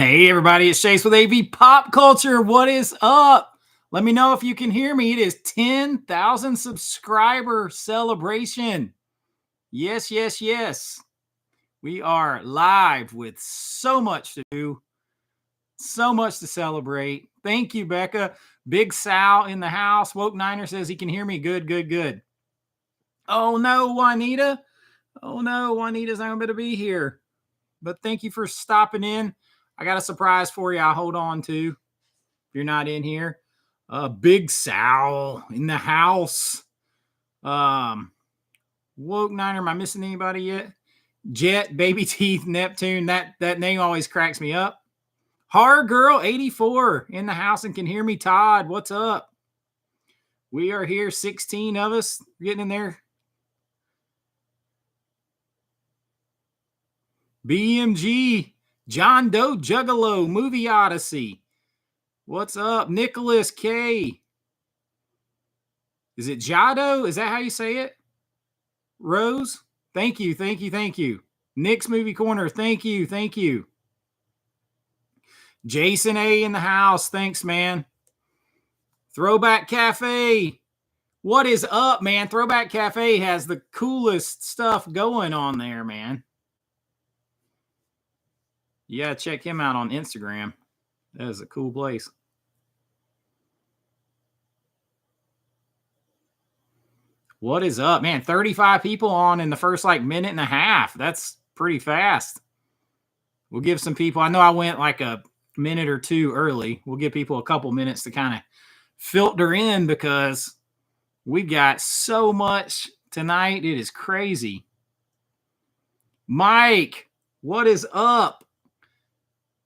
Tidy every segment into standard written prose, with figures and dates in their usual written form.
Hey, everybody, it's Chase with AV Pop Culture. What is up? Let me know if you can hear me. It is 10,000 subscriber celebration. Yes, yes, yes. We are live with so much to do, so much to celebrate. Thank you, Becca. Big Sal in the house. Woke Niner says he can hear me. Good, good, good. Oh, no, Juanita. Oh, no, Juanita's not going to be here. But thank you for stopping in. I got a surprise for you. I'll hold on to if you're not in here. Big Sal in the house. Woke Niner, am I missing anybody yet? Jet, Baby Teeth, Neptune. That name always cracks me up. Hard Girl 84 in the house and can hear me. Todd, what's up? We are here, 16 of us getting in there. BMG, John Doe Juggalo, Movie Odyssey. What's up? Nicholas K. Is it Jado? Is that how you say it? Rose? Thank you, thank you, thank you. Nick's Movie Corner, thank you, thank you. Jason A in the house, thanks, man. Throwback Cafe. What is up, man? Throwback Cafe has the coolest stuff going on there, man. You gotta check him out on Instagram. That is a cool place. What is up, man? 35 people on in the first minute and a half. That's pretty fast. We'll give some people, I know I went like a minute or two early. We'll give people a couple minutes to kind of filter in because we've got so much tonight. It is crazy. Mike, what is up?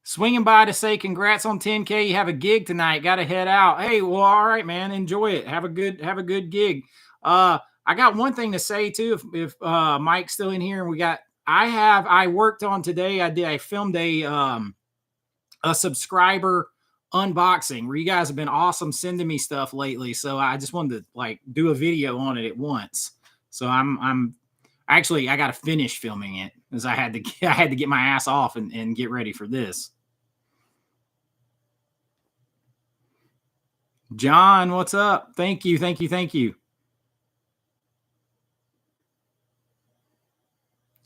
Swinging by to say congrats on 10K. You have a gig tonight. Got to head out. Hey, well, all right, man. Enjoy it. Have a good gig. I got one thing to say too. If Mike's still in here, and I worked on today. I filmed a subscriber unboxing where you guys have been awesome sending me stuff lately. So I just wanted to do a video on it at once. So I'm actually, I got to finish filming it because I had to get my ass off and get ready for this. John, what's up? Thank you, thank you, thank you.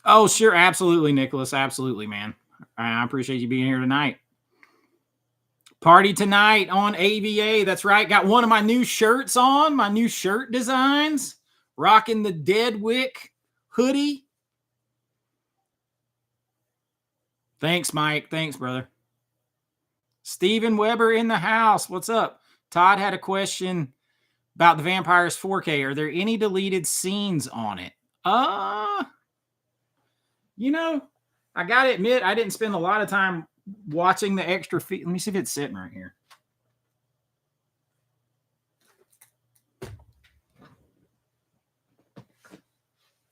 Oh, sure. Absolutely, Nicholas. Absolutely, man. I appreciate you being here tonight. Party tonight on AVA. That's right. Got one of my new shirts on, my new shirt designs. Rocking the Deadwick hoodie. Thanks, Mike. Thanks, brother. Steven Weber in the house. What's up? Todd had a question about the Vampires 4K. Are there any deleted scenes on it? You know, I got to admit, I didn't spend a lot of time watching the extra feed. Let me see if it's sitting right here.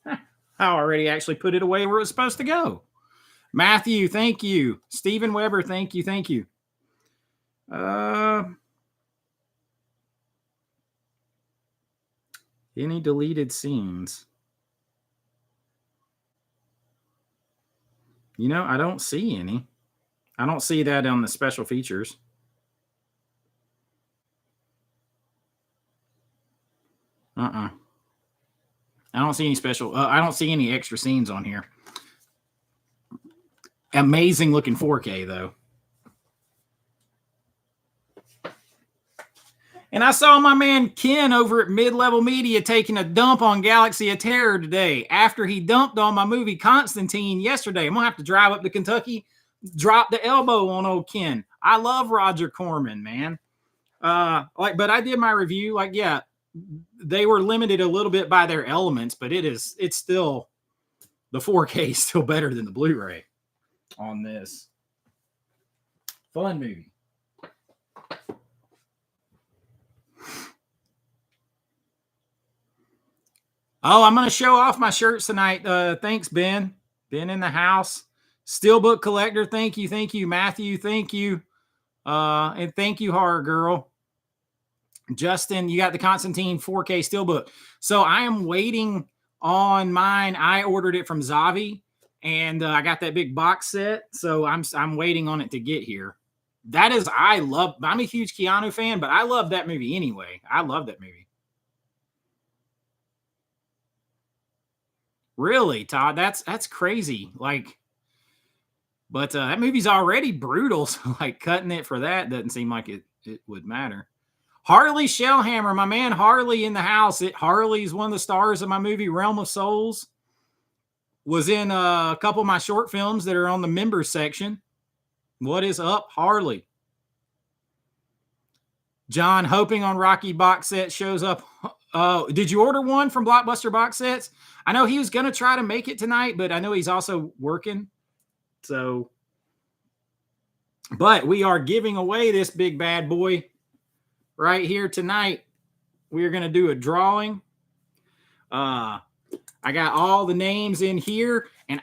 I already actually put it away where it was supposed to go. Matthew, thank you. Steven Weber, thank you, thank you. Any deleted scenes? You know, I don't see any. I don't see that on the special features. I don't see any special. I don't see any extra scenes on here. Amazing looking 4K though. And I saw my man Ken over at Mid-Level Media taking a dump on Galaxy of Terror today after he dumped on my movie Constantine yesterday. I'm going to have to drive up to Kentucky, drop the elbow on old Ken. I love Roger Corman, man. But I did my review. Yeah, they were limited a little bit by their elements, but it's still, the 4K is still better than the Blu-ray on this. Fun movie. Oh, I'm going to show off my shirts tonight. Thanks, Ben. Ben in the house. Steelbook Collector, thank you. Thank you, Matthew. Thank you. And thank you, Horror Girl. Justin, you got the Constantine 4K Steelbook. So I am waiting on mine. I ordered it from Zavi, and I got that big box set, so I'm waiting on it to get here. I'm a huge Keanu fan, but I love that movie anyway. I love that movie. Really, Todd? That's crazy. Like, but that movie's already brutal. So like cutting it for that doesn't seem like it would matter. Harley Shellhammer, my man Harley in the house. Harley's one of the stars of my movie Realm of Souls. Was in a couple of my short films that are on the members section. What is up, Harley? John, hoping on Rocky box set shows up. Did you order one from Blockbuster Box Sets? I know he was going to try to make it tonight, but I know he's also working. So, but we are giving away this big bad boy right here tonight. We're going to do a drawing. I got all the names in here, and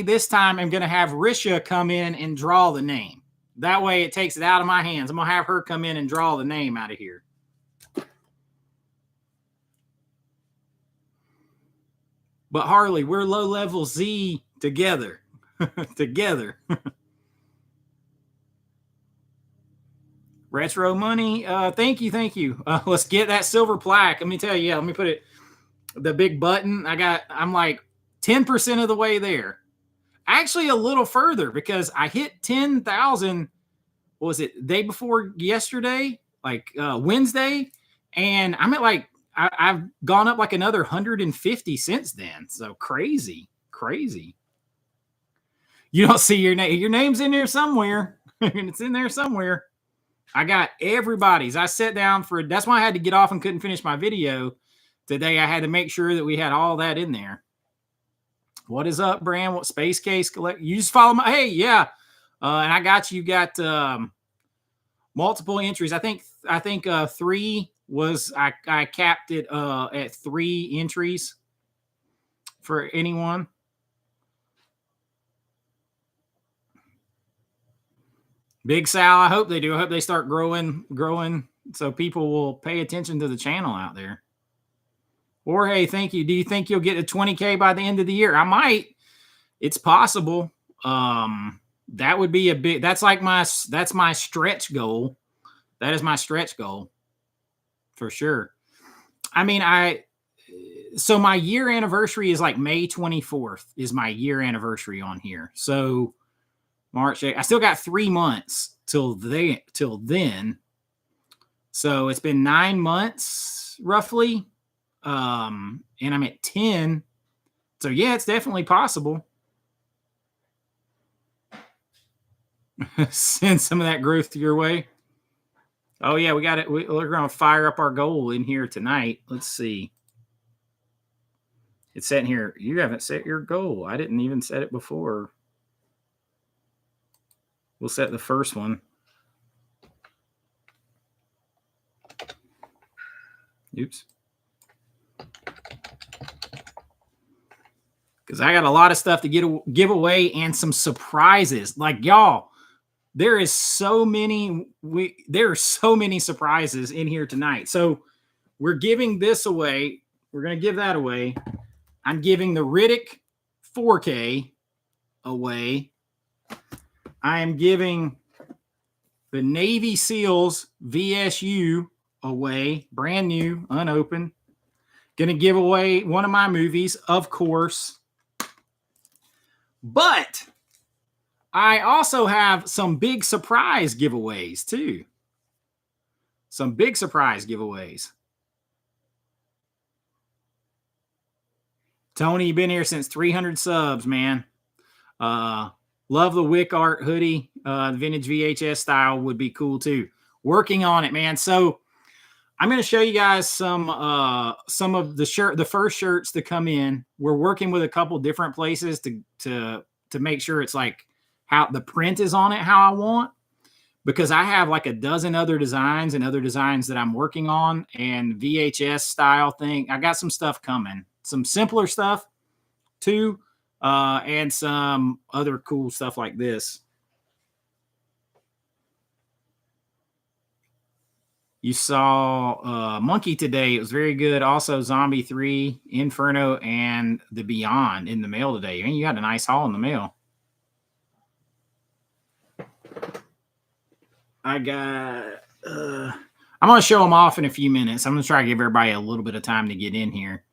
this time am going to have Risha come in and draw the name. That way it takes it out of my hands. I'm going to have her come in and draw the name out of here. But Harley, we're low level Z together. Together. Retro money. Thank you. Let's get that silver plaque. Let me tell you, let me put it, the big button. I'm like 10% of the way there. Actually, a little further because I hit 10,000. What was it? Day before yesterday, like Wednesday. And I'm at like, I've gone up like another 150 since then. So crazy. You don't see your name. Your name's in there somewhere. It's in there somewhere. I got everybody's. I sat down that's why I had to get off and couldn't finish my video today. I had to make sure that we had all that in there. What is up, Bram? What Space Case collect? You just follow my, hey, yeah. And I got you got multiple entries. I think 3 was, I capped it at 3 entries for anyone. Big Sal, I hope they do. I hope they start growing so people will pay attention to the channel out there. Jorge, thank you. Do you think you'll get a 20K by the end of the year? I might. It's possible. That would be that's my stretch goal. That is my stretch goal for sure. I mean, so my year anniversary is like May 24th is my year anniversary on here. So March, I still got 3 months till then. So it's been 9 months roughly. And I'm at 10. So yeah, it's definitely possible. Send some of that growth your way. Oh yeah, we got it. We're going to fire up our goal in here tonight. Let's see. It's set in here. You haven't set your goal. I didn't even set it before. We'll set the first one. Oops. Because I got a lot of stuff to give away and some surprises. Like y'all, there are so many surprises in here tonight. So we're giving this away. We're going to give that away. I'm giving the Riddick 4K away. I am giving the Navy SEALs VSU away, brand new, unopened. Going to give away one of my movies, of course. But I also have some big surprise giveaways too. Some big surprise giveaways. Tony, you've been here since 300 subs, man. Love the Wick Art hoodie. Vintage VHS style would be cool too. Working on it, man. So I'm going to show you guys some of the first shirts to come in. We're working with a couple different places to make sure it's like how the print is on it, how I want, because I have like a dozen other designs and other designs that I'm working on and VHS style thing. I got some stuff coming, some simpler stuff too. And some other cool stuff like this. You saw Monkey today. It was very good. Also, Zombie 3, Inferno, and The Beyond in the mail today. I mean, you got a nice haul in the mail. I got... I'm going to show them off in a few minutes. I'm going to try to give everybody a little bit of time to get in here.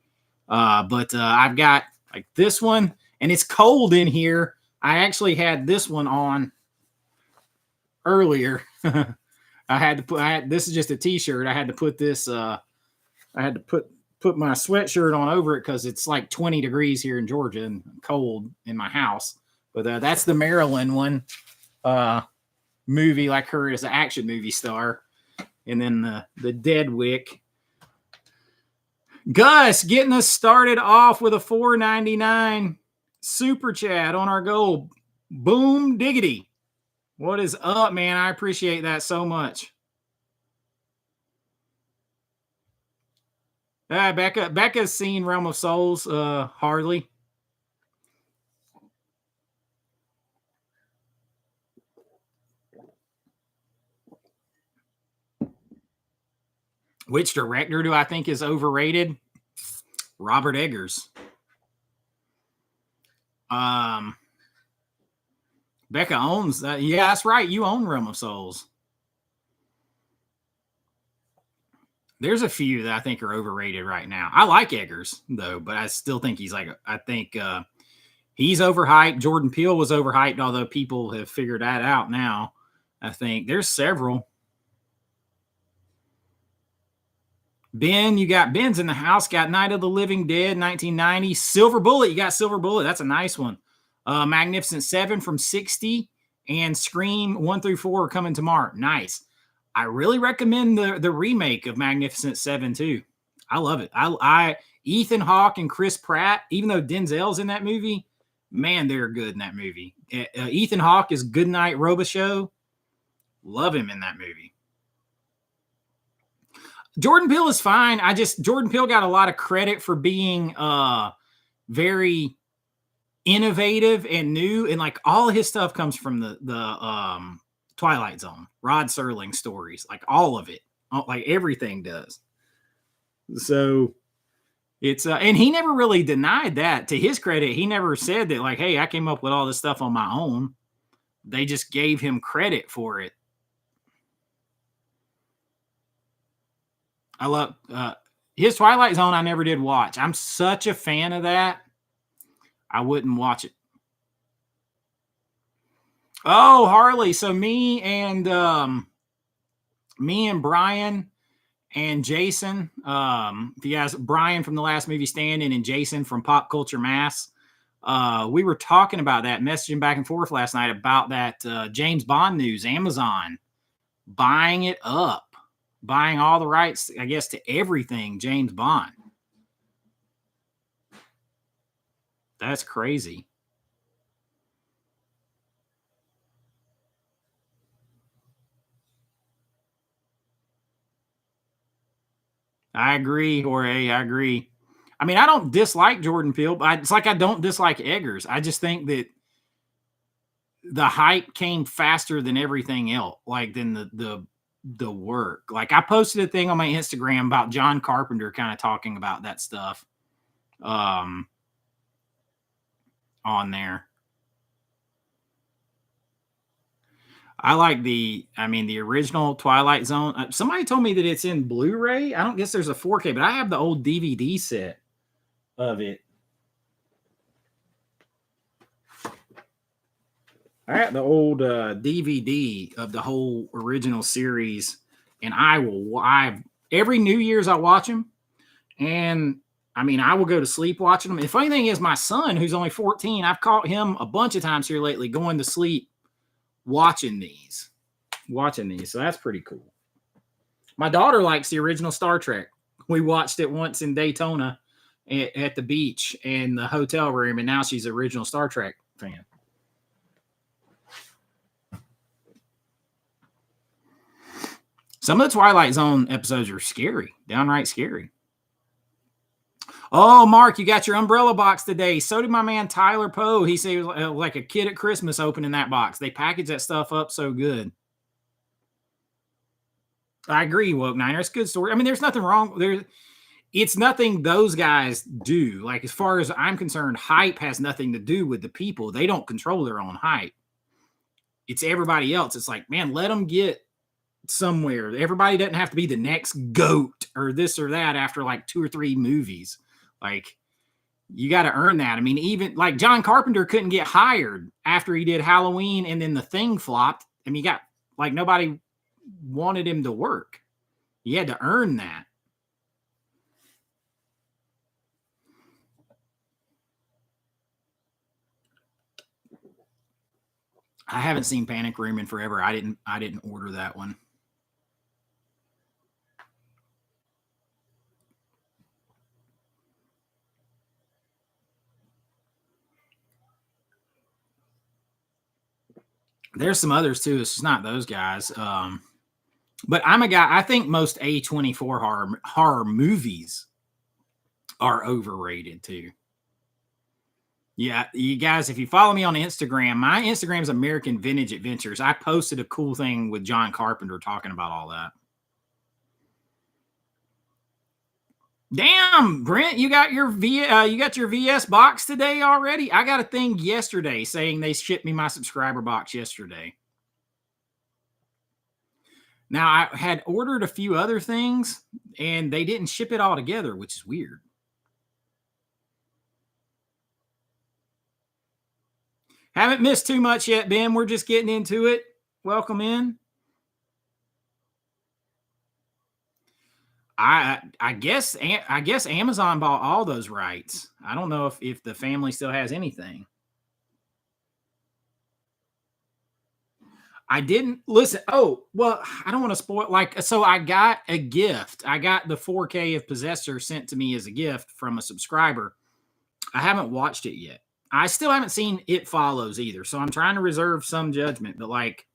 But I've got like this one, and it's cold in here. I actually had this one on earlier. I had to put. This is just a t-shirt. I had to put this. I had to put my sweatshirt on over it because it's like 20 degrees here in Georgia and cold in my house. But that's the Maryland one. Movie like her as an action movie star, and then the Deadwick. Gus getting us started off with a $4.99 super chat on our goal. Boom diggity. What is up, man? I appreciate that so much. Becca's seen Realm of Souls, hardly. Which director do I think is overrated? Robert Eggers. Becca owns that. Yeah, that's right. You own Realm of Souls. There's a few that I think are overrated right now. I like Eggers, though, but I still think he's like, I think he's overhyped. Jordan Peele was overhyped, although people have figured that out now. I think there's several. Ben, you got Ben's in the house. Got Night of the Living Dead, 1990. Silver Bullet, you got Silver Bullet. That's a nice one. Magnificent Seven from 60 and Scream 1 through 4 are coming tomorrow. Nice. I really recommend the remake of Magnificent Seven too. I love it. I Ethan Hawke and Chris Pratt, even though Denzel's in that movie, man, they're good in that movie. Ethan Hawke is Goodnight Robichaux. Love him in that movie. Jordan Peele is fine. Jordan Peele got a lot of credit for being very innovative and new, and like all of his stuff comes from the Twilight Zone, Rod Serling stories, like all of it, like everything does. So it's and he never really denied that. To his credit, he never said that like, hey, I came up with all this stuff on my own. They just gave him credit for it. I love his Twilight Zone. I never did watch. I'm such a fan of that. I wouldn't watch it. Oh, Harley. So me and Brian and Jason, if you guys, Brian from The Last Movie Standing and Jason from Pop Culture Mass, we were talking about that, messaging back and forth last night about that James Bond news. Amazon buying it up. Buying all the rights, I guess, to everything James Bond. That's crazy. I agree, Jorge. I agree. I mean, I don't dislike Jordan Peele, but it's like I don't dislike Eggers. I just think that the hype came faster than everything else, like than the work. Like I posted a thing on my Instagram about John Carpenter kind of talking about that stuff on there. I like the original Twilight Zone. Somebody told me that it's in Blu-ray. I don't guess there's a 4K, but I have the old DVD set of it. I have the old DVD of the whole original series, and every New Year's I watch them, and I mean I will go to sleep watching them. The funny thing is, my son, who's only 14, I've caught him a bunch of times here lately going to sleep watching these. So that's pretty cool. My daughter likes the original Star Trek. We watched it once in Daytona at the beach in the hotel room, and now she's an original Star Trek fan. Some of the Twilight Zone episodes are scary, downright scary. Oh, Mark, you got your umbrella box today. So did my man Tyler Poe. He said he was like a kid at Christmas opening that box. They package that stuff up so good. I agree, Woke Niner. It's a good story. I mean, there's nothing wrong. It's nothing those guys do. Like, as far as I'm concerned, hype has nothing to do with the people. They don't control their own hype. It's everybody else. It's like, man, let them get somewhere. Everybody doesn't have to be the next GOAT or this or that after like 2 or 3 movies. Like, you got to earn that. I mean, even like John Carpenter couldn't get hired after he did Halloween and then The Thing flopped. I mean, nobody wanted him to work. He had to earn that. I haven't seen Panic Room in forever. I didn't order that one. There's some others too. It's not those guys. But I'm a guy. I think most A24 horror movies are overrated too. Yeah, you guys, if you follow me on Instagram, my Instagram is American Vintage Adventures. I posted a cool thing with John Carpenter talking about all that. Damn, Brent, you got your VS box today already? I got a thing yesterday saying they shipped me my subscriber box yesterday. Now, I had ordered a few other things and they didn't ship it all together, which is weird. Haven't missed too much yet, Ben. We're just getting into it. Welcome in. I guess Amazon bought all those rights. I don't know if the family still has anything. I didn't listen. Oh, well, I don't want to spoil. So I got a gift. I got the 4K of Possessor sent to me as a gift from a subscriber. I haven't watched it yet. I still haven't seen It Follows either. So I'm trying to reserve some judgment. But like,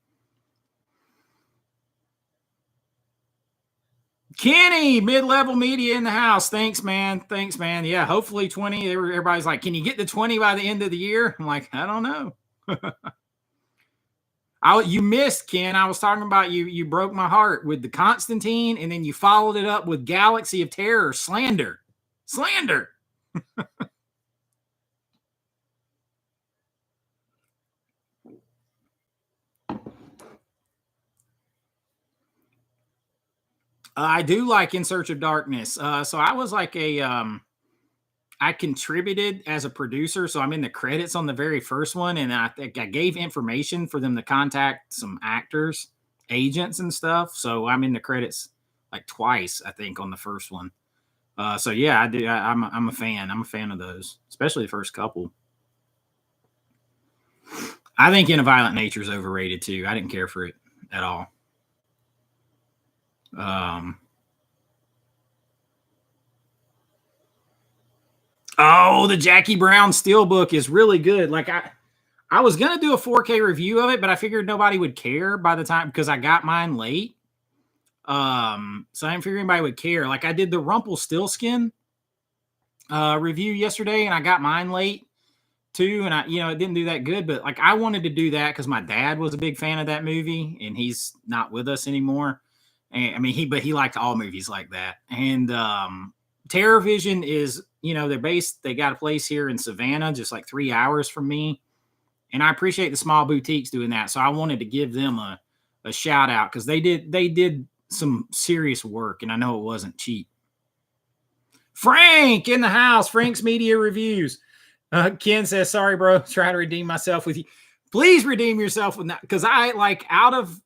Kenny, mid-level media in the house. Thanks, man. Yeah, hopefully 20. Everybody's like, can you get to 20 by the end of the year? I'm like, I don't know. You missed, Ken. I was talking about you. You broke my heart with the Constantine, and then you followed it up with Galaxy of Terror. Slander. I do like In Search of Darkness. So I was like I contributed as a producer, so I'm in the credits on the very first one, and I think I gave information for them to contact some actors, agents, and stuff. So I'm in the credits like twice, I think, on the first one. So yeah, I do. I'm a fan. I'm a fan of those, especially the first couple. I think In a Violent Nature is overrated too. I didn't care for it at all. Oh, the Jackie Brown Steelbook is really good. Like I was gonna do a 4K review of it, but I figured nobody would care by the time because I got mine late. So I didn't figure anybody would care. Like I did the Rumpelstiltskin review yesterday, and I got mine late too, and it didn't do that good. But like I wanted to do that because my dad was a big fan of that movie, and he's not with us anymore. And I mean, he liked all movies like that. And Terror Vision is, they got a place here in Savannah, just like 3 hours from me. And I appreciate the small boutiques doing that. So I wanted to give them a shout out because they did some serious work, and I know it wasn't cheap. Frank in the house. Frank's Media Reviews. Ken says, sorry, bro. Try to redeem myself with you. Please redeem yourself with that. Because I like out of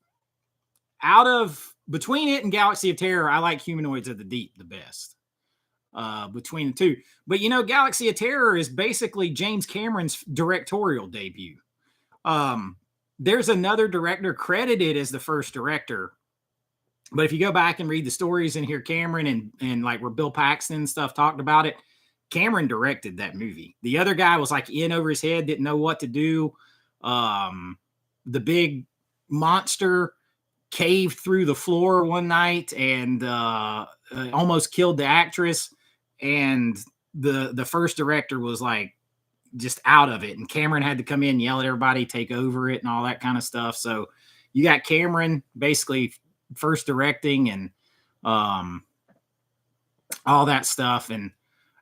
between it and Galaxy of Terror, I like Humanoids of the Deep the best. Between the two. But Galaxy of Terror is basically James Cameron's directorial debut. There's another director credited as the first director. But if you go back and read the stories and hear Cameron and like where Bill Paxton and stuff talked about it, Cameron directed that movie. The other guy was like in over his head, didn't know what to do. The big monster caved through the floor one night and almost killed the actress. And the first director was like just out of it. And Cameron had to come in, yell at everybody, take over it and all that kind of stuff. So you got Cameron basically first directing and all that stuff. And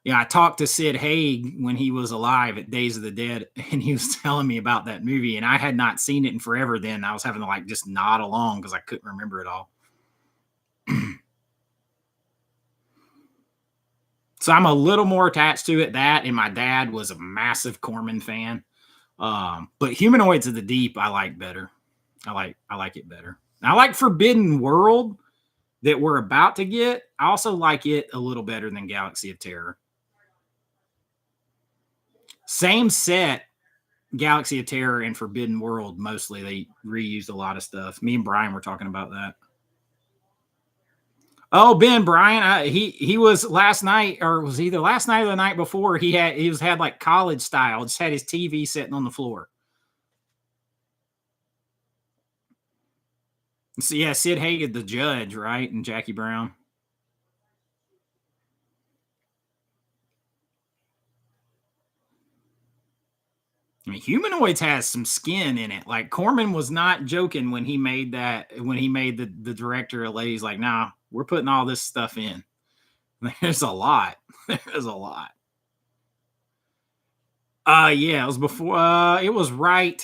yeah, I talked to Sid Haig when he was alive at Days of the Dead, and he was telling me about that movie, and I had not seen it in forever then. I was having to like just nod along because I couldn't remember it all. So I'm a little more attached to it. That, and my dad was a massive Corman fan. But Humanoids of the Deep, I like better. I like it better. I like Forbidden World that we're about to get. I also like it a little better than Galaxy of Terror. Same set, Galaxy of Terror and Forbidden World, mostly. They reused a lot of stuff. Me and Brian were talking about that. Oh, Ben, Brian, he was last night, or was either last night or the night before. He had like college style, just had his TV sitting on the floor. So yeah, Sid Haig, the judge, right, and Jackie Brown. I mean, Humanoids has some skin in it. Like Corman was not joking when he made that. When he made the director of Ladies, like, nah, we're putting all this stuff in. There's a lot. There's a lot. Yeah, it was before. It was right.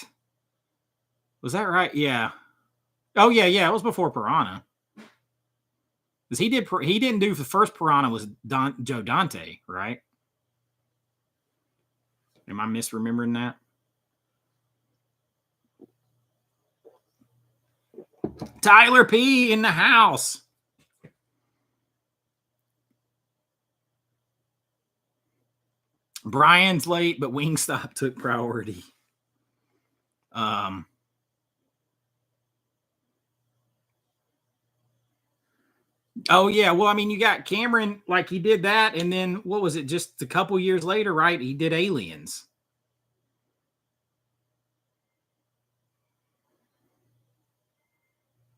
Was that right? Yeah. Oh yeah, yeah. It was before Piranha. Because he didn't do the first Piranha was Joe Dante, right? Am I misremembering that? Tyler P in the house. Brian's late, but Wingstop took priority. Oh yeah, well, I mean, you got Cameron, like he did that, and then what was it? Just a couple years later, right? He did Aliens.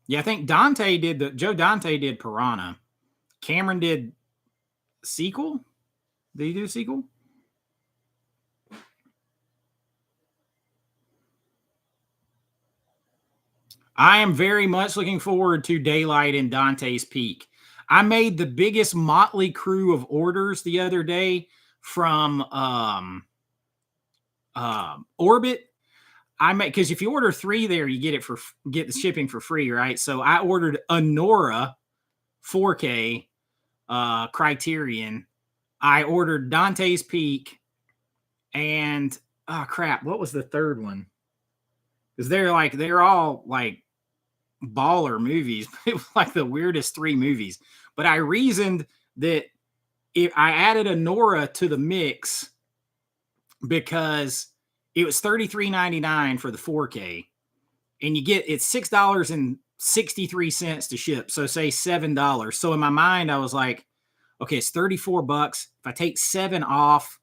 Yeah, I think Joe Dante did Piranha. Cameron did sequel. Did he do a sequel? I am very much looking forward to Daylight and Dante's Peak. I made the biggest motley crew of orders the other day from Orbit. I make, because if you order 3 there, you get the shipping for free, right? So I ordered a Nora 4K Criterion. I ordered Dante's Peak, and oh crap, what was the third one? Because they're all like baller movies. It was like the weirdest 3 movies. But I reasoned that if I added a Nora to the mix because it was $33.99 for the 4K, and you get it's $6.63 to ship. So say $7. So in my mind, I was like, okay, it's $34. If I take 7 off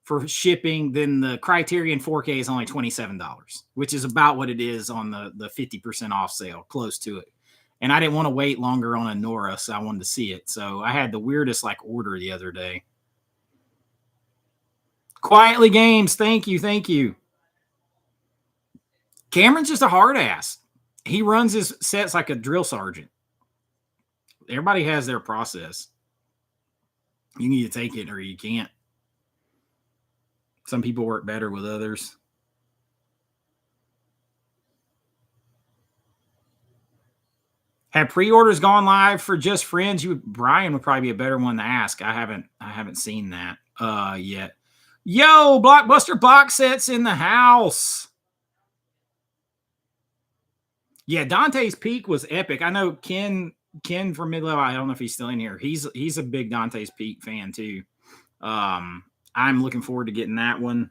for shipping, then the Criterion 4K is only $27, which is about what it is on the 50% off sale, close to it. And I didn't want to wait longer on a Nora, so I wanted to see it. So I had the weirdest like order the other day. Quietly Games, thank you, thank you. Cameron's just a hard ass. He runs his sets like a drill sergeant. Everybody has their process. You need to take it or you can't. Some people work better with others. Have pre-orders gone live for Just Friends? Brian would probably be a better one to ask. I haven't seen that yet. Yo, Blockbuster box sets in the house. Yeah, Dante's Peak was epic. I know Ken from Mid-Level. I don't know if he's still in here. He's a big Dante's Peak fan too. I'm looking forward to getting that one.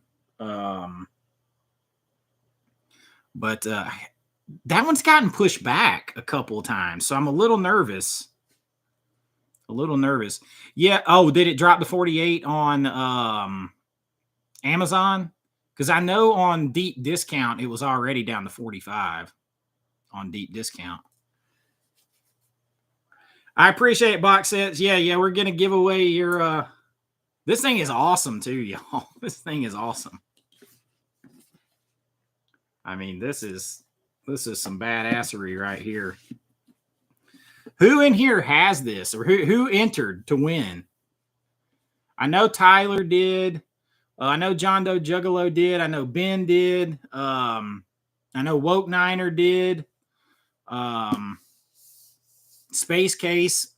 But that one's gotten pushed back a couple of times, so I'm a little nervous. Yeah. Oh, did it drop to 48 on Amazon? Because I know on deep discount it was already down to 45 on deep discount. I appreciate box sets. Yeah, we're gonna give away your this thing is awesome too, y'all. This thing is awesome. I mean, this is some badassery right here. Who in here has this, or who entered to win? I know Tyler did. I know John Doe Juggalo did. I know Ben did. I know Woke Niner did. Space Case.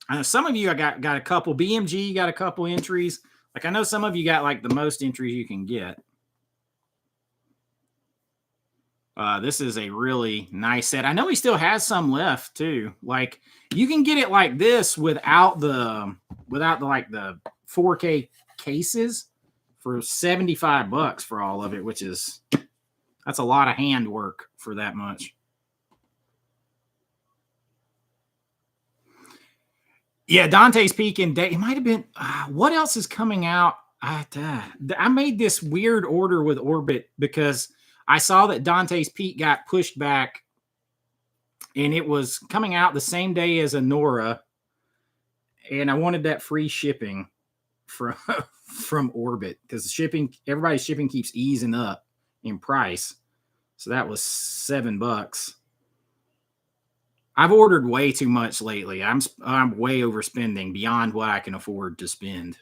I know some of you, I got a couple. BMG got a couple entries. Like, I know some of you got like the most entries you can get. This is a really nice set. I know he still has some left too. Like, you can get it like this without the like the 4K cases for $75 for all of it, which is, that's a lot of handwork for that much. Yeah, Dante's Peak and it might have been. What else is coming out? I made this weird order with Orbit because I saw that Dante's Peak got pushed back, and it was coming out the same day as Anora, and I wanted that free shipping from Orbit because everybody's shipping keeps easing up in price. So that was $7. I've ordered way too much lately. I'm way overspending beyond what I can afford to spend.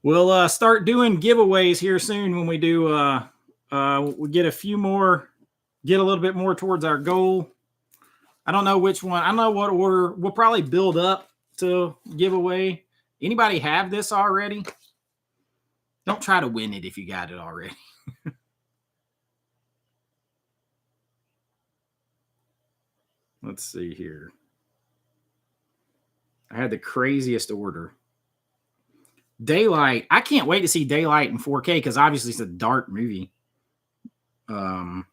We'll start doing giveaways here soon when we do. We get a few more, get a little bit more towards our goal. I don't know which one. I don't know what order. We'll probably build up to giveaway. Anybody have this already? Don't try to win it if you got it already. Let's see here. I had the craziest order. Daylight. I can't wait to see Daylight in 4K because obviously it's a dark movie. I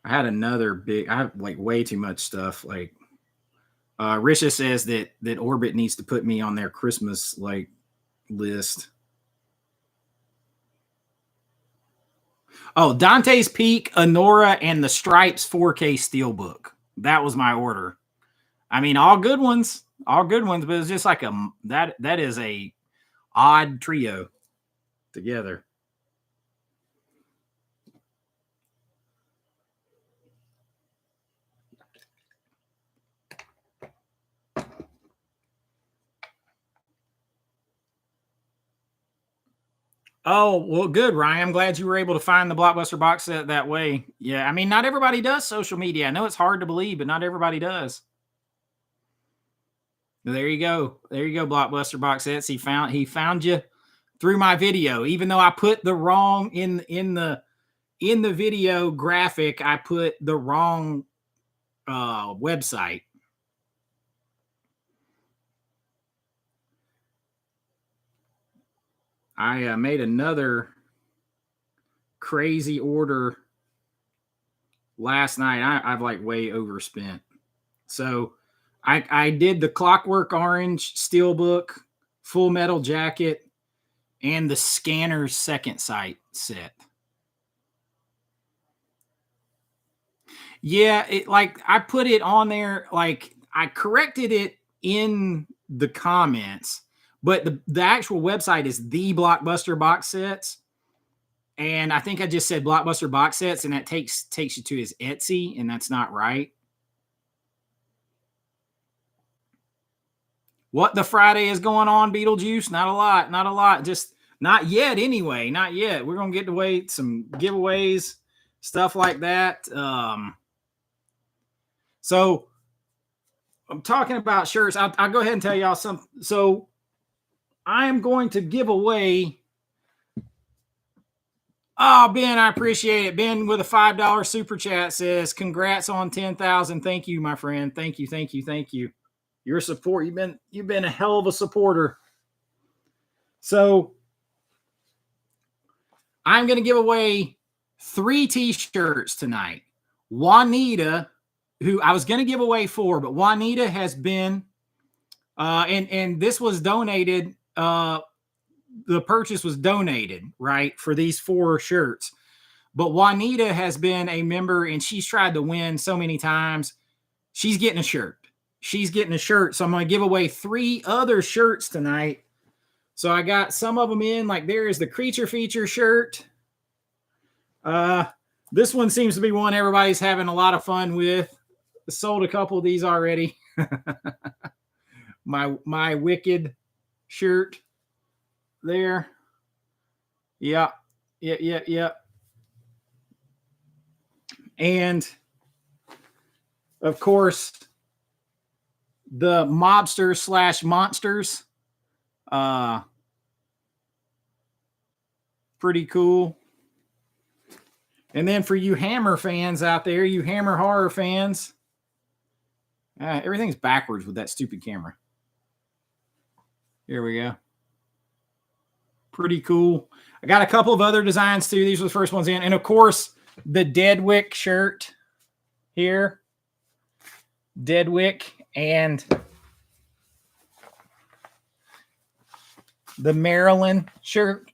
had another big. I have like way too much stuff. Like Risha says that Orbit needs to put me on their Christmas like list. Oh, Dante's Peak, Anora, and the Stripes 4K Steelbook. That was my order. I mean, all good ones, but it's just like that is a odd trio together. Oh, well, good, Ryan. I'm glad you were able to find the Blockbuster box set that way. Yeah, I mean, not everybody does social media. I know it's hard to believe, but not everybody does. There you go. There you go, Blockbuster box sets. He found you through my video. Even though I put the wrong in the video graphic, I put the wrong website. I made another crazy order last night. I've like way overspent. So I did the Clockwork Orange Steelbook, Full Metal Jacket, and the Scanner's Second Sight set. Yeah, it like I put it on there, like I corrected it in the comments, but the actual website is the Blockbuster box sets. And I think I just said Blockbuster box sets, and that takes you to his Etsy, and that's not right. What the Friday is going on, Beetlejuice? Not a lot. Just not yet anyway. Not yet. We're going to get to wait some giveaways, stuff like that. So I'm talking about shirts. I'll go ahead and tell y'all something. So I am going to give away. Oh, Ben, I appreciate it. Ben with a $5 super chat says, congrats on 10,000. Thank you, my friend. Thank you. Your support. You've been a hell of a supporter. So I'm going to give away 3 t-shirts tonight. Juanita, who I was going to give away 4, but Juanita has been, and this was donated. The purchase was donated, right, for these 4 shirts. But Juanita has been a member, and she's tried to win so many times. She's getting a shirt. So I'm going to give away 3 other shirts tonight. So I got some of them in, like there is the Creature Feature shirt. This one seems to be one everybody's having a lot of fun with. Sold a couple of these already. my Wicked shirt there. Yep. And of course, the mobster / monsters. Pretty cool. And then for you Hammer fans out there, you Hammer horror fans, everything's backwards with that stupid camera. Here we go. Pretty cool. I got a couple of other designs too. These were the first ones in. And of course, the Deadwick shirt here. Deadwick and the Maryland shirt.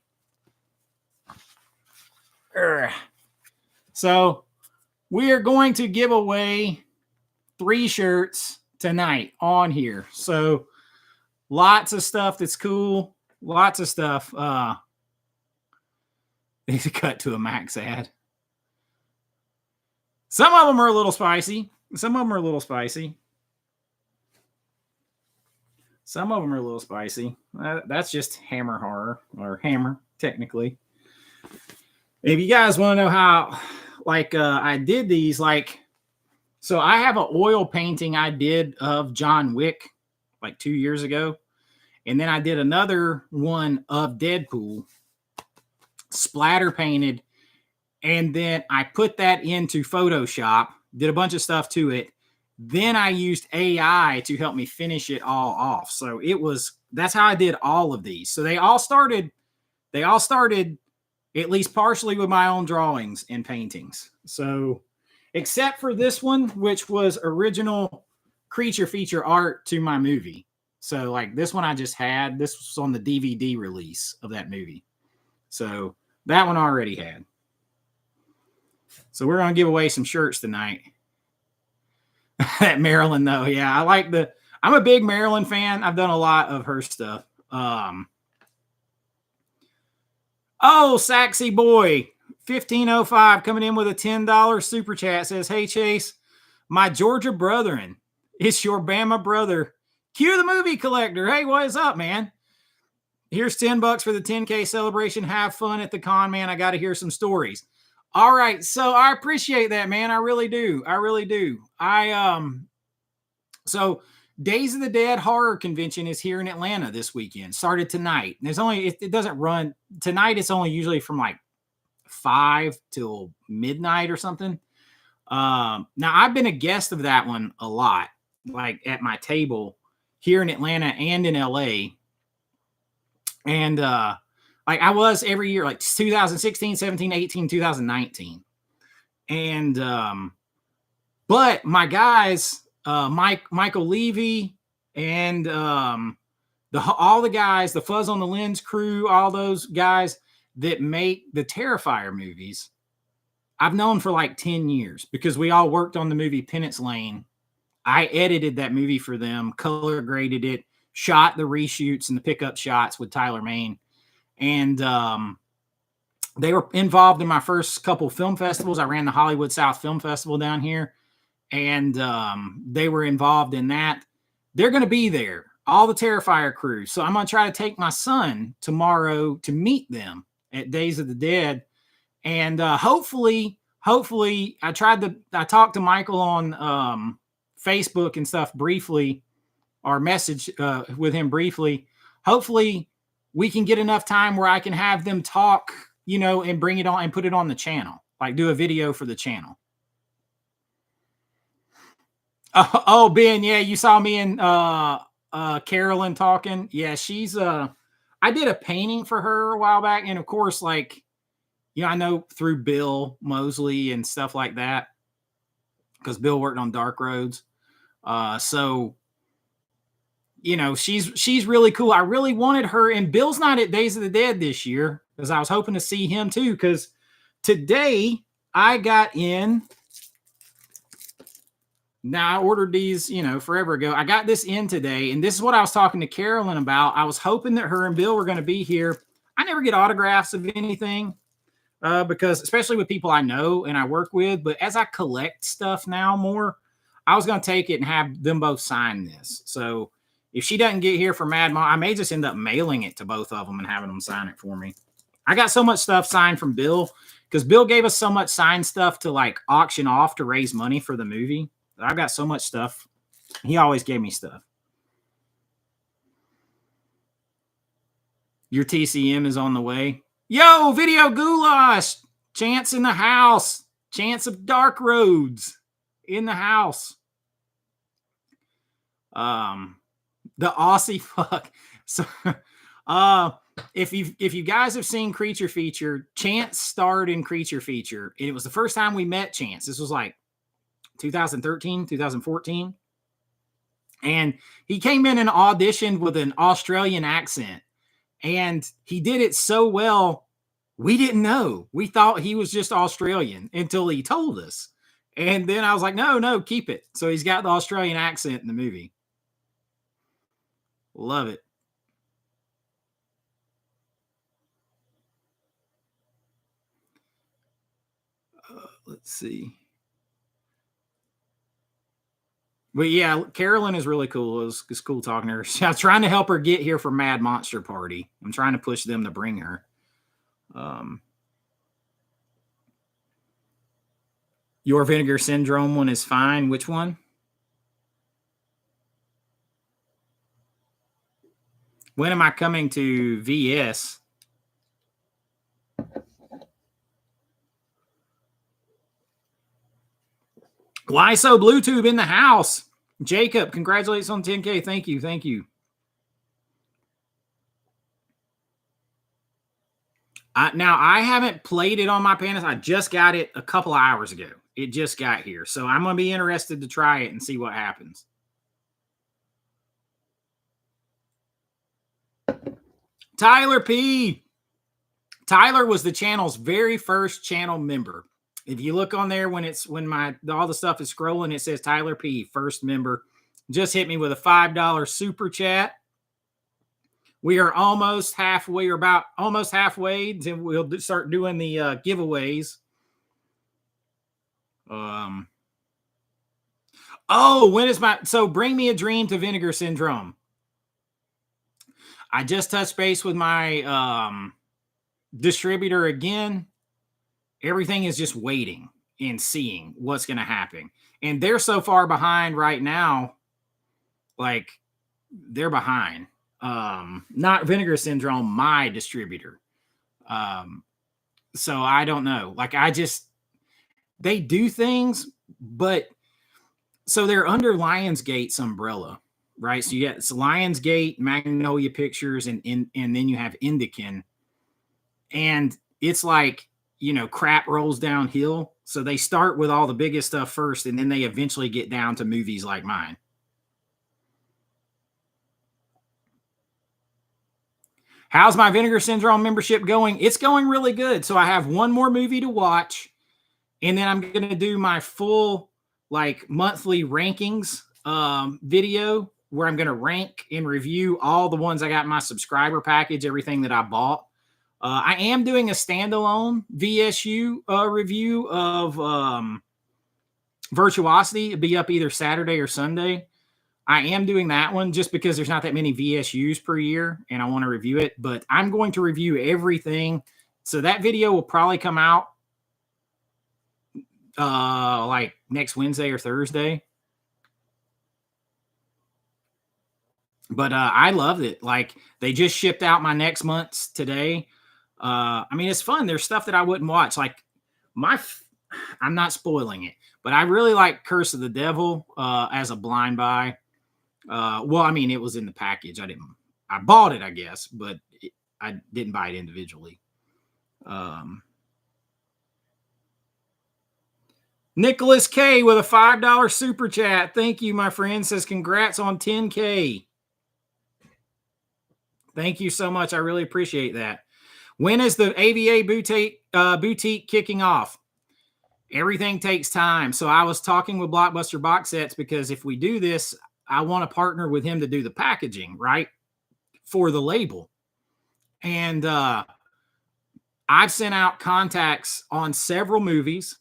So we are going to give away 3 shirts tonight on here. So lots of stuff that's cool. Lots of stuff. Need to cut to a Max ad. Some of them are a little spicy. Some of them are a little spicy. Some of them are a little spicy. That's just Hammer horror, or Hammer, technically. If you guys want to know how, I did these, so I have an oil painting I did of John Wick, 2 years ago. And then I did another one of Deadpool, splatter painted. And then I put that into Photoshop, did a bunch of stuff to it. Then I used AI to help me finish it all off. So that's how I did all of these. So they all started at least partially with my own drawings and paintings. So except for this one, which was original creature feature art to my movie. So this one I just had, this was on the DVD release of that movie. So that one I already had. So we're going to give away some shirts tonight. That Maryland though. Yeah, I'm a big Maryland fan. I've done a lot of her stuff. Saxy Boy 1505 coming in with a $10 super chat says, "Hey Chase, my Georgia brethren, it's your Bama brother. Cue the movie collector. Hey, what is up, man? Here's $10 for the 10K celebration. Have fun at the con, man. I got to hear some stories." All right, so I appreciate that, man. I really do. So Days of the Dead Horror Convention is here in Atlanta this weekend. Started tonight. It doesn't run tonight. It's only usually from 5 till midnight or something. Now I've been a guest of that one a lot, at my table here in Atlanta and in LA. And I was every year, 2016, 17, 18, 2019. And but my guys, Michael Levy and all the guys, the Fuzz on the Lens crew, all those guys that make the Terrifier movies, I've known for 10 years because we all worked on the movie Penance Lane. I edited that movie for them, color graded it, shot the reshoots and the pickup shots with Tyler Main. And they were involved in my first couple film festivals. I ran the Hollywood South Film Festival down here. And they were involved in that. They're going to be there, all the Terrifier crew. So I'm going to try to take my son tomorrow to meet them at Days of the Dead. And hopefully I talked to Michael on Facebook and stuff briefly, or message with him briefly. Hopefully we can get enough time where I can have them talk, and bring it on and put it on the channel, do a video for the channel. Ben, yeah, you saw me and Carolyn talking. Yeah, she's I did a painting for her a while back, and of course, I know through Bill Mosley and stuff like that, because Bill worked on Dark Roads. So she's really cool. I really wanted her, and Bill's not at Days of the Dead this year because I was hoping to see him too, because today I got in. Now, I ordered these, forever ago. I got this in today, and this is what I was talking to Carolyn about. I was hoping that her and Bill were going to be here. I never get autographs of anything, because especially with people I know and I work with, but as I collect stuff now more, I was going to take it and have them both sign this. So if she doesn't get here for Mad Mom, I may just end up mailing it to both of them and having them sign it for me. I got so much stuff signed from Bill because Bill gave us so much signed stuff to like auction off to raise money for the movie. I've got so much stuff. He always gave me stuff. Your TCM is on the way. Yo, Video Goulash. Chance in the house. Chance of Dark Roads in the house. The Aussie fuck. So, if you guys have seen Creature Feature, Chance starred in Creature Feature. And it was the first time we met Chance. This was like 2013, 2014. And he came in and auditioned with an Australian accent. And he did it so well, we didn't know. We thought he was just Australian until he told us. And then I was like, no, keep it. So he's got the Australian accent in the movie. Love it. Let's see. But yeah, Carolyn is really cool. It's cool talking to her. I was trying to help her get here for Mad Monster Party. I'm trying to push them to bring her. Your Vinegar Syndrome one is fine. Which one? When am I coming to VS? Why so Bluetooth in the house? Jacob, congratulations on 10K. Thank you. Now, I haven't played it on my Panasonic. I just got it a couple of hours ago. It just got here. So I'm going to be interested to try it and see what happens. Tyler P. Tyler was the channel's very first channel member. If you look on there when all the stuff is scrolling, it says Tyler P, first member. Just hit me with a $5 super chat. We are almost halfway, or about almost halfway, and we'll start doing the giveaways. When is so Bring Me a Dream to Vinegar Syndrome. I just touched base with my distributor again. Everything is just waiting and seeing what's going to happen. And they're so far behind right now. Like, they're behind. Not Vinegar Syndrome, my distributor. So I don't know. Like, they do things, but so they're under Lionsgate's umbrella, right? So you got Lionsgate, Magnolia Pictures, and then you have Indican. And it's like, crap rolls downhill. So they start with all the biggest stuff first, and then they eventually get down to movies like mine. How's my Vinegar Syndrome membership going? It's going really good. So I have one more movie to watch, and then I'm going to do my full monthly rankings video where I'm going to rank and review all the ones I got in my subscriber package, everything that I bought. I am doing a standalone VSU review of Virtuosity. It'll be up either Saturday or Sunday. I am doing that one just because there's not that many VSUs per year, and I want to review it. But I'm going to review everything. So that video will probably come out next Wednesday or Thursday. But I loved it. Like, they just shipped out my next month's today. It's fun. There's stuff that I wouldn't watch. Like I'm not spoiling it, but I really like Curse of the Devil as a blind buy. It was in the package. I bought it, I guess, but I didn't buy it individually. Nicholas K with a $5 super chat. Thank you, my friend. Says congrats on 10K. Thank you so much. I really appreciate that. When is the AVA boutique kicking off? Everything takes time. So I was talking with Blockbuster Box Sets because if we do this, I want to partner with him to do the packaging, right, for the label. And I I've sent out contacts on several movies,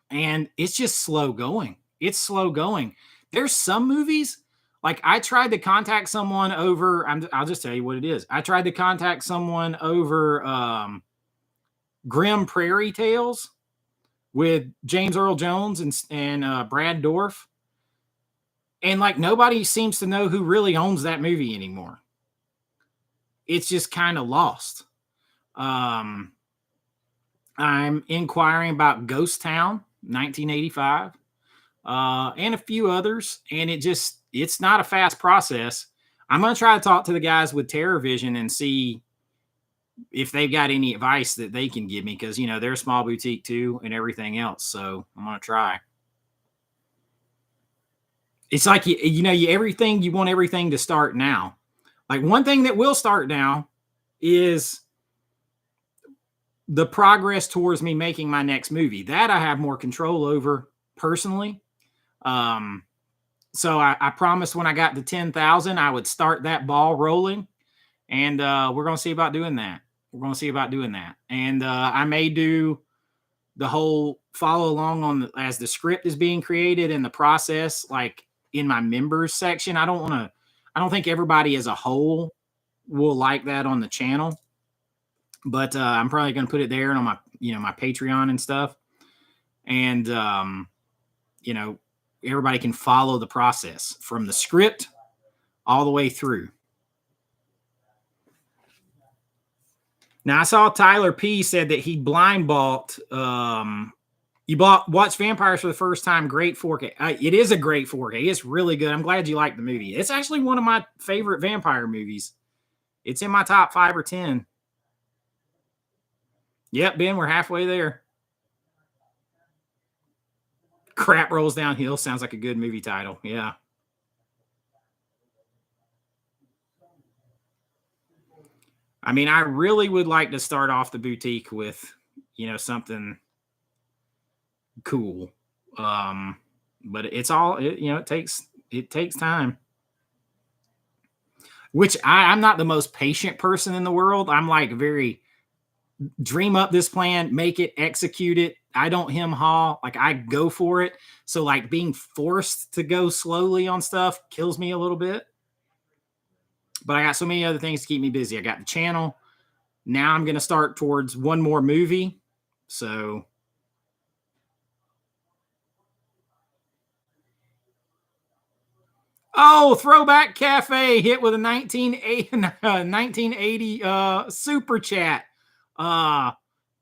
and it's just slow going. It's slow going. There's some movies, like I tried to contact someone over, I'll just tell you what it is. I tried to contact someone over Grim Prairie Tales with James Earl Jones and Brad Dourif. And like nobody seems to know who really owns that movie anymore. It's just kind of lost. I'm inquiring about Ghost Town, 1985, and a few others. And it's not a fast process. I'm going to try to talk to the guys with Terror Vision and see if they've got any advice that they can give me. Cause you know, they're a small boutique too and everything else. So I'm going to try. It's like, you want everything to start now. Like one thing that will start now is the progress towards me making my next movie that I have more control over personally. So I promised when I got to 10,000, I would start that ball rolling, and we're going to see about doing that. And I may do the whole follow along as the script is being created in the process, like in my members section. I don't think everybody as a whole will like that on the channel, but I'm probably going to put it there and on my Patreon and stuff. And, everybody can follow the process from the script all the way through. Now, I saw Tyler P said that he blind bought, watched Vampires for the first time. Great 4K. It is a great 4K. It's really good. I'm glad you liked the movie. It's actually one of my favorite vampire movies. It's in my top 5 or 10. Yep, Ben, we're halfway there. Crap Rolls Downhill sounds like a good movie title. Yeah. I mean, I really would like to start off the boutique with, something cool. But it takes time. Which I'm not the most patient person in the world. I'm like very dream up this plan, make it, execute it. I don't hem haw, like I go for it. So like being forced to go slowly on stuff kills me a little bit. But I got so many other things to keep me busy. I got the channel. Now I'm going to start towards one more movie. So Throwback Cafe hit with a 1980 super chat.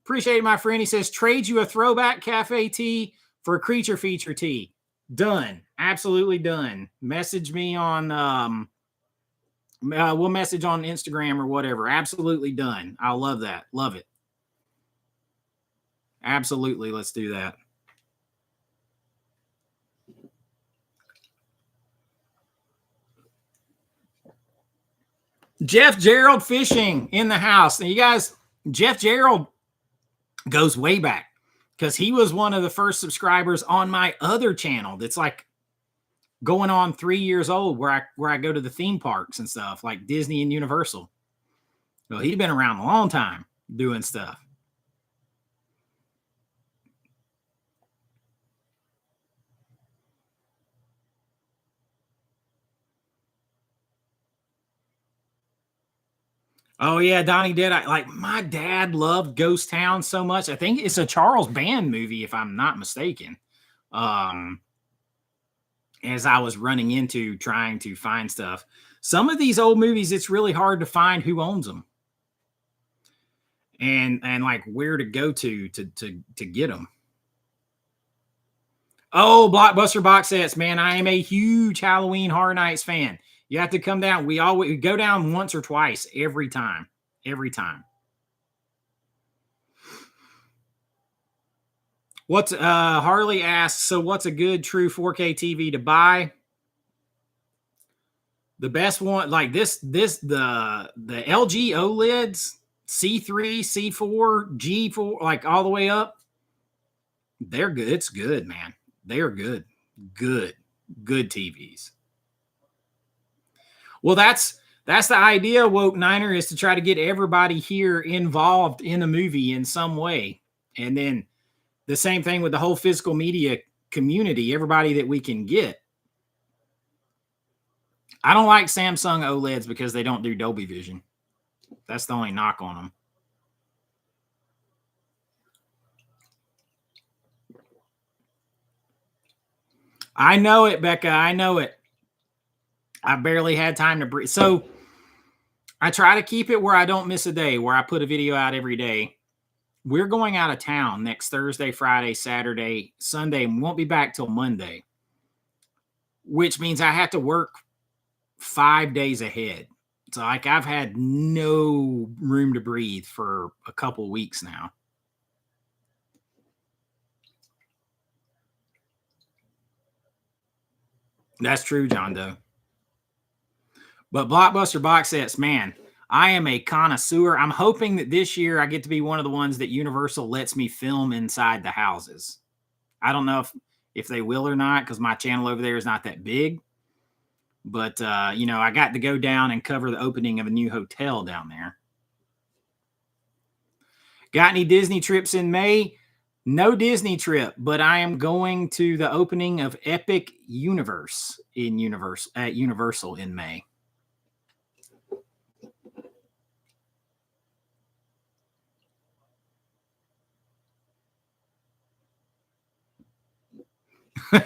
Appreciate it, my friend. He says, trade you a Throwback Cafe tee for a Creature Feature tee. Done. Absolutely done. Message me on, we'll message on Instagram or whatever. Absolutely done. I love that. Love it. Absolutely. Let's do that. Jeff Gerald Fishing in the house. And you guys, Jeff Gerald goes way back because he was one of the first subscribers on my other channel that's like going on 3 years old, where I go to the theme parks and stuff like Disney and Universal. Well, he'd been around a long time doing stuff. Oh yeah, Donnie did. My dad loved Ghost Town so much. I think it's a Charles Band movie, if I'm not mistaken. As I was running into trying to find stuff, some of these old movies, it's really hard to find who owns them and like where to go to get them. Oh, Blockbuster box sets, man. I am a huge Halloween Horror Nights fan. You have to come down. We go down once or twice every time. Every time. Harley asks, so what's a good true 4K TV to buy? The best one, like the LG OLEDs, C3, C4, G4, like all the way up. They're good. It's good, man. They are good. Good TVs. Well, that's That's the idea, Woke Niner, is to try to get everybody here involved in a movie in some way. And then the same thing with the whole physical media community, everybody that we can get. I don't like Samsung OLEDs because they don't do Dolby Vision. That's the only knock on them. I know it, Becca. I know it. I barely had time to breathe. So I try to keep it where I don't miss a day, where I put a video out every day. We're going out of town next Thursday, Friday, Saturday, Sunday, and we won't be back till Monday, which means I have to work 5 days ahead. So like I've had no room to breathe for a couple weeks now. That's true, John Doe. But Blockbuster box sets, man, I am a connoisseur. I'm hoping that this year I get to be one of the ones that Universal lets me film inside the houses. I don't know if they will or not, because my channel over there is not that big. But, you know, I got to go down and cover the opening of a new hotel down there. Got any Disney trips in May? No Disney trip, but I am going to the opening of Epic Universe at Universal in May.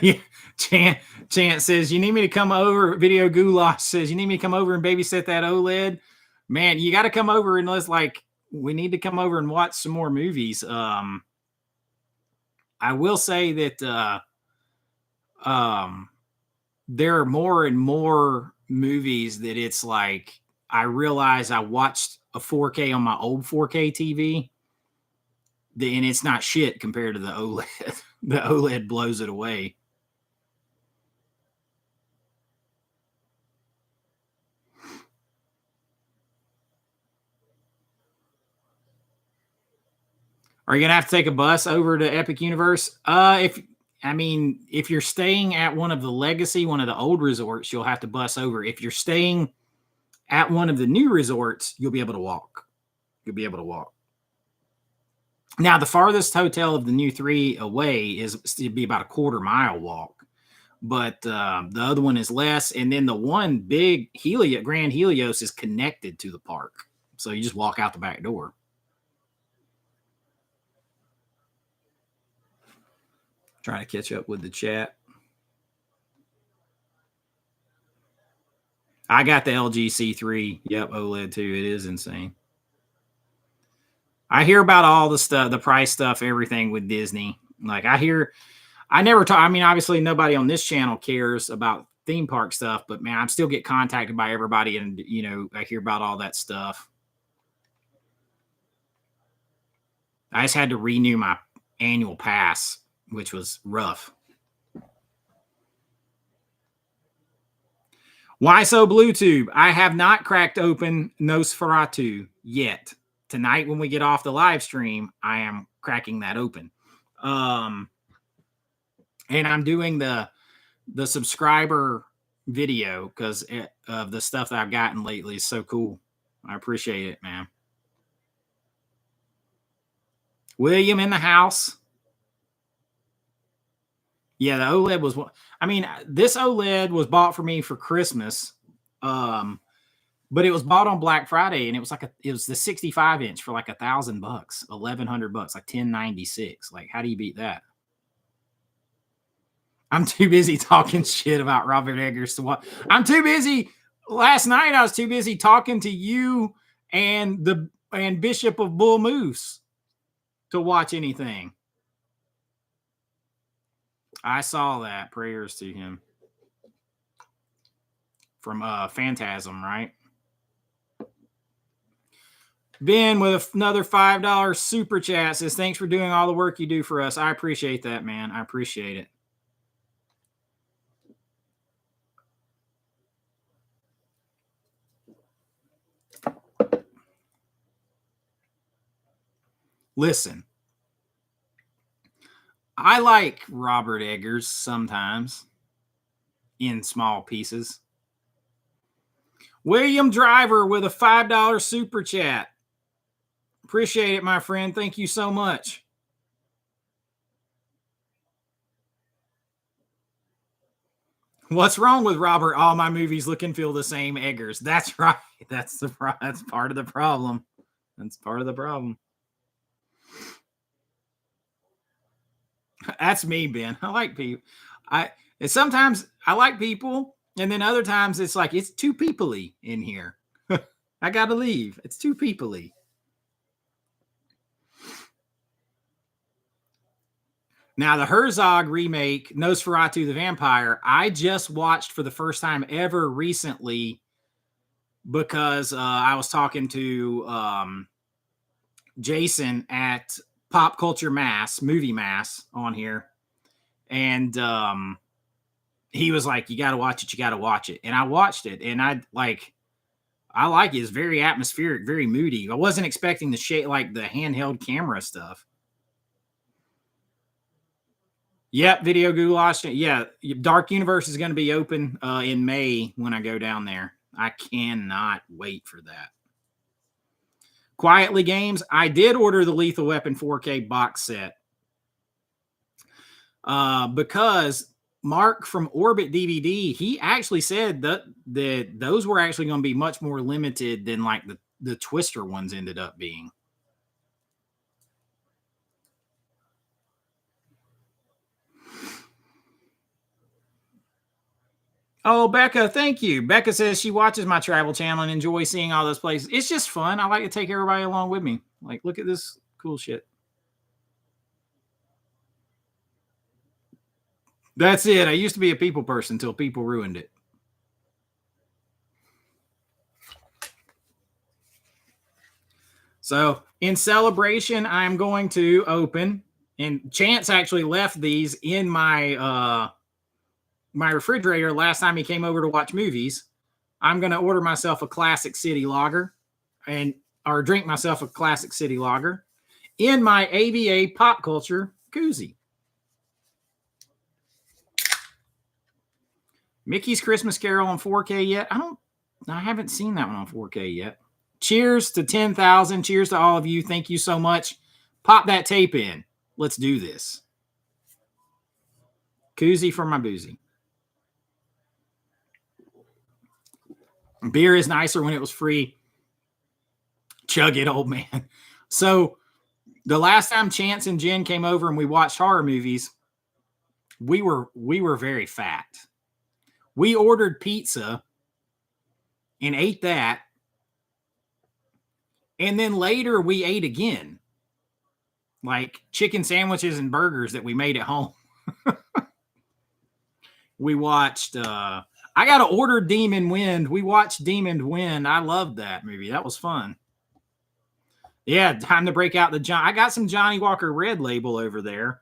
Yeah. Chance says, you need me to come over. Video Goulash says, you need me to come over and babysit that OLED. Man, you got to come over and let's we need to come over and watch some more movies. I will say that there are more and more movies that it's like, I realize I watched a 4K on my old 4K TV, and it's not shit compared to the OLED. The OLED blows it away. Are you gonna have to take a bus over to Epic Universe? If you're staying at one of the Legacy, one of the old resorts, you'll have to bus over. If you're staying at one of the new resorts, you'll be able to walk. You'll be able to walk. Now, the farthest hotel of the new 3 away is to be about a quarter-mile walk, but the other one is less. And then the one big Grand Helios is connected to the park, so you just walk out the back door. Trying to catch up with the chat. I got the LG C3. Yep, OLED too. It is insane. I hear about all the stuff, the price stuff, everything with Disney. Like I never talk. I mean, obviously nobody on this channel cares about theme park stuff, but man, I still get contacted by everybody, and you know, I hear about all that stuff. I just had to renew my annual pass, which was rough. Why so BlueTube? I have not cracked open Nosferatu yet. Tonight, when we get off the live stream, I am cracking that open. And I'm doing the subscriber video because of the stuff that I've gotten lately is so cool. I appreciate it, man. William in the house. Yeah, the OLED was one. I mean, this OLED was bought for me for Christmas. But it was bought on Black Friday, and it was the 65-inch for like $1,000, $1,100, like $1,096. Like, how do you beat that? I'm too busy talking shit about Robert Eggers to watch. I'm too busy. Last night, I was too busy talking to you and Bishop of Bull Moose to watch anything. I saw that. Prayers to him. From Phantasm, right? Ben with another $5 super chat says, thanks for doing all the work you do for us. I appreciate that, man. I appreciate it. Listen, I like Robert Eggers sometimes in small pieces. William Driver with a $5 super chat. Appreciate it, my friend. Thank you so much. What's wrong with Robert? All my movies look and feel the same, Eggers. That's right. That's part of the problem. That's part of the problem. That's me, Ben. I like people. Sometimes I like people, and then other times it's like it's too peoply in here. I gotta leave. It's too peoply. Now, the Herzog remake, Nosferatu the Vampire, I just watched for the first time ever recently because I was talking to Jason at Pop Culture Movie Mass on here. And he was like, you got to watch it. You got to watch it. And I watched it. And I like it. It's very atmospheric, very moody. I wasn't expecting the shade, like the handheld camera stuff. Yep, Video Goulash. Yeah, Dark Universe is going to be open in May when I go down there. I cannot wait for that. Quietly Games. I did order the Lethal Weapon 4K box set because Mark from Orbit DVD, he actually said that those were actually going to be much more limited than like the Twister ones ended up being. Oh, Becca, thank you. Becca says she watches my travel channel and enjoys seeing all those places. It's just fun. I like to take everybody along with me. Like, look at this cool shit. That's it. I used to be a people person until people ruined it. So, in celebration, I'm going to open, and Chance actually left these in my my refrigerator last time he came over to watch movies. I'm going to order myself a Classic City Lager or drink myself a Classic City Lager in my AVA Pop Culture koozie. Mickey's Christmas Carol on 4K yet? I haven't seen that one on 4K yet. Cheers to 10,000. Cheers to all of you. Thank you so much. Pop that tape in. Let's do this. Koozie for my boozy. Beer is nicer when it was free. Chug it, old man. So the last time Chance and Jen came over and we watched horror movies, we were very fat. We ordered pizza and ate that. And then later we ate again. Like chicken sandwiches and burgers that we made at home. We watched I got to order Demon Wind. We watched Demon Wind. I loved that movie. That was fun. Yeah, time to break out the I got some Johnny Walker Red Label over there.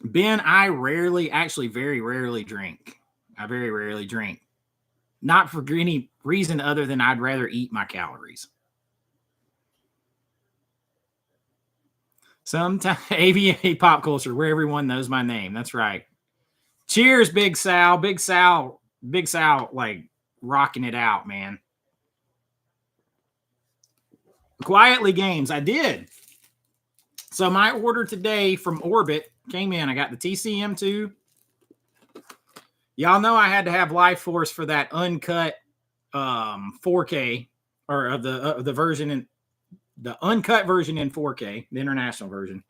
Ben, I very rarely drink. I very rarely drink. Not for any reason other than I'd rather eat my calories. Sometimes AVA Pop Culture, where everyone knows my name. That's right. Cheers, Big Sal. Big Sal, like rocking it out, man. Quietly Games, I did. So my order today from Orbit came in. I got the TCM2. Y'all know I had to have Life Force for that uncut 4K or of the version in the uncut version in 4K, the international version.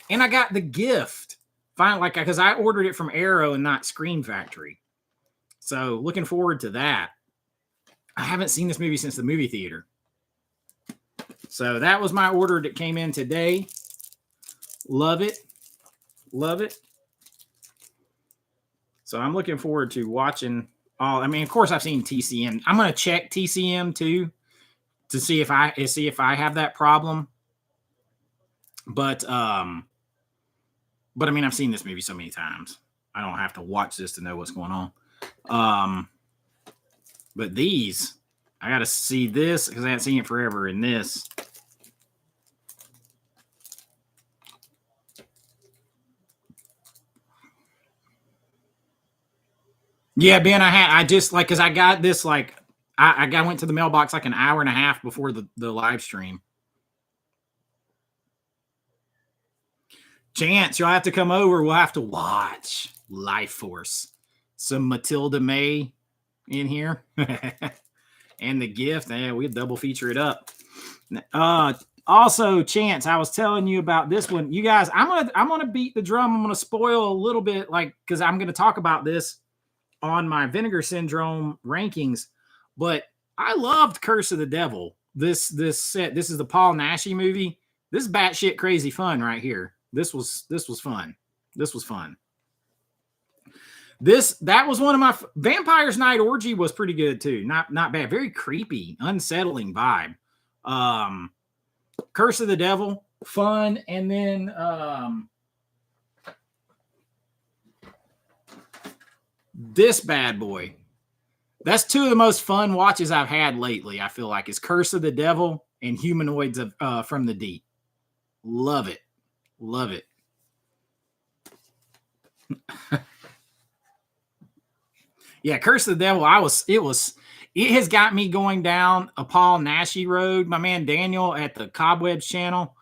And I got the gift. Finally, like because I ordered it from Arrow and not Screen Factory. So looking forward to that. I haven't seen this movie since the movie theater. So that was my order that came in today. Love it. Love it. So I'm looking forward to watching all. I mean, of course, I've seen TCM. I'm going to check TCM too to see if I have that problem. But I mean, I've seen this movie so many times. I don't have to watch this to know what's going on. But these, I got to see this because I haven't seen it forever. And this. Yeah, Ben, I just like, cause I got this, like, I went to the mailbox like an hour and a half before the live stream. Chance, you'll have to come over. We'll have to watch Life Force. Some Matilda May in here. And The Gift. Yeah, we'll double feature it up. Also, Chance, I was telling you about this one. You guys, I'm gonna beat the drum. I'm gonna spoil a little bit, like, because I'm gonna talk about this on my Vinegar Syndrome rankings. But I loved Curse of the Devil. This set. This is the Paul Naschy movie. This is batshit crazy fun right here. This was fun. This was fun. That was one of my Vampire's Night Orgy was pretty good too. Not bad. Very creepy, unsettling vibe. Curse of the Devil, fun, and then this bad boy. That's two of the most fun watches I've had lately. I feel like is Curse of the Devil and Humanoids from the Deep. Love it. Love it. Yeah, Curse of the Devil. It has got me going down a Paul Naschy road. My man Daniel at the Cobwebs channel.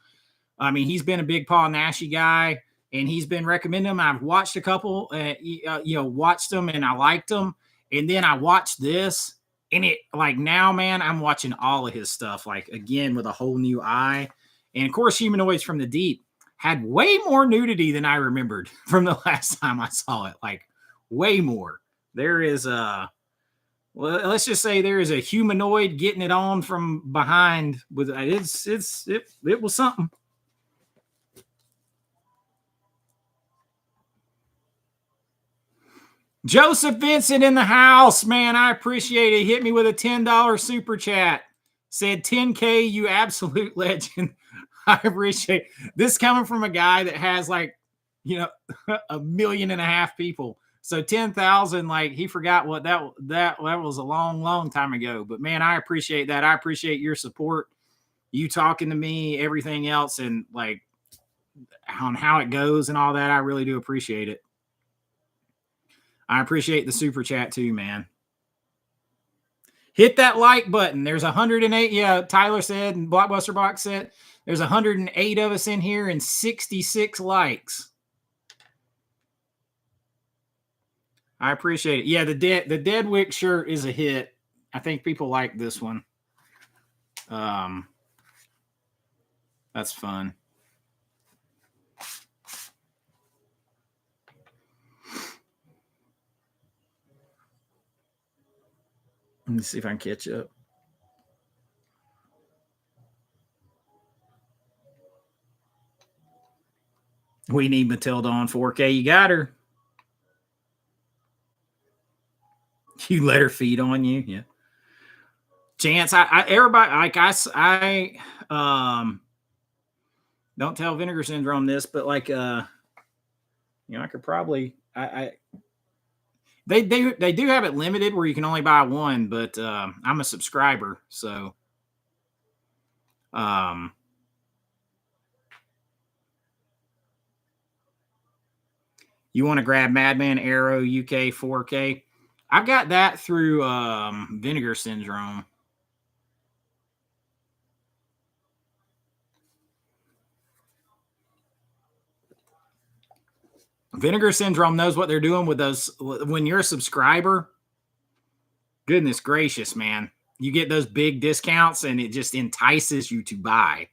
I mean, he's been a big Paul Naschy guy, and he's been recommending them. I've watched a couple, watched them, and I liked them. And then I watched this, and it, like, now, man, I'm watching all of his stuff, like, again, with a whole new eye. And of course, Humanoids from the Deep had way more nudity than I remembered from the last time I saw it. Like, way more. There is well, let's just say there is a humanoid getting it on from behind. With it was something. Joseph Vincent in the house, man. I appreciate it. Hit me with a $10 super chat. Said 10K, you absolute legend. I appreciate this coming from a guy that has, like, 1.5 million people. So 10,000, like, he forgot what that was a long, long time ago. But man, I appreciate that. I appreciate your support, you talking to me, everything else, and like on how it goes and all that. I really do appreciate it. I appreciate the super chat too, man. Hit that like button. There's 108. Yeah, Tyler said, and Blockbuster Box said, there's 108 of us in here and 66 likes. I appreciate it. Yeah, the Deadwick shirt is a hit. I think people like this one. That's fun. Let me see if I can catch up. We need Matilda on 4K. You got her. You let her feed on you. Yeah. Chance, everybody, like, I don't tell Vinegar Syndrome this, but like, I could probably, they do have it limited where you can only buy one, but I'm a subscriber, so you want to grab Madman Arrow UK 4K? I've got that through Vinegar Syndrome. Vinegar Syndrome knows what they're doing with those. When you're a subscriber, goodness gracious, man, you get those big discounts and it just entices you to buy.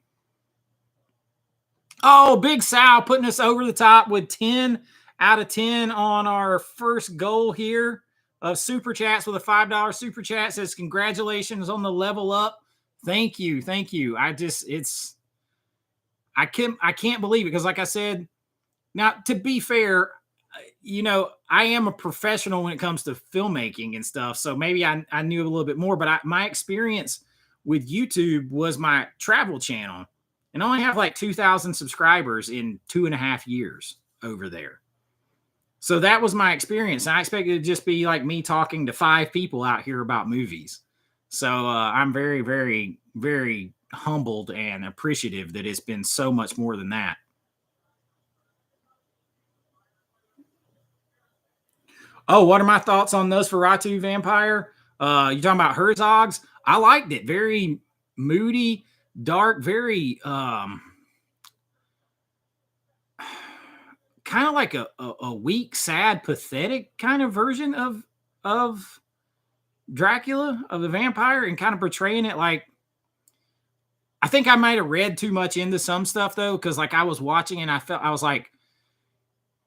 Oh, Big Sal putting us over the top with 10 out of 10 on our first goal here of super chats with a $5 super chat. Says congratulations on the level up. Thank you. I can't believe it, because like I said, now to be fair, I am a professional when it comes to filmmaking and stuff. So maybe I knew a little bit more, but my experience with YouTube was my travel channel, and I only have like 2,000 subscribers in 2.5 years over there. So that was my experience. I expected it to just be like me talking to 5 people out here about movies. So I'm very, very, very humbled and appreciative that it's been so much more than that. Oh, what are my thoughts on Nosferatu Vampire? You talking about Herzog's? I liked it. Very moody, dark, very kind of like a weak, sad, pathetic kind of version of Dracula, of the vampire, and kind of portraying it like, I think I might have read too much into some stuff though, because like I was watching and I was like,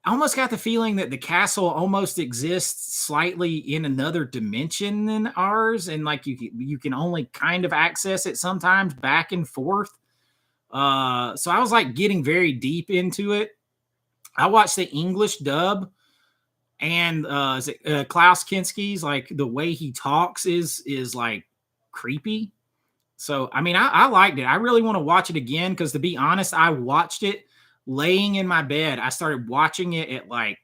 I almost got the feeling that the castle almost exists slightly in another dimension than ours, and like you can only kind of access it sometimes back and forth. So I was like getting very deep into it. I watched the English dub, and is it, Klaus Kinski's, like the way he talks is like creepy. So I mean, I liked it. I really want to watch it again because, to be honest, I watched it laying in my bed. I started watching it at like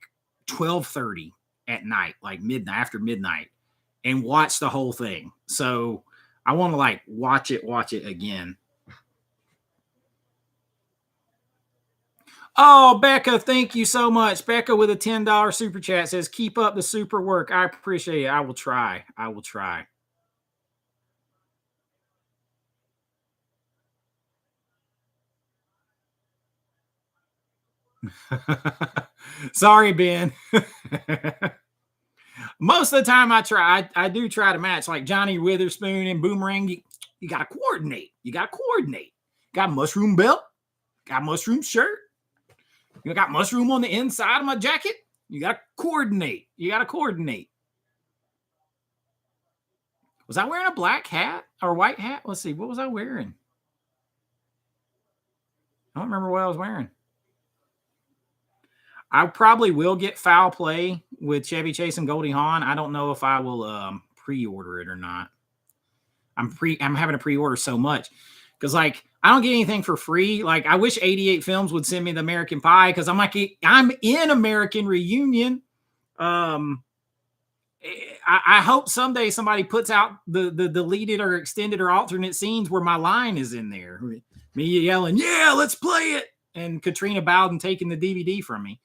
12:30 at night, like midnight, after midnight, and watched the whole thing. So I want to like watch it again. Oh, Becca, thank you so much. Becca with a $10 super chat says, keep up the super work. I appreciate it. I will try. I will try. Sorry, Ben. Most of the time I try, I do try to match, like Johnny Witherspoon and Boomerang. You got to coordinate. You got to coordinate. Got mushroom belt. Got mushroom shirt. You got mushroom on the inside of my jacket. You got to coordinate. You got to coordinate. Was I wearing a black hat or white hat? Let's see. What was I wearing? I don't remember what I was wearing. I probably will get Foul Play with Chevy Chase and Goldie Hawn. I don't know if I will pre-order it or not. I'm having to pre-order so much because like I don't get anything for free. Like I wish 88 Films would send me the American Pie, because I'm like, I'm in American Reunion. I hope someday somebody puts out the deleted or extended or alternate scenes where my line is in there. Me yelling, "Yeah, let's play it," and Katrina Bowden taking the DVD from me.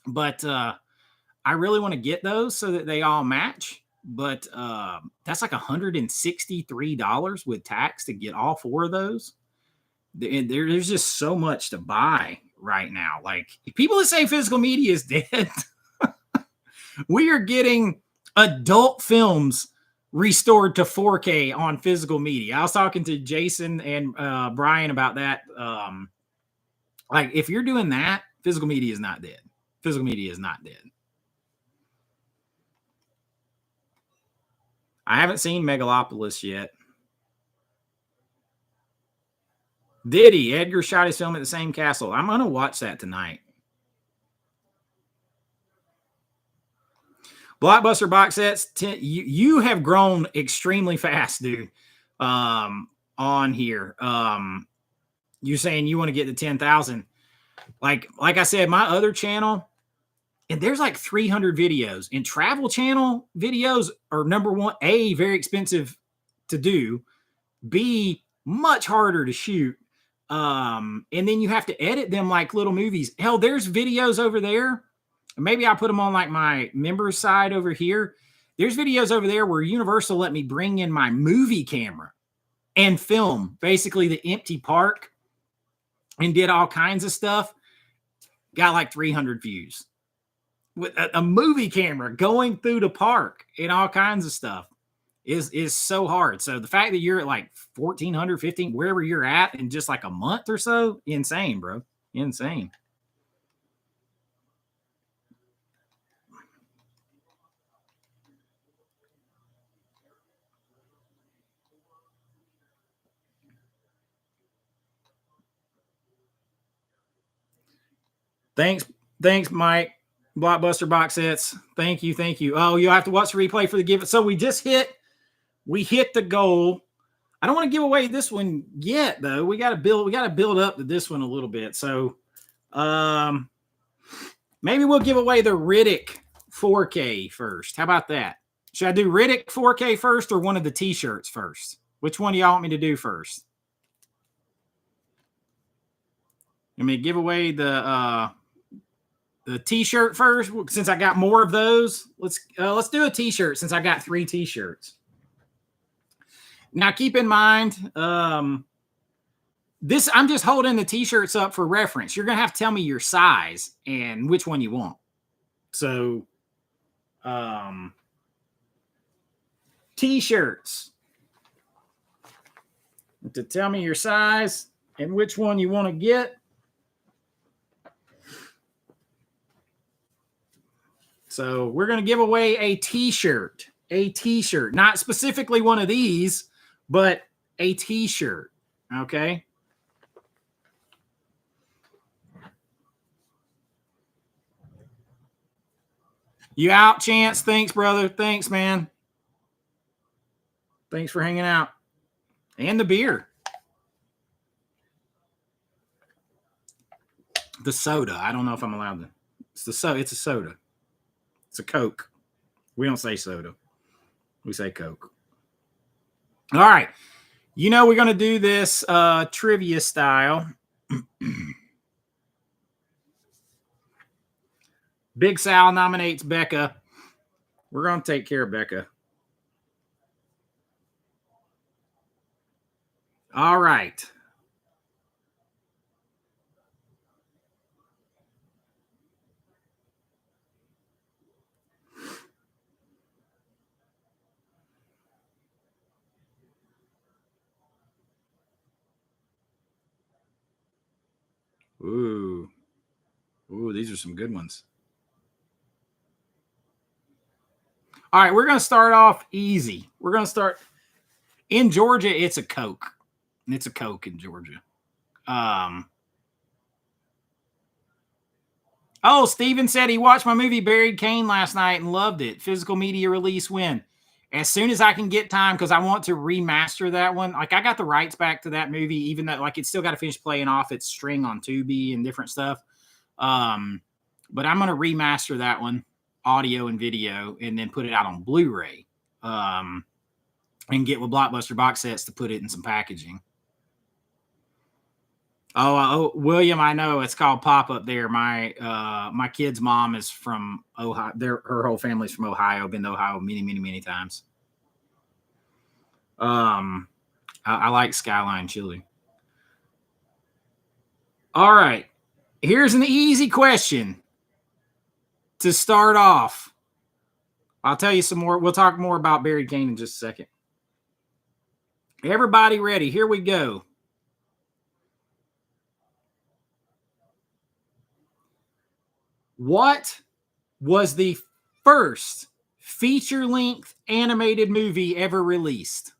But I really want to get those so that they all match. But that's like $163 with tax to get all 4 of those. There's just so much to buy right now. Like, people that say physical media is dead, we are getting adult films restored to 4K on physical media. I was talking to Jason and Brian about that. Like, if you're doing that, physical media is not dead. Physical media is not dead. I haven't seen Megalopolis yet. Did he? Edgar shot his film at the same castle. I'm going to watch that tonight. Blockbuster box sets. You have grown extremely fast, dude. On here. You're saying you want to get to 10,000. Like I said, my other channel, and there's like 300 videos, and travel channel videos are, number one, A, very expensive to do, B, much harder to shoot. And then you have to edit them like little movies. Hell, there's videos over there. Maybe I'll put them on like my members side over here. There's videos over there where Universal let me bring in my movie camera and film basically the empty park and did all kinds of stuff. Got like 300 views with a movie camera going through the park and all kinds of stuff is so hard. So the fact that you're at like 1,400, 15, wherever you're at in just like a month or so, insane, bro. Insane. Thanks, Mike. Blockbuster box sets. Thank you. Oh, you'll have to watch the replay for the give. So we hit the goal. I don't want to give away this one yet, though. We got to build up to this one a little bit. So maybe we'll give away the Riddick 4K first. How about that? Should I do Riddick 4K first or one of the t-shirts first? Which one do y'all want me to do first? Let me give away the the t-shirt first, since I got more of those. Let's do a t-shirt since I got 3 t-shirts. Now keep in mind, this, I'm just holding the t-shirts up for reference. You're gonna have to tell me your size and which one you want. So t-shirts, to tell me your size and which one you want to get. So we're going to give away a t-shirt, not specifically one of these, but a t-shirt. Okay. You out, Chance? Thanks, brother. Thanks, man. Thanks for hanging out. And the beer. The soda. I don't know if I'm allowed to. It's a soda. It's a Coke. We don't say soda. We say Coke. All right. You know we're going to do this trivia style. Big Sal nominates Becca. We're going to take care of Becca. All right. Ooh, these are some good ones. All right, we're going to start off easy. We're going to start in Georgia. It's a Coke. It's a Coke in Georgia. Oh, Steven said he watched my movie Buried Kane last night and loved it. Physical media release when? As soon as I can get time, because I want to remaster that one. Like, I got the rights back to that movie, even though, like, it's still got to finish playing off its string on Tubi and different stuff. But I'm going to remaster that one, audio and video, and then put it out on Blu-ray. And get with Blockbuster box sets to put it in some packaging. Oh, William, I know it's called Pop Up there. My kid's mom is from Ohio. Her whole family's from Ohio. Been to Ohio many times. I like Skyline Chili. All right, here's an easy question to start off. I'll tell you some more. We'll talk more about Buried Kane in just a second. Everybody ready? Here we go. What was the first feature-length animated movie ever released?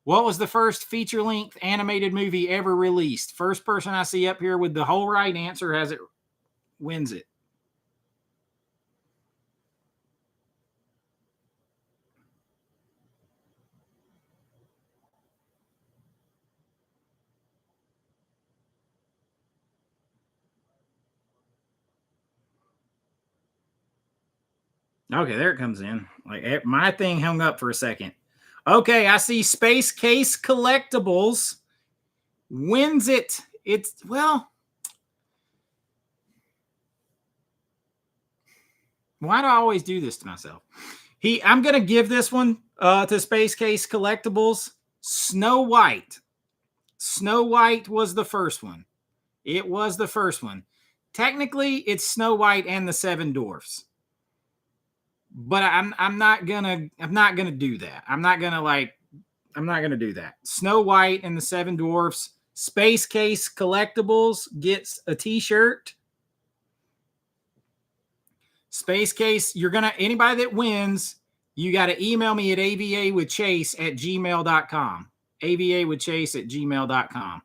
What was the first feature-length animated movie ever released? First person I see up here with the whole right answer has it, wins it. Okay, there it comes in. Like, my thing hung up for a second. Okay, I see Space Case Collectibles wins it. It's, well, why do I always do this to myself? I'm going to give this one to Space Case Collectibles. Snow White. Snow White was the first one. It was the first one. Technically, it's Snow White and the Seven Dwarfs. But I'm not gonna do that. I'm not gonna do that. Snow White and the Seven Dwarfs. Space Case Collectibles gets a t-shirt. Space Case, anybody that wins, you got to email me at avawithchase@gmail.com. avawithchase@gmail.com.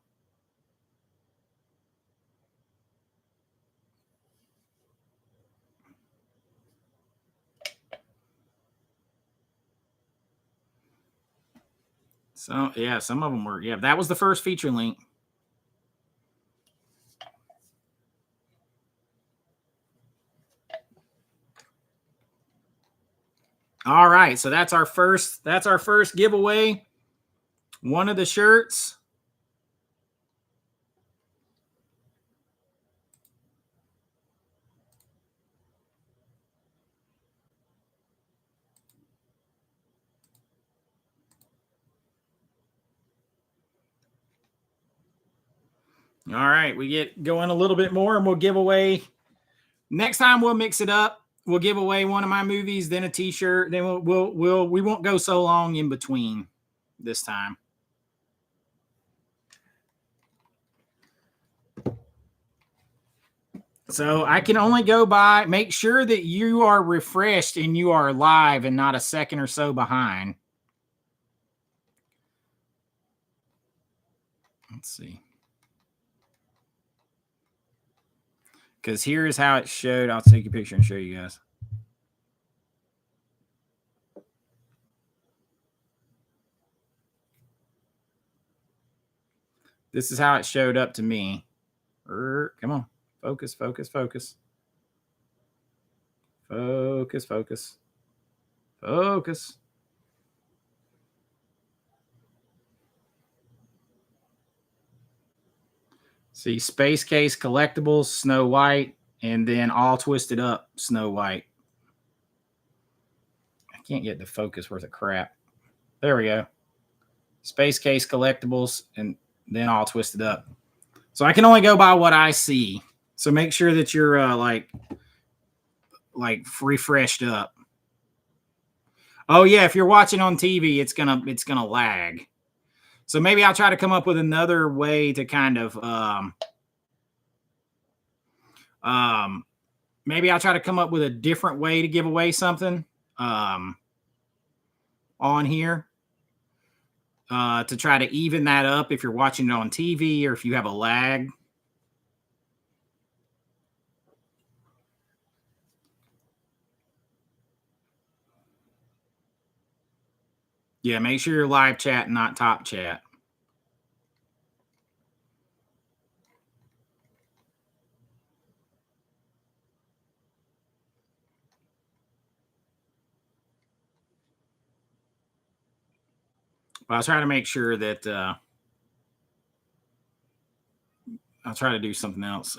So, yeah, some of them were. Yeah, that was the first feature link. All right, so that's our first giveaway. One of the shirts. All right, we get going a little bit more, and we'll give away. Next time we'll mix it up. We'll give away one of my movies, then a T-shirt. Then we won't go so long in between this time. So I can only go by. Make sure that you are refreshed and you are live and not a second or so behind. Let's see. Because here is how it showed. I'll take a picture and show you guys. This is how it showed up to me. Come on. Focus, focus, focus. Focus, focus. Focus. See, Space Case Collectibles, Snow White, and then All Twisted Up, Snow White. I can't get the focus worth of crap. There we go. Space Case Collectibles, and then All Twisted Up. So I can only go by what I see. So make sure that you're like refreshed up. Oh yeah, if you're watching on TV, it's gonna lag. So maybe I'll try to come up with another way to kind of maybe I'll try to come up with a different way to give away something on here to try to even that up if you're watching it on TV or if you have a lag. Yeah, make sure you're live chat and not top chat. But I'll try to make sure that I'll try to do something else.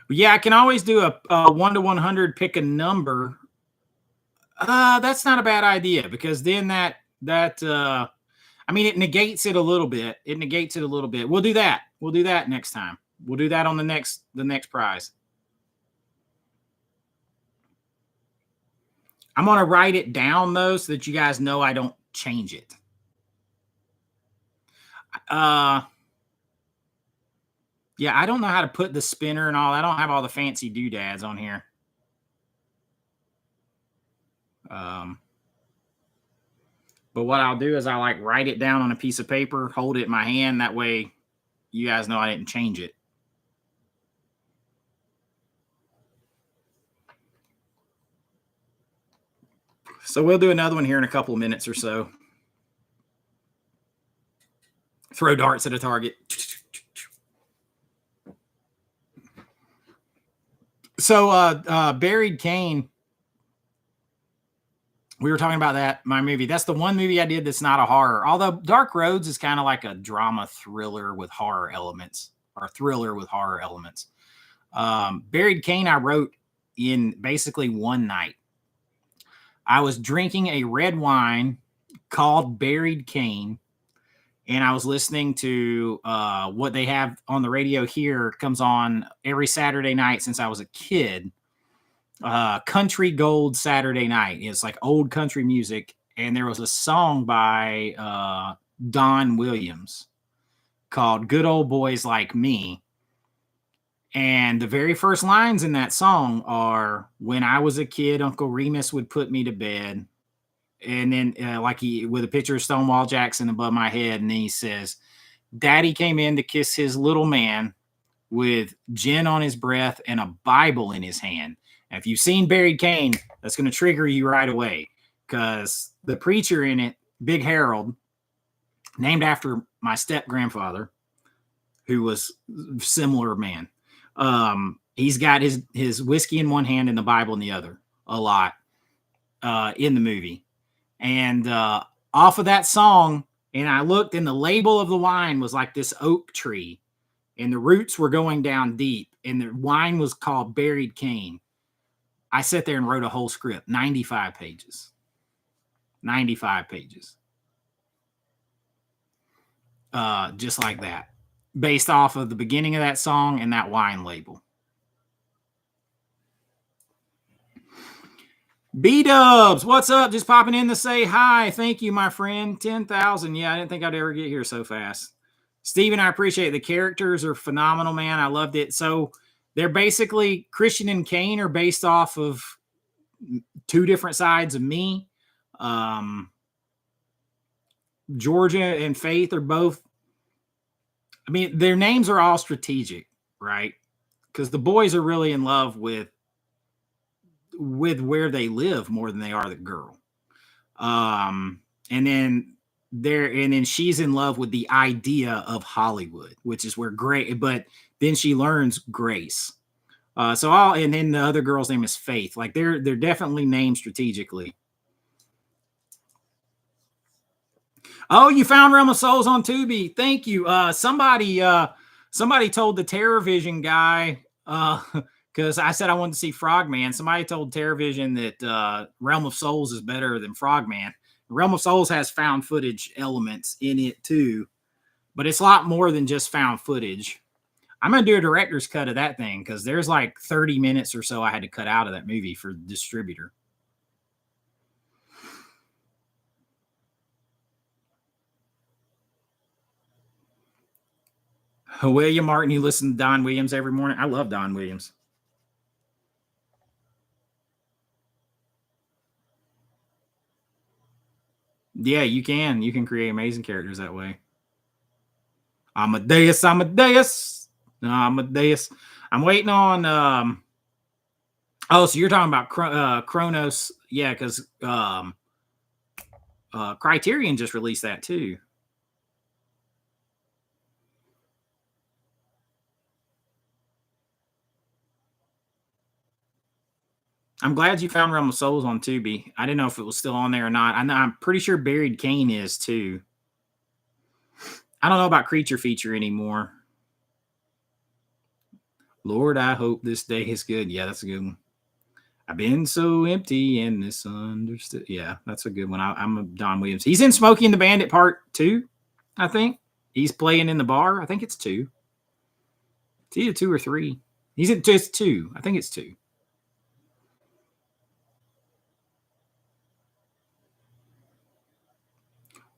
Yeah, I can always do a 1 to 100 pick a number. That's not a bad idea because then that I mean it negates it a little bit. It negates it a little bit. We'll do that. We'll do that next time. We'll do that on the next prize. I'm going to write it down though so that you guys know I don't change it. Yeah, I don't know how to put the spinner and all. I don't have all the fancy doodads on here. But what I'll do is I like write it down on a piece of paper, hold it in my hand. That way you guys know I didn't change it. So we'll do another one here in a couple of minutes or so. Throw darts at a target. So Buried Cane, we were talking about that, my movie. That's the one movie I did that's not a horror. Although Dark Roads is kind of like a drama thriller with horror elements, or thriller with horror elements. Buried Cane I wrote in basically one night. I was drinking a red wine called Buried Cane, and I was listening to what they have on the radio here. Comes on every Saturday night since I was a kid. Country Gold Saturday Night. It's like old country music, and there was a song by Don Williams called Good Old Boys Like Me. And the very first lines in that song are, when I was a kid, Uncle Remus would put me to bed. And then like he, with a picture of Stonewall Jackson above my head. And then he says, Daddy came in to kiss his little man with gin on his breath and a Bible in his hand. And if you've seen Buried Cane, that's going to trigger you right away, because the preacher in it, Big Harold, named after my step grandfather, who was a similar man. He's got his whiskey in one hand and the Bible in the other a lot in the movie. And off of that song, and I looked, and the label of the wine was like this oak tree, and the roots were going down deep, and the wine was called Buried Cane. I sat there and wrote a whole script, 95 pages. 95 pages. just like that, based off of the beginning of that song and that wine label. B-Dubs, what's up? Just popping in to say hi. Thank you, my friend. 10,000. Yeah, I didn't think I'd ever get here so fast. Steven, I appreciate it. The characters are phenomenal, man. I loved it. So they're basically, Christian and Kane are based off of two different sides of me. Georgia and Faith are both, I mean, their names are all strategic, right? Because the boys are really in love with where they live more than they are the girl. And then she's in love with the idea of Hollywood, which is where but then she learns grace. And then the other girl's name is Faith. Like they're definitely named strategically. Oh, you found Realm of Souls on Tubi. Thank you. Somebody told the TerrorVision guy, because I said I wanted to see Frogman. Somebody told TerrorVision that Realm of Souls is better than Frogman. Realm of Souls has found footage elements in it too, but it's a lot more than just found footage. I'm going to do a director's cut of that thing because there's like 30 minutes or so I had to cut out of that movie for the distributor. William Martin, you listen to Don Williams every morning? I love Don Williams. Yeah, you can. You can create amazing characters that way. Amadeus. I'm waiting on. Oh, so you're talking about Kronos? Yeah, because Criterion just released that too. I'm glad you found Realm of Souls on Tubi. I didn't know if it was still on there or not. I'm pretty sure Buried Kane is too. I don't know about Creature Feature anymore. Lord, I hope this day is good. Yeah, that's a good one. I've been so empty and misunderstood. Yeah, that's a good one. I'm a Don Williams. He's in Smokey and the Bandit Part 2, I think. He's playing in the bar. I think it's 2. It's either 2 or 3. He's at just 2. I think it's 2.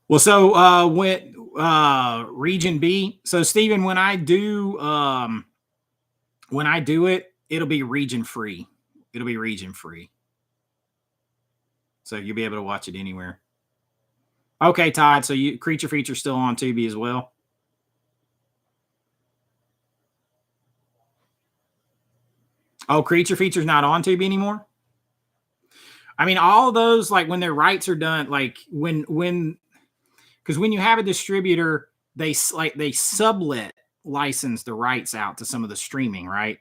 Well, so when Region B, so Steven, when I do it, it'll be region free. It'll be region free. So you'll be able to watch it anywhere. Okay, Todd. So Creature Feature still on Tubi as well. Oh, Creature Feature's not on Tubi anymore. I mean, all those, like when their rights are done, like because when you have a distributor, they sublet license the rights out to some of the streaming, right?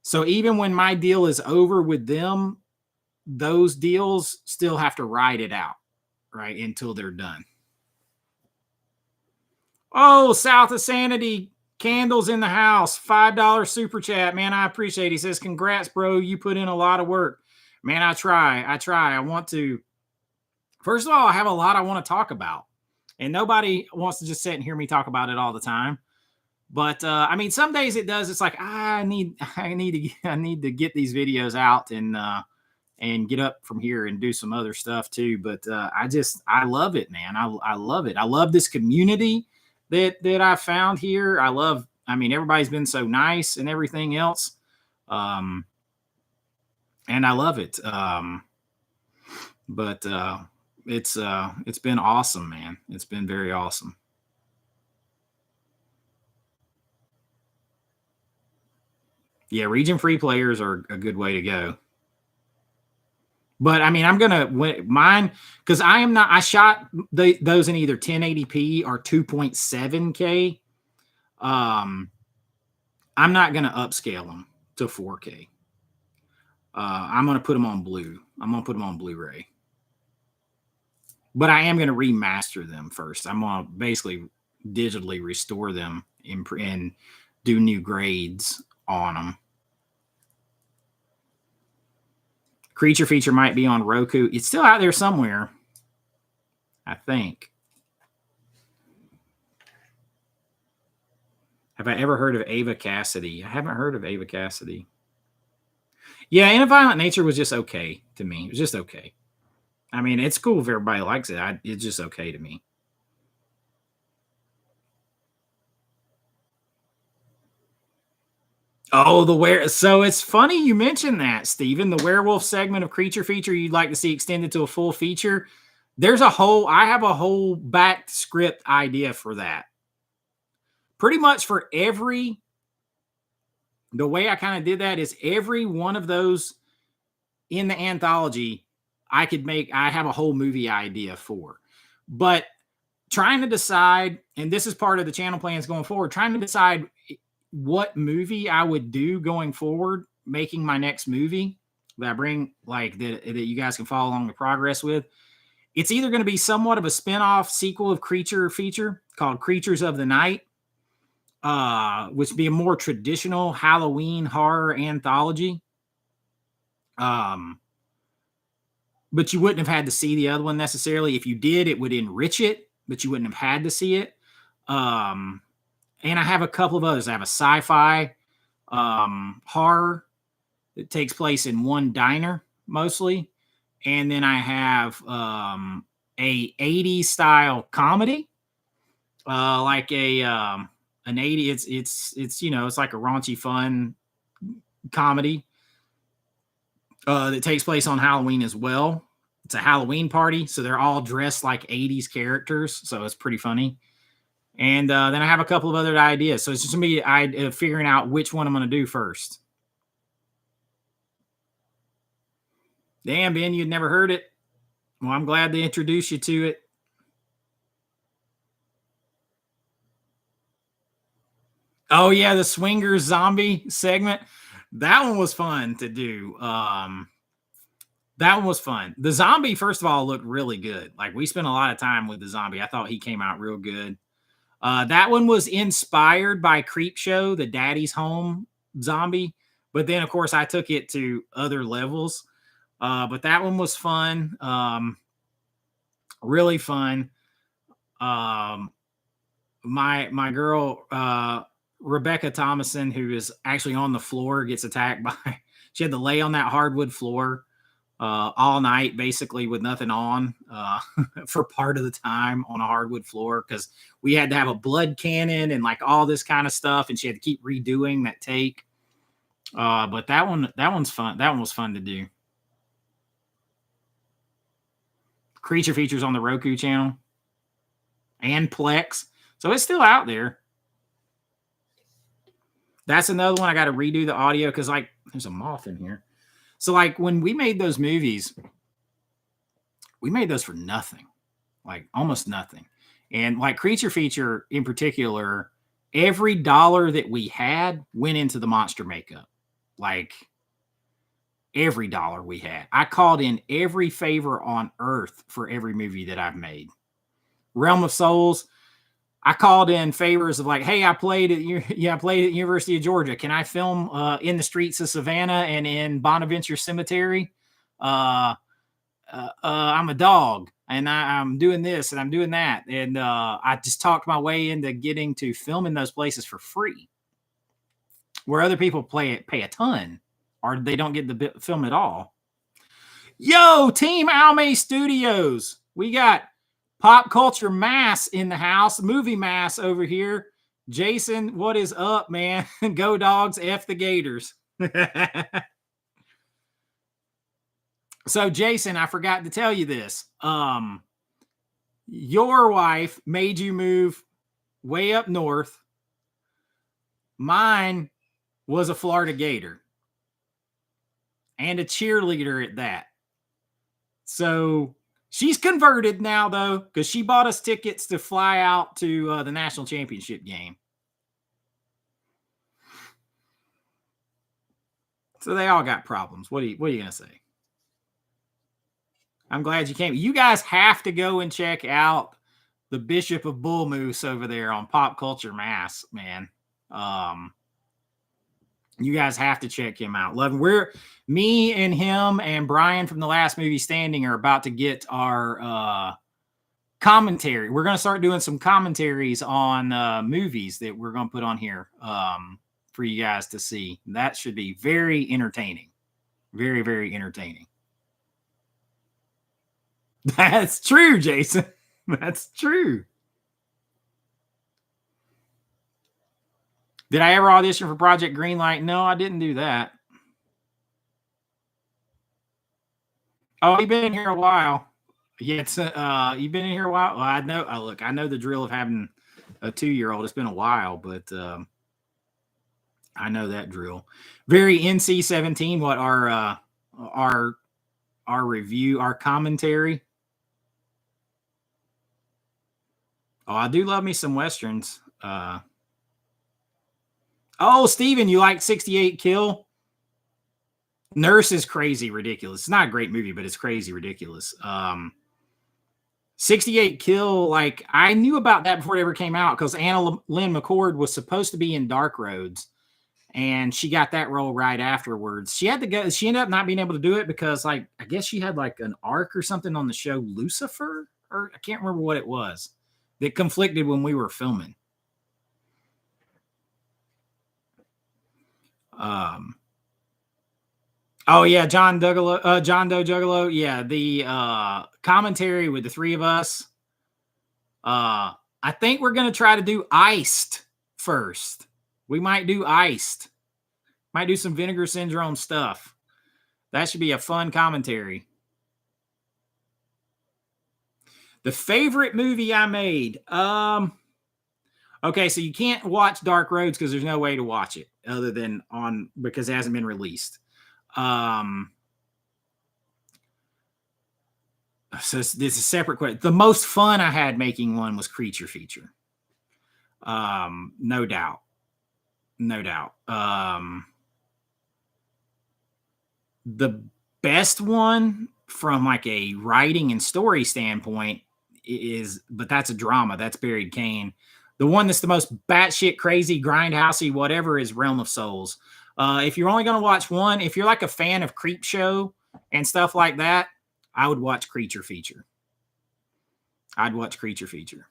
So even when my deal is over with them, those deals still have to ride it out, right, until they're done. Oh, South of Sanity, Candles in the house, $5 super chat. Man, I appreciate it. He says, congrats, bro. You put in a lot of work. Man, I try. I want to. First of all, I have a lot I want to talk about. And nobody wants to just sit and hear me talk about it all the time. But I mean, some days it does. It's like I need to get these videos out and get up from here and do some other stuff too. But I love it, man. I love it. I love this community that I found here. I mean, everybody's been so nice and everything else. And I love it. But it's been awesome, man. It's been very awesome. Yeah, region free players are a good way to go. But I mean, I'm gonna mine because I shot those in either 1080p or 2.7K. I'm not gonna upscale them to 4K. I'm gonna put them on Blu-ray. But I am gonna remaster them first. I'm gonna basically digitally restore them and do new grades on them. Creature Feature might be on Roku. It's still out there somewhere, I think. Have I ever heard of Ava Cassidy? I haven't heard of Ava Cassidy. Yeah, In a Violent Nature was just okay to me. It was just okay. I mean, it's cool if everybody likes it. It's just okay to me. Oh, so it's funny you mentioned that, Steven. The werewolf segment of Creature Feature you'd like to see extended to a full feature. I have a whole back script idea for that. Pretty much for the way I kind of did that is every one of those in the anthology, I have a whole movie idea for. But trying to decide, and this is part of the channel plans going forward, trying to decide what movie I would do going forward, making my next movie that I bring, like that you guys can follow along the progress with. It's either going to be somewhat of a spin-off sequel of Creature Feature called Creatures of the Night, which would be a more traditional Halloween horror anthology. But you wouldn't have had to see the other one necessarily. If you did, it would enrich it, but you wouldn't have had to see it. And I have a couple of others. I have a sci-fi horror that takes place in one diner mostly. And then I have a 80s style comedy, like an 80. It's it's like a raunchy fun comedy that takes place on Halloween as well. It's a Halloween party, so they're all dressed like 80s characters, so it's pretty funny. And then I have a couple of other ideas. So it's just me figuring out which one I'm going to do first. Damn, Ben, you'd never heard it. Well, I'm glad to introduce you to it. Oh, yeah, the Swingers zombie segment. That one was fun to do. That one was fun. The zombie, first of all, looked really good. Like, we spent a lot of time with the zombie. I thought he came out real good. That one was inspired by Creepshow, the Daddy's Home zombie. But then, of course, I took it to other levels. But that one was fun. Really fun. My girl, Rebecca Thomason, who is actually on the floor, gets attacked by, she had to lay on that hardwood floor all night, basically with nothing on for part of the time on a hardwood floor, because we had to have a blood cannon and like all this kind of stuff, and she had to keep redoing that take. But that one's fun. That one was fun to do. Creature Features on the Roku channel and Plex, so it's still out there. That's another one I got to redo the audio because like there's a moth in here. So like when we made those movies, we made those for nothing, like almost nothing. And like Creature Feature in particular, every dollar that we had went into the monster makeup. Like every dollar we had. I called in every favor on earth for every movie that I've made. Realm of Souls, I called in favors of like, hey, I played at University of Georgia. Can I film in the streets of Savannah and in Bonaventure Cemetery? I'm a dog, and I'm doing this and I'm doing that, and I just talked my way into getting to film in those places for free, where other people pay a ton, or they don't get to film at all. Yo, Team Alme Studios, we got Pop Culture Mass in the house, movie Mass over here. Jason, what is up, man? Go Dogs, F the Gators. So, Jason, I forgot to tell you this. Your wife made you move way up north. Mine was a Florida Gator and a cheerleader at that. So she's converted now, though, because she bought us tickets to fly out to the national championship game. So they all got problems. What are you going to say? I'm glad you came. You guys have to go and check out the Bishop of Bull Moose over there on Pop Culture Mass, man. You guys have to check him out. Love him. Me and him and Brian from the Last Movie Standing are about to get our commentary. We're going to start doing some commentaries on movies that we're going to put on here for you guys to see. That should be very entertaining. Very, very entertaining. That's true, Jason. That's true. Did I ever audition for Project Greenlight? No, I didn't do that. Oh, you've been in here a while. Yeah, it's you've been in here a while. Well, I know. Look, I know the drill of having a 2-year-old. It's been a while, but I know that drill. Very NC-17. What our review, our commentary. Oh, I do love me some westerns. Oh, Steven, you like 68 Kill? Nurse is crazy ridiculous. It's not a great movie, but it's crazy ridiculous. 68 Kill, like I knew about that before it ever came out because Anna Lynn McCord was supposed to be in Dark Roads, and she got that role right afterwards. She had to go. She ended up not being able to do it because, like, I guess she had like an arc or something on the show Lucifer, or I can't remember what it was that conflicted when we were filming. Oh yeah, John Doe Juggalo. Yeah, the commentary with the three of us. I think we're gonna try to do Iced first. We might do Iced. Might do some Vinegar Syndrome stuff. That should be a fun commentary. The favorite movie I made. Okay, so you can't watch Dark Roads because there's no way to watch it other than because it hasn't been released. So this is a separate question. The most fun I had making one was Creature Feature. No doubt. The best one from like a writing and story standpoint but that's a drama. That's Buried Cane. The one that's the most batshit crazy, grindhousey, whatever is Realm of Souls. If you're only going to watch one, if you're like a fan of Creep Show and stuff like that, I would watch Creature Feature. I'd watch Creature Feature.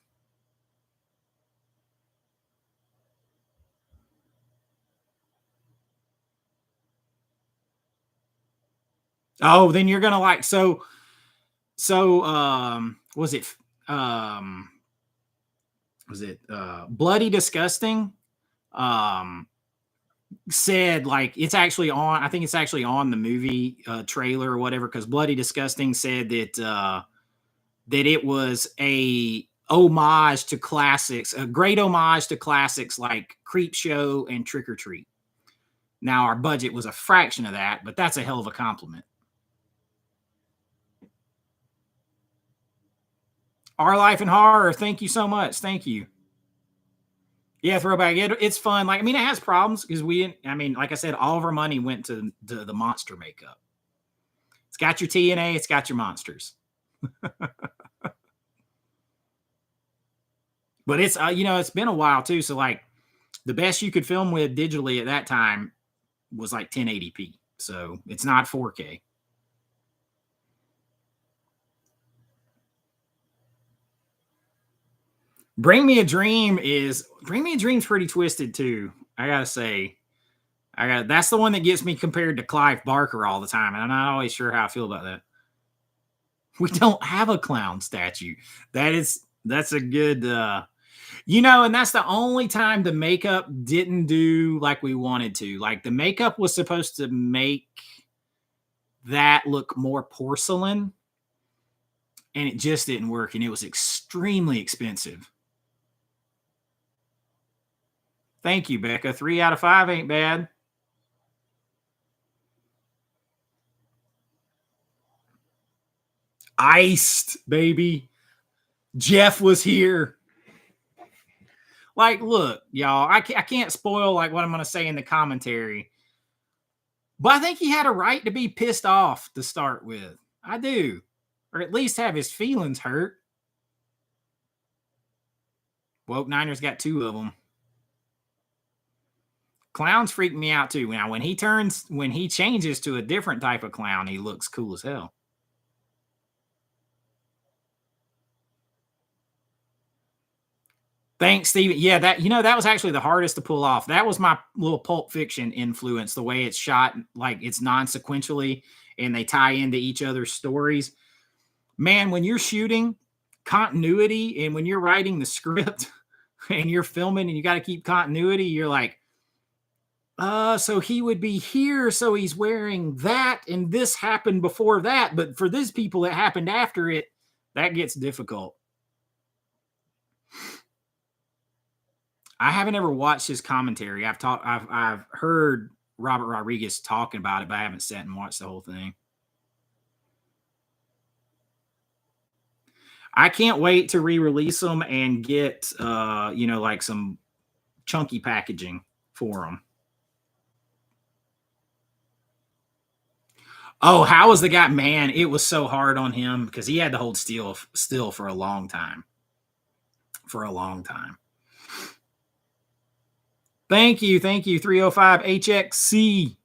Oh, then you're going to like, was it Bloody Disgusting? Said like it's actually on. I think it's actually on the movie trailer or whatever. Because Bloody Disgusting said that it was a homage to classics, a great homage to classics like Creep Show and Trick or Treat. Now our budget was a fraction of that, but that's a hell of a compliment. Our Life in Horror. Thank you so much. Thank you. Yeah, Throwback. It's fun. Like, I mean, it has problems because like I said, all of our money went to the monster makeup. It's got your TNA. It's got your monsters. But it's, it's been a while too. So like the best you could film with digitally at that time was like 1080p. So it's not 4K. Bring Me a Dream's pretty twisted too. I gotta say, that's the one that gets me compared to Clive Barker all the time, and I'm not always sure how I feel about that. We don't have a clown statue. That's a good, and that's the only time the makeup didn't do like we wanted to. Like the makeup was supposed to make that look more porcelain, and it just didn't work, and it was extremely expensive. Thank you, Becca. 3 out of 5 ain't bad. Iced, baby. Jeff was here. Like, look, y'all, I can't spoil like what I'm going to say in the commentary, but I think he had a right to be pissed off to start with. I do. Or at least have his feelings hurt. Woke Niners got 2 of them. Clowns freak me out too. Now, when he changes to a different type of clown, he looks cool as hell. Thanks, Steven. Yeah, that was actually the hardest to pull off. That was my little Pulp Fiction influence, the way it's shot, like it's non-sequentially and they tie into each other's stories. Man, when you're shooting continuity and when you're writing the script and you're filming and you got to keep continuity, you're like, so he would be here, so he's wearing that, and this happened before that, but for these people, it happened after it. That gets difficult. I haven't ever watched his commentary. I've heard Robert Rodriguez talking about it, but I haven't sat and watched the whole thing. I can't wait to re-release them and get like some chunky packaging for them. Oh, how was the guy? Man, it was so hard on him because he had to hold still for a long time. For a long time. Thank you. 305 HXC.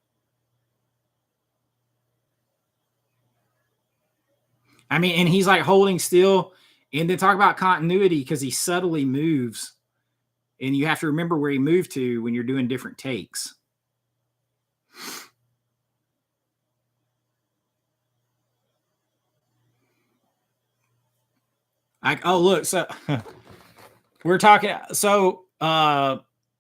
I mean, and he's like holding still, and then talk about continuity because he subtly moves, and you have to remember where he moved to when you're doing different takes. Oh, look, so we're talking. So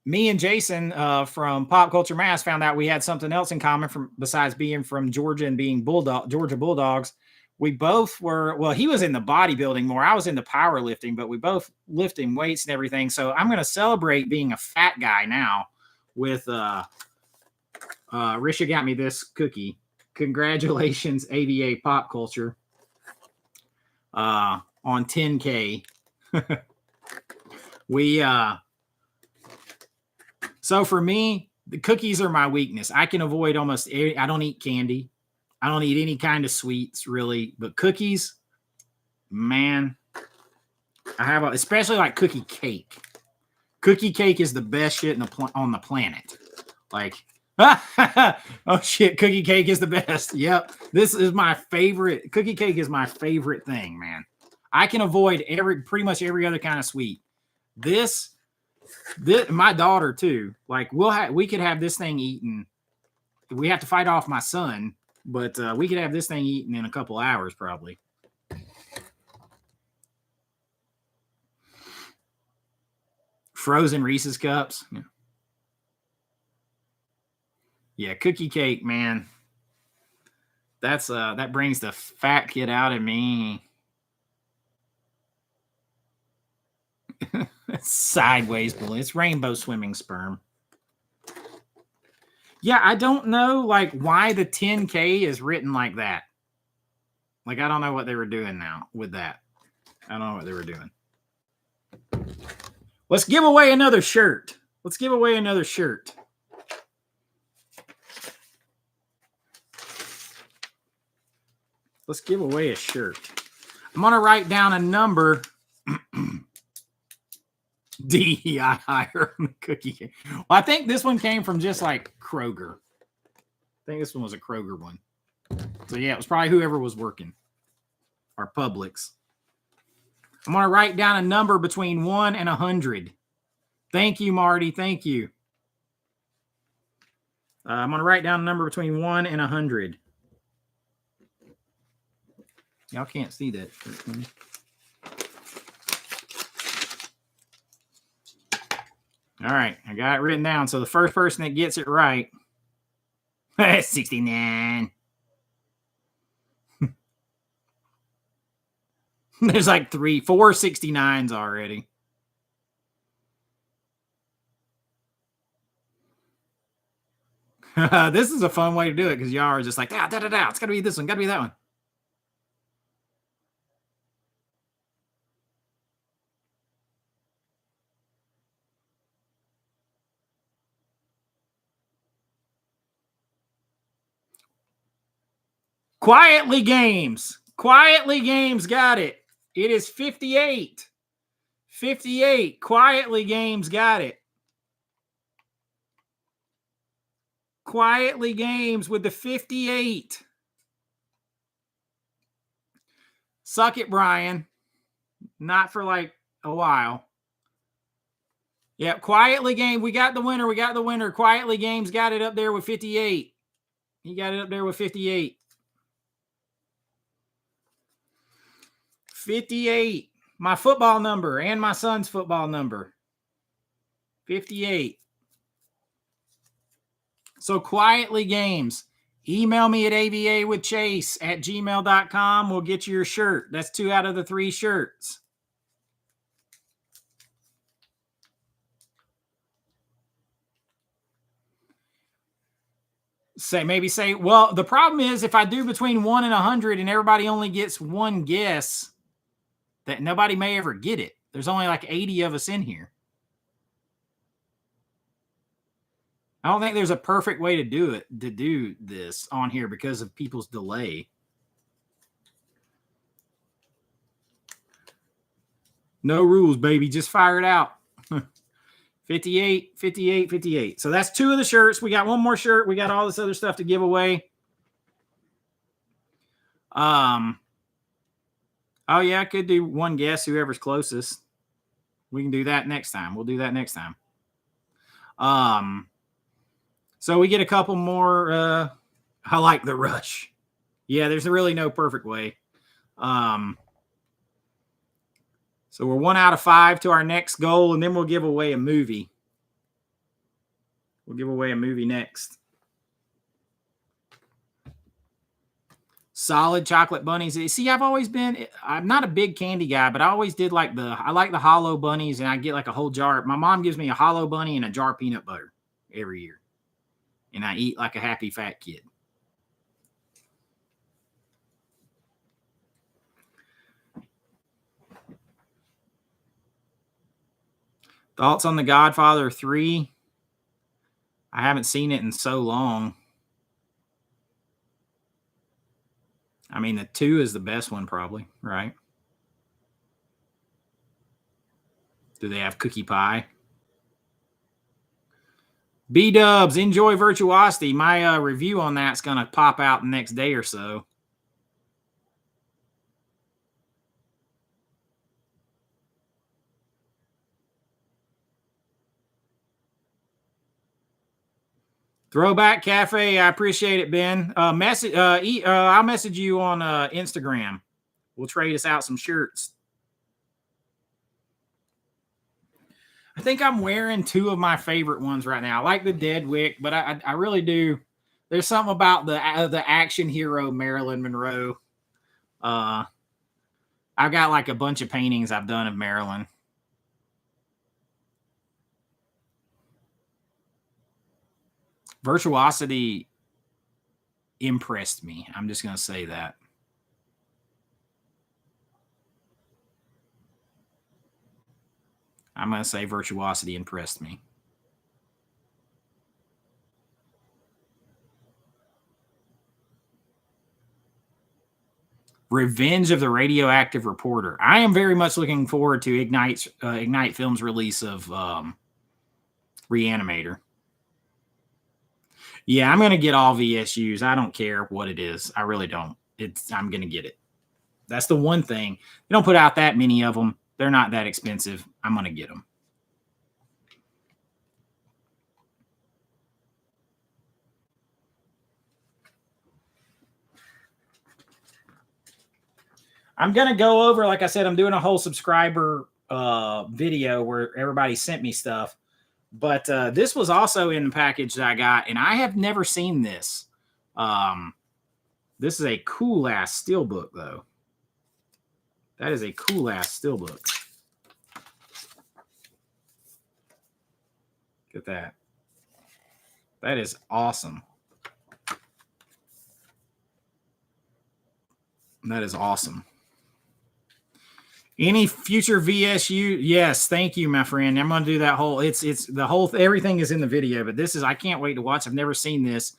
me and Jason from Pop Culture Mass found out we had something else in common besides being from Georgia and being Georgia Bulldogs. We both were, well, he was in the bodybuilding more. I was in the powerlifting, but we both lifting weights and everything. So I'm going to celebrate being a fat guy now with Risha got me this cookie. Congratulations, AVA Pop Culture. On 10K. So for me, the cookies are my weakness. I can avoid I don't eat candy. I don't eat any kind of sweets really, but cookies, man, I have especially like cookie cake. Cookie cake is the best shit on the planet. Like, oh shit, cookie cake is the best. Yep. This is my favorite. Cookie cake is my favorite thing, man. I can avoid pretty much every other kind of sweet. This my daughter too. Like we could have this thing eaten. We have to fight off my son, but we could have this thing eaten in a couple hours probably. Frozen Reese's cups. Yeah, cookie cake, man. That's that brings the fat kid out of me. Sideways bullet. It's rainbow swimming sperm. Yeah, I don't know like why the 10K is written like that. Like I don't know what they were doing now with that. I don't know what they were doing. Let's give away another shirt. Let's give away another shirt. Let's give away a shirt. I'm going to write down a number. DEI higher on the cookie cake. Well, I think this one came from just like Kroger. I think this one was a Kroger one. So yeah, it was probably whoever was working. Or Publix. I'm going to write down a number between 1 and 100. Thank you, Marty. Thank you. I'm going to write down a number between 1 and 100. Y'all can't see that. All right, I got it written down. So the first person that gets it right, 69. There's like 4 69s already. This is a fun way to do it because y'all are just like, It's got to be this one, got to be that one. Quietly Games got it. It is 58. 58. Quietly Games got it. Quietly Games with the 58. Suck it, Brian. Not for like a while. Yeah, Quietly Game. We got the winner. We got the winner. Quietly Games got it up there with 58. He got it up there with 58. 58. My football number and my son's football number. 58. So Quietly Games. Email me at avawithchase@gmail.com. We'll get you your shirt. That's 2 out of the 3 shirts. Say, well, the problem is if I do between 1 and 100 and everybody only gets one guess, that nobody may ever get it. There's only like 80 of us in here. I don't think there's a perfect way to do this on here because of people's delay. No rules, baby. Just fire it out. 58, 58, 58. So that's 2 of the shirts. We got one more shirt. We got all this other stuff to give away. Oh yeah, I could do one guess, whoever's closest. We can do that next time. We'll do that next time. So we get a couple more. I like the rush. Yeah, there's really no perfect way. So we're 1 out of 5 to our next goal, and then we'll give away a movie. We'll give away a movie next. Solid chocolate bunnies. See, I'm not a big candy guy, but I always did like I like the hollow bunnies, and I get like a whole jar. My mom gives me a hollow bunny and a jar of peanut butter every year. And I eat like a happy fat kid. Thoughts on The Godfather 3? I haven't seen it in so long. I mean, the 2 is the best one probably, right? Do they have cookie pie? B-dubs, enjoy Virtuosity. My review on that's going to pop out the next day or so. Throwback Cafe, I appreciate it, Ben. I'll message you on Instagram. We'll trade us out some shirts. I think I'm wearing 2 of my favorite ones right now. I like the Deadwick, but I really do. There's something about the action hero Marilyn Monroe. I've got like a bunch of paintings I've done of Marilyn. Virtuosity impressed me. I'm just going to say that. I'm going to say Virtuosity impressed me. Revenge of the Radioactive Reporter. I am very much looking forward to Ignite Films' release of Reanimator. Yeah, I'm going to get all VSUs. I don't care what it is. I really don't. I'm going to get it. That's the one thing. You don't put out that many of them. They're not that expensive. I'm going to get them. I'm going to go over, like I said, I'm doing a whole subscriber video where everybody sent me stuff. But this was also in the package that I got, and I have never seen this. This is a cool-ass steelbook, though. That is a cool-ass steelbook. Look at that. That is awesome. That is awesome. Any future VSU? Yes, thank you, my friend. I'm going to do that whole. It's the whole. Everything is in the video, but this is. I can't wait to watch. I've never seen this.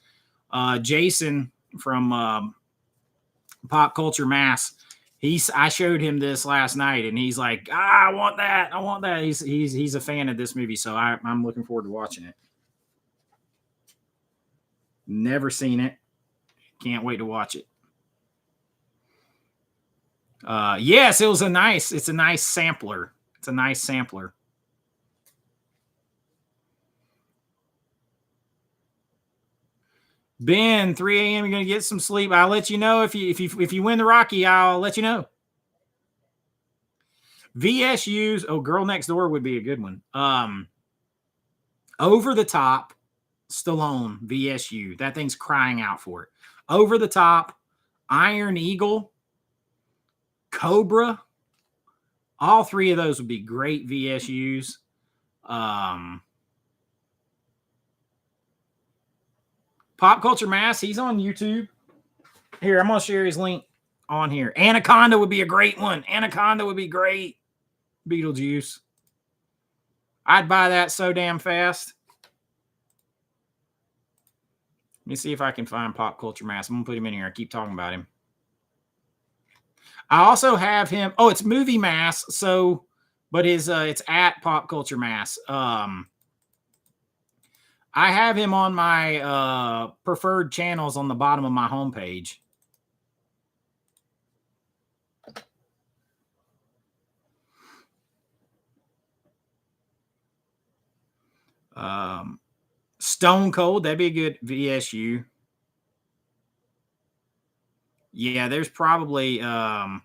Jason from Pop Culture Mass. I showed him this last night, and he's like, I want that. I want that. He's a fan of this movie, so I'm looking forward to watching it. Never seen it. Can't wait to watch it. Yes, it's a nice sampler. It's a nice sampler. Ben, 3 a.m. You're gonna get some sleep. I'll let you know if you win the Rocky. I'll let you know. VSU's. Oh, Girl Next Door would be a good one. Over the Top, Stallone, VSU. That thing's crying out for it. Over the Top, Iron Eagle, Cobra. All three of those would be great VSUs. Pop Culture Mass, he's on YouTube. Here, I'm going to share his link on here. Anaconda would be a great one. Anaconda would be great. Beetlejuice. I'd buy that so damn fast. Let me see if I can find Pop Culture Mass. I'm going to put him in here. I keep talking about him. I also have him. Oh, it's Movie Mass. So, but his it's at Pop Culture Mass. I have him on my preferred channels on the bottom of my homepage. Stone Cold, that'd be a good VSU. Yeah, there's probably Iron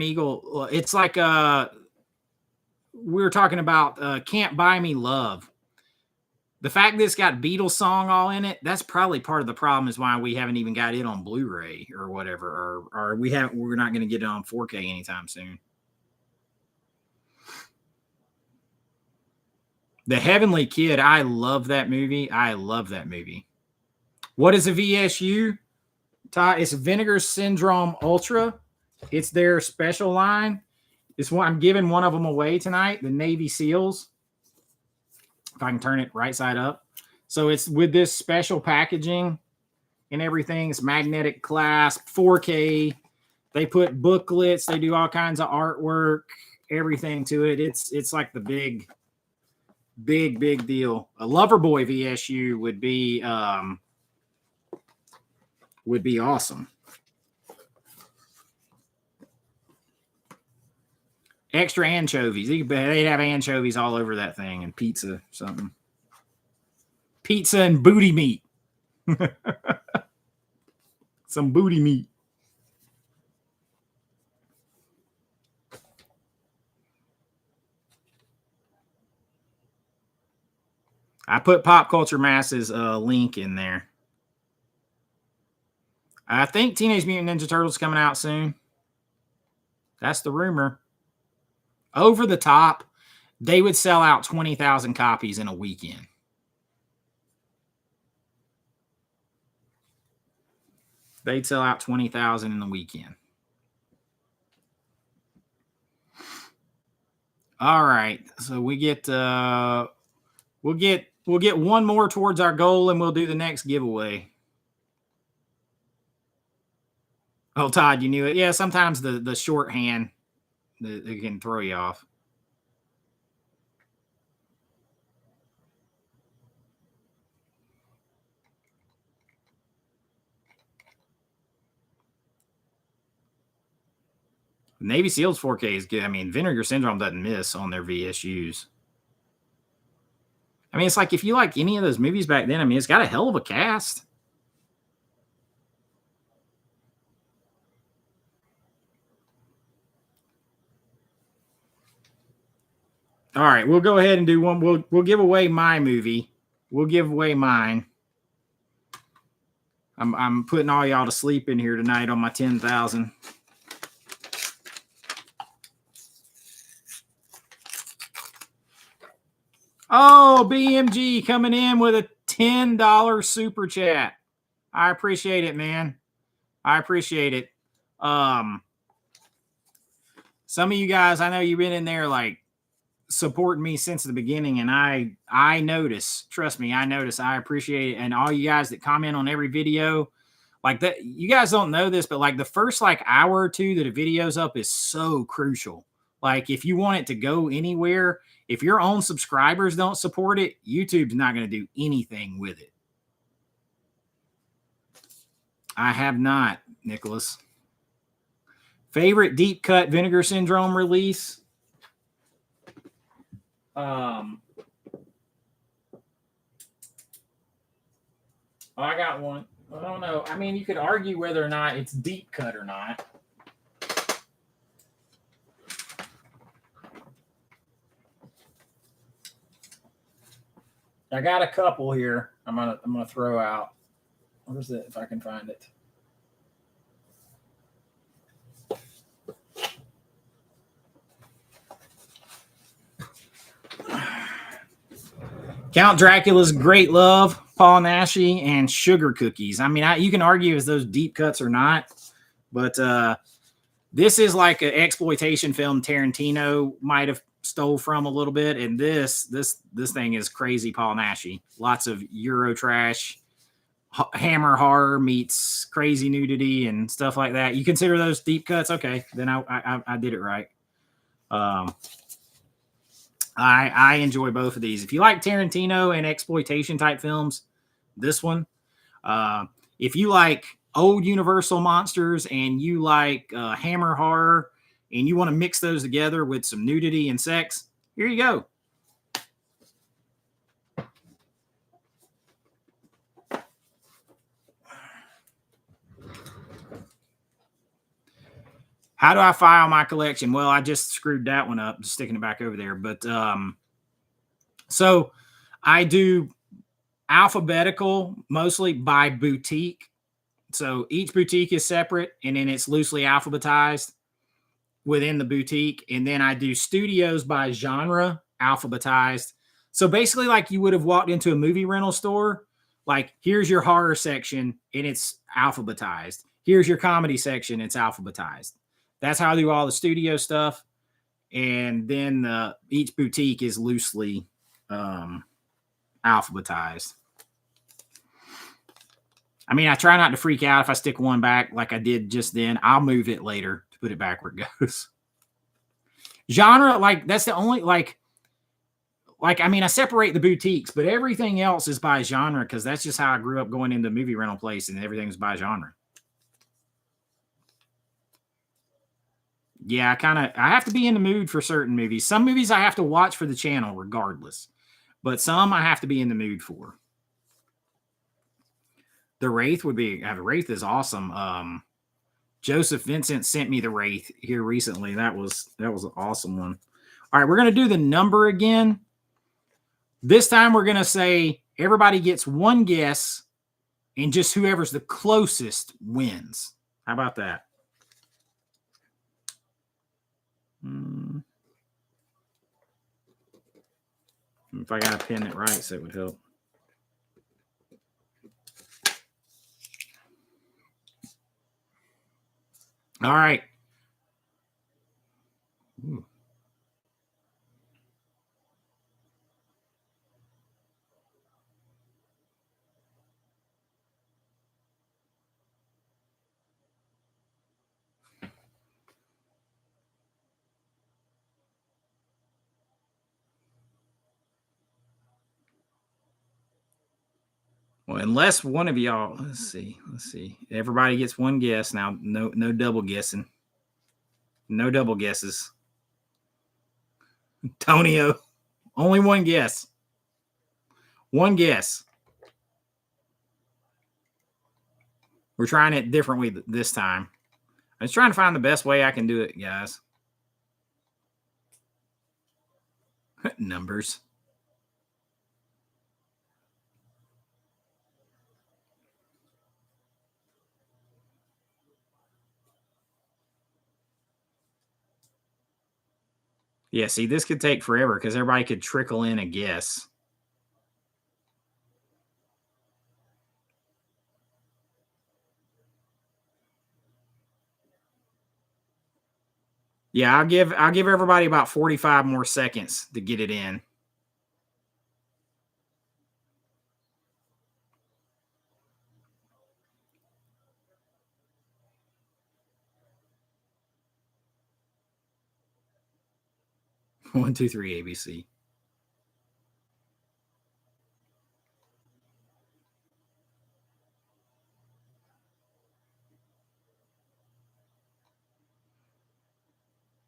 Eagle. It's like we were talking about Can't Buy Me Love. The fact that it's got Beatles song all in it, that's probably part of the problem is why we haven't even got it on Blu-ray or whatever, or we're not going to get it on 4K anytime soon. The Heavenly Kid, I love that movie. I love that movie. What is a VSU? It's Vinegar Syndrome Ultra. It's their special line. It's one I'm giving one of them away tonight, the Navy SEALs. If I can turn it right side up. So it's with this special packaging and everything. It's magnetic clasp, 4K. They put booklets. They do all kinds of artwork, everything to it. It's like the big deal. A Loverboy VSU would be awesome. Extra anchovies. They'd have anchovies all over that thing and pizza, something. Pizza and booty meat. Some booty meat. I put Pop Culture Mass's link in there. I think Teenage Mutant Ninja Turtles coming out soon. That's the rumor. Over the Top, they would sell out 20,000 copies in a weekend. They'd sell out 20,000 in the weekend. All right, so we get we'll get one more towards our goal, and we'll do the next giveaway. Oh, Todd, you knew it. Yeah, sometimes the shorthand it can throw you off. Navy SEALs 4K is good. I mean, Vinegar Syndrome doesn't miss on their VSUs. I mean, it's like if you like any of those movies back then, I mean, it's got a hell of a cast. All right, we'll go ahead and do one. We'll give away my movie. We'll give away mine. I'm putting all y'all to sleep in here tonight on my 10,000. Oh, BMG coming in with a $10 super chat. I appreciate it, man. I appreciate it. Some of you guys, I know you've been in there like supporting me since the beginning, and I notice, trust me, I notice. I appreciate it. And all you guys that comment on every video, like that, you guys don't know this, but like the first like hour or two that a video's up is so crucial. Like if you want it to go anywhere, if your own subscribers don't support it, YouTube's not going to do anything with it. I have not, Nicholas. Favorite deep cut Vinegar Syndrome release? Oh, I got one. I don't know. I mean, you could argue whether or not it's deep cut or not. I got a couple here. I'm gonna throw out. Where's it? If I can find it. Count Dracula's Great Love, Paul Naschy, and Sugar Cookies. I mean, you can argue as those deep cuts or not, but this is like an exploitation film Tarantino might have stole from a little bit, and this thing is crazy Paul Naschy. Lots of Euro trash, Hammer horror meets crazy nudity and stuff like that. You consider those deep cuts? Okay, then I did it right. I enjoy both of these. If you like Tarantino and exploitation type films, this one. If you like old Universal monsters and you like Hammer horror and you want to mix those together with some nudity and sex, here you go. How do I file my collection? Well, I just screwed that one up, just sticking it back over there. But so I do alphabetical, mostly by boutique. So each boutique is separate, and then it's loosely alphabetized within the boutique. And then I do studios by genre, alphabetized. So basically, like you would have walked into a movie rental store, like here's your horror section, and it's alphabetized. Here's your comedy section, it's alphabetized. That's how I do all the studio stuff. And then each boutique is loosely alphabetized. I mean, I try not to freak out if I stick one back like I did just then. I'll move it later to put it back where it goes. Genre, like that's the only I mean, I separate the boutiques, but everything else is by genre because that's just how I grew up going into the movie rental place, and everything's by genre. Yeah, I have to be in the mood for certain movies. Some movies I have to watch for the channel regardless, but some I have to be in the mood for. The Wraith Wraith is awesome. Joseph Vincent sent me The Wraith here recently. That was an awesome one. All right, we're going to do the number again. This time we're going to say everybody gets one guess, and just whoever's the closest wins. How about that? If I got to pin it right, so it would help. All right. Ooh. Well, unless one of y'all, let's see. Everybody gets one guess now. No double guessing. No double guesses. Tonio, only one guess. One guess. We're trying it differently this time. I was trying to find the best way I can do it, guys. Numbers. Yeah, see, this could take forever because everybody could trickle in a guess. Yeah, I'll give everybody about 45 more seconds to get it in. One, two, three, ABC.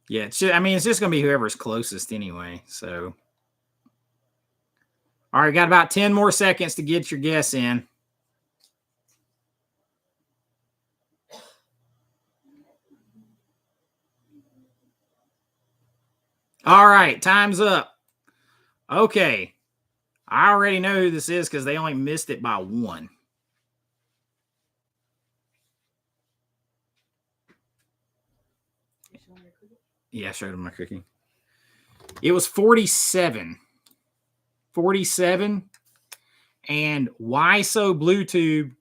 Yeah, it's just going to be whoever's closest anyway. So, all right, got about 10 more seconds to get your guess in. All right, time's up. Okay. I already know who this is because they only missed it by one. Yeah, I showed him my cookie. It was 47. 47. And Why So Bluetooth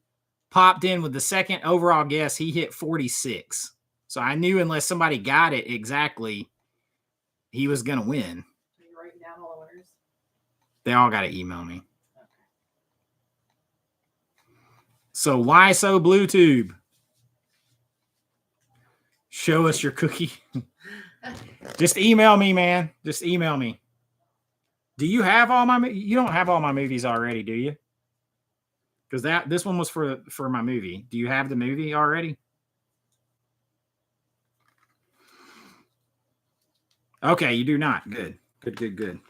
popped in with the second overall guess. He hit 46. So I knew unless somebody got it exactly, he was going to win. Are you writing down all the winners? They all got to email me. Okay. So Why So Bluetooth? Show us your cookie. Just email me, man. Just email me. Do you have all my? You don't have all my movies already, do you? Because this one was for my movie. Do you have the movie already? Okay, you do not. Good. Good.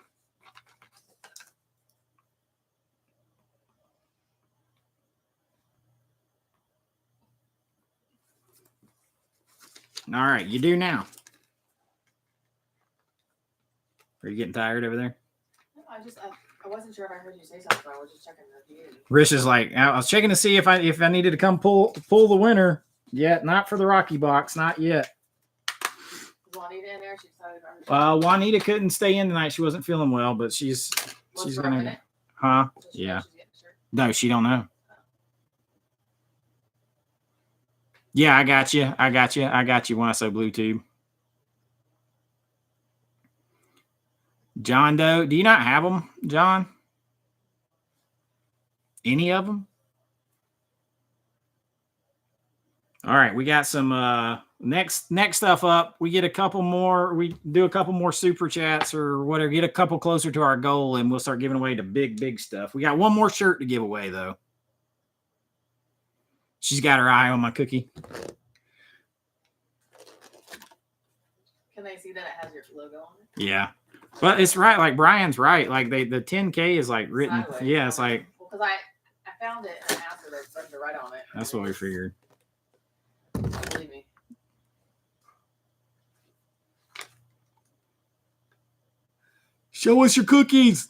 All right, you do now. Are you getting tired over there? No, I wasn't sure if I heard you say something. I was just checking the view. Rich is like, I was checking to see if I needed to come pull the winner. Yet, not for the Rocky box, not yet. Is Juanita in there? She's excited about her. Juanita couldn't stay in tonight. She wasn't feeling well, but she's gonna. Huh? Yeah. No, she don't know. Yeah, I got you. When I say Bluetooth. John Doe, do you not have them, John? Any of them? All right, we got some next stuff up. We get a couple more. We do a couple more super chats or whatever. Get a couple closer to our goal, and we'll start giving away the big stuff. We got one more shirt to give away, though. She's got her eye on my cookie. Can they see that it has your logo on it? Yeah. But it's right, like Brian's right. Like the 10K is like written. Sideways. Yeah, it's like. Well, because I found it and asked her to write on it. That's what we figured. Believe me. Show us your cookies.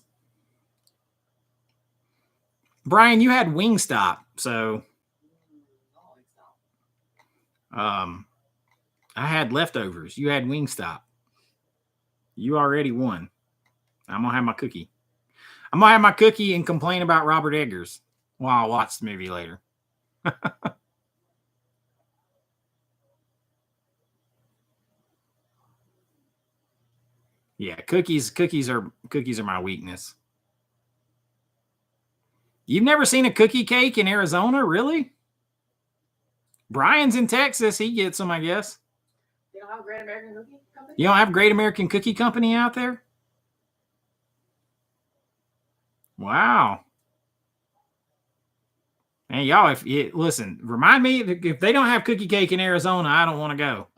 Brian, you had Wingstop, so. I had leftovers. You had Wingstop. You already won. I'm gonna have my cookie. I'm gonna have my cookie and complain about Robert Eggers while I watch the movie later. Yeah, cookies are my weakness. You've never seen a cookie cake in Arizona, really? Brian's in Texas. He gets them, I guess. You don't have a Great American Cookie Company? You don't have Great American Cookie Company out there? Wow. Hey, y'all, listen, remind me if they don't have cookie cake in Arizona, I don't want to go.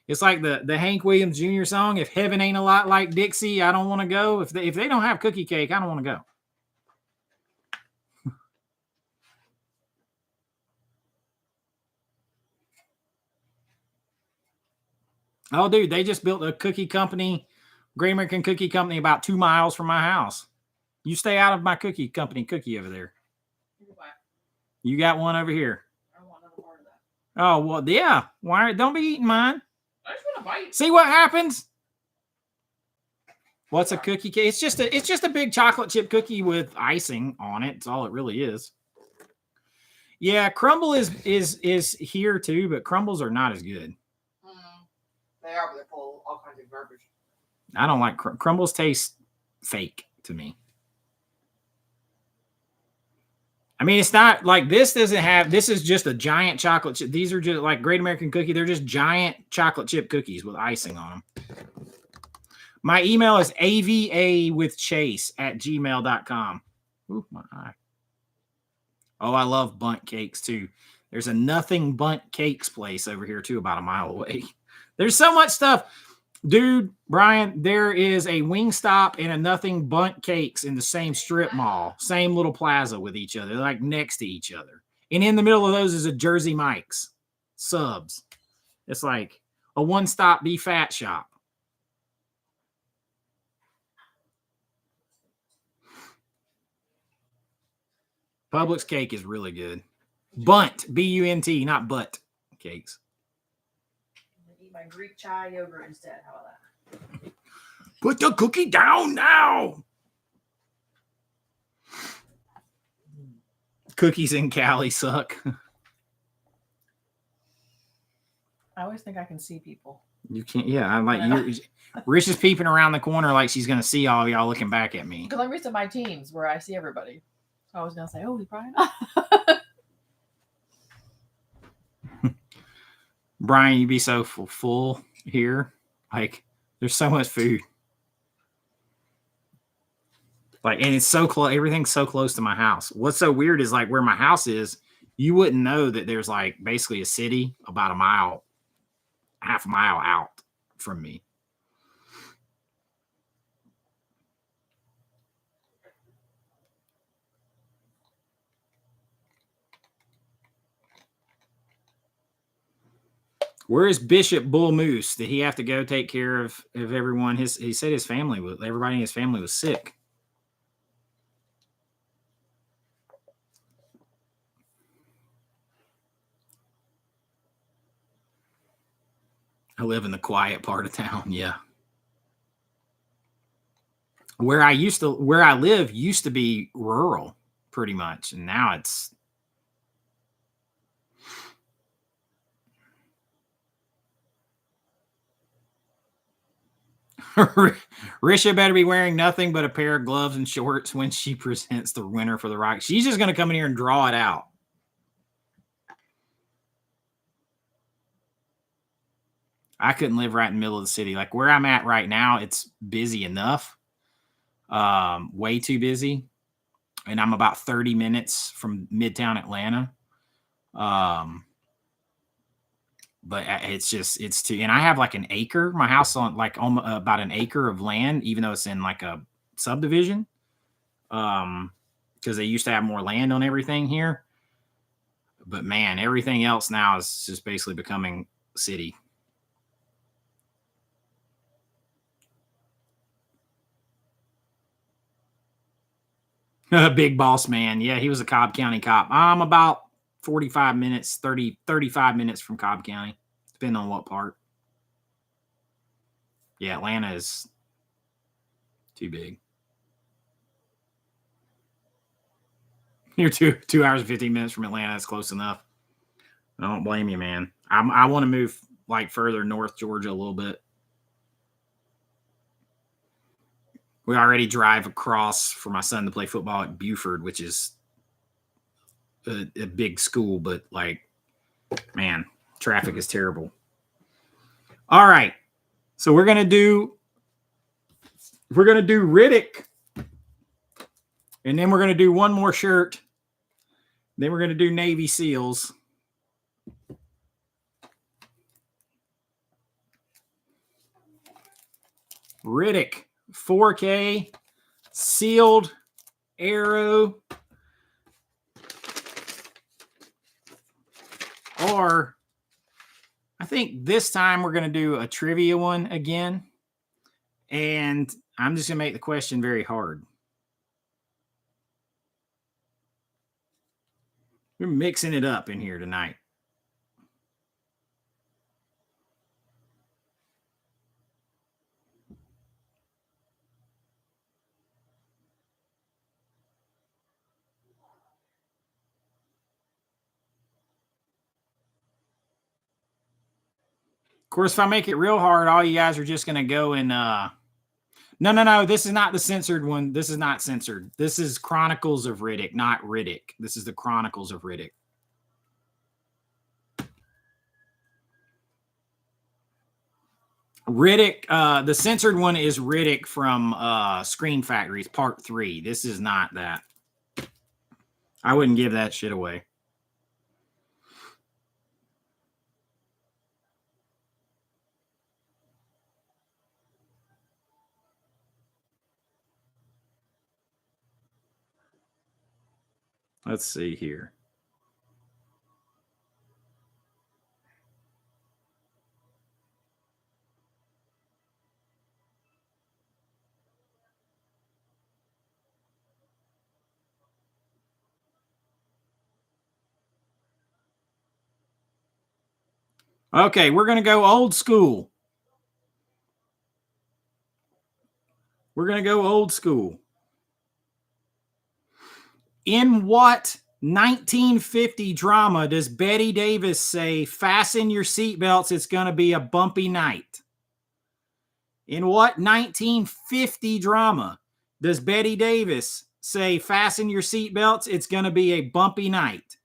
It's like the Hank Williams Jr. song, if heaven ain't a lot like Dixie, I don't want to go. If they don't have cookie cake, I don't want to go. Oh, dude, they just built a cookie company, Great American Cookie Company, about 2 miles from my house. You stay out of my cookie company cookie over there. You got one over here. I don't want another part of that. Oh, well, yeah. Why? Don't be eating mine. I just want to bite. See what happens? What's a cookie cake? It's just a big chocolate chip cookie with icing on it. That's all it really is. Yeah, crumble is here too, but crumbles are not as good. They are, but they're full of all kinds of garbage. I don't like crumbles. Taste fake to me. I mean, it's not like this doesn't have. This is just a giant chocolate chip. These are just like Great American Cookie. They're just giant chocolate chip cookies with icing on them. My email is avawithchase@gmail.com. Ooh, my eye. Oh, I love bundt cakes too. There's a Nothing Bundt Cakes place over here too, about a mile away. There's so much stuff. Dude, Brian, there is a Wingstop and a Nothing Bundt Cakes in the same strip mall, same little plaza with each other, like next to each other. And in the middle of those is a Jersey Mike's Subs. It's like a one-stop be fat shop. Publix cake is really good. Bunt, B-U-N-T, not butt cakes. I'm gonna eat my Greek chai yogurt instead. How about that? Put the cookie down now. Cookies in Cali suck. I always think I can see people. You can't. Yeah, I'm like Rich is peeping around the corner like she's gonna see all y'all looking back at me. Because I'm used to my teams where I see everybody. So I was gonna say, oh, he's probably not. Brian, you'd be so full here. Like, there's so much food. Like, and it's so close. Everything's so close to my house. What's so weird is like where my house is, you wouldn't know that there's like basically a city about half a mile out from me. Where is Bishop Bull Moose? Did he have to go take care of everyone? He said everybody in his family was sick. I live in the quiet part of town. Yeah. Where I live used to be rural pretty much. And now it's Risha better be wearing nothing but a pair of gloves and shorts when she presents the winner for the rock. She's just going to come in here and draw it out. I couldn't live right in the middle of the city. Like where I'm at right now, it's busy enough. Way too busy. And I'm about 30 minutes from Midtown Atlanta. But it's too, and I have like an acre, my house on like about an acre of land, even though it's in like a subdivision. Because they used to have more land on everything here. But man, everything else now is just basically becoming city. Big boss man. Yeah, he was a Cobb County cop. I'm about 35 minutes, 35 minutes from Cobb County, depending on what part. Yeah, Atlanta is too big. You're 2 hours and 15 minutes from Atlanta. That's close enough. I don't blame you, man. I want to move like further north Georgia a little bit. We already drive across for my son to play football at Buford, which is a big school, but like, man, traffic is terrible. All right. So we're going to do Riddick. And then we're going to do one more shirt. Then we're going to do Navy SEALs. Riddick, 4K, sealed arrow. Or I think this time we're going to do a trivia one again. And I'm just going to make the question very hard. We're mixing it up in here tonight. Of course, if I make it real hard, all you guys are just going to go and no. This is not the censored one. This is not censored. This is Chronicles of Riddick, not Riddick. This is the Chronicles of Riddick. Riddick, the censored one is Riddick from Scream Factories Part 3. This is not that. I wouldn't give that shit away. Let's see here. Okay, we're going to go old school. We're going to go old school. In what 1950 drama does Betty Davis say, "Fasten your seatbelts, it's going to be a bumpy night"? In what 1950 drama does Betty Davis say, "Fasten your seatbelts, it's going to be a bumpy night"?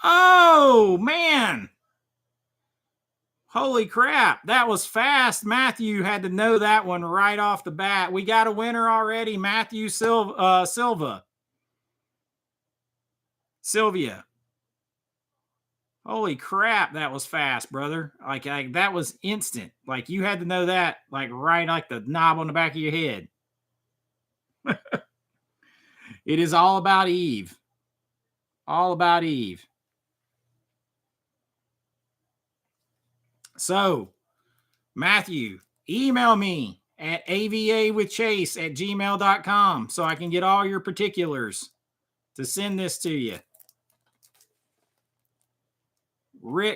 Oh, man. Holy crap. That was fast. Matthew had to know that one right off the bat. We got a winner already, Matthew Sylvia. Holy crap, that was fast, brother. Like that was instant. Like you had to know that like right like the knob on the back of your head. It is all about Eve. All about Eve. So, Matthew, email me at avawithchase@gmail.com so I can get all your particulars to send this to you.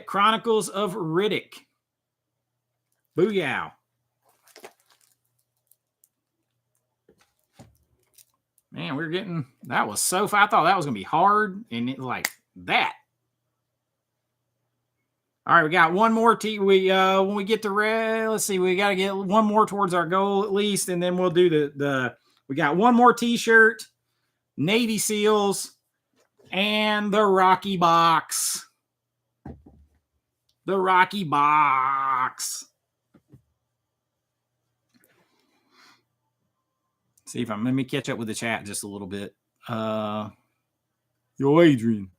Chronicles of Riddick. Booyah. Man, we're getting, that was so far. I thought that was going to be hard, and it like that. All right, we got one more. When we get to let's see, we got to get one more towards our goal at least, and then we'll do we got one more T-shirt, Navy SEALs, and the Rocky box. The Rocky box. See if let me catch up with the chat just a little bit. Yo, Adrian.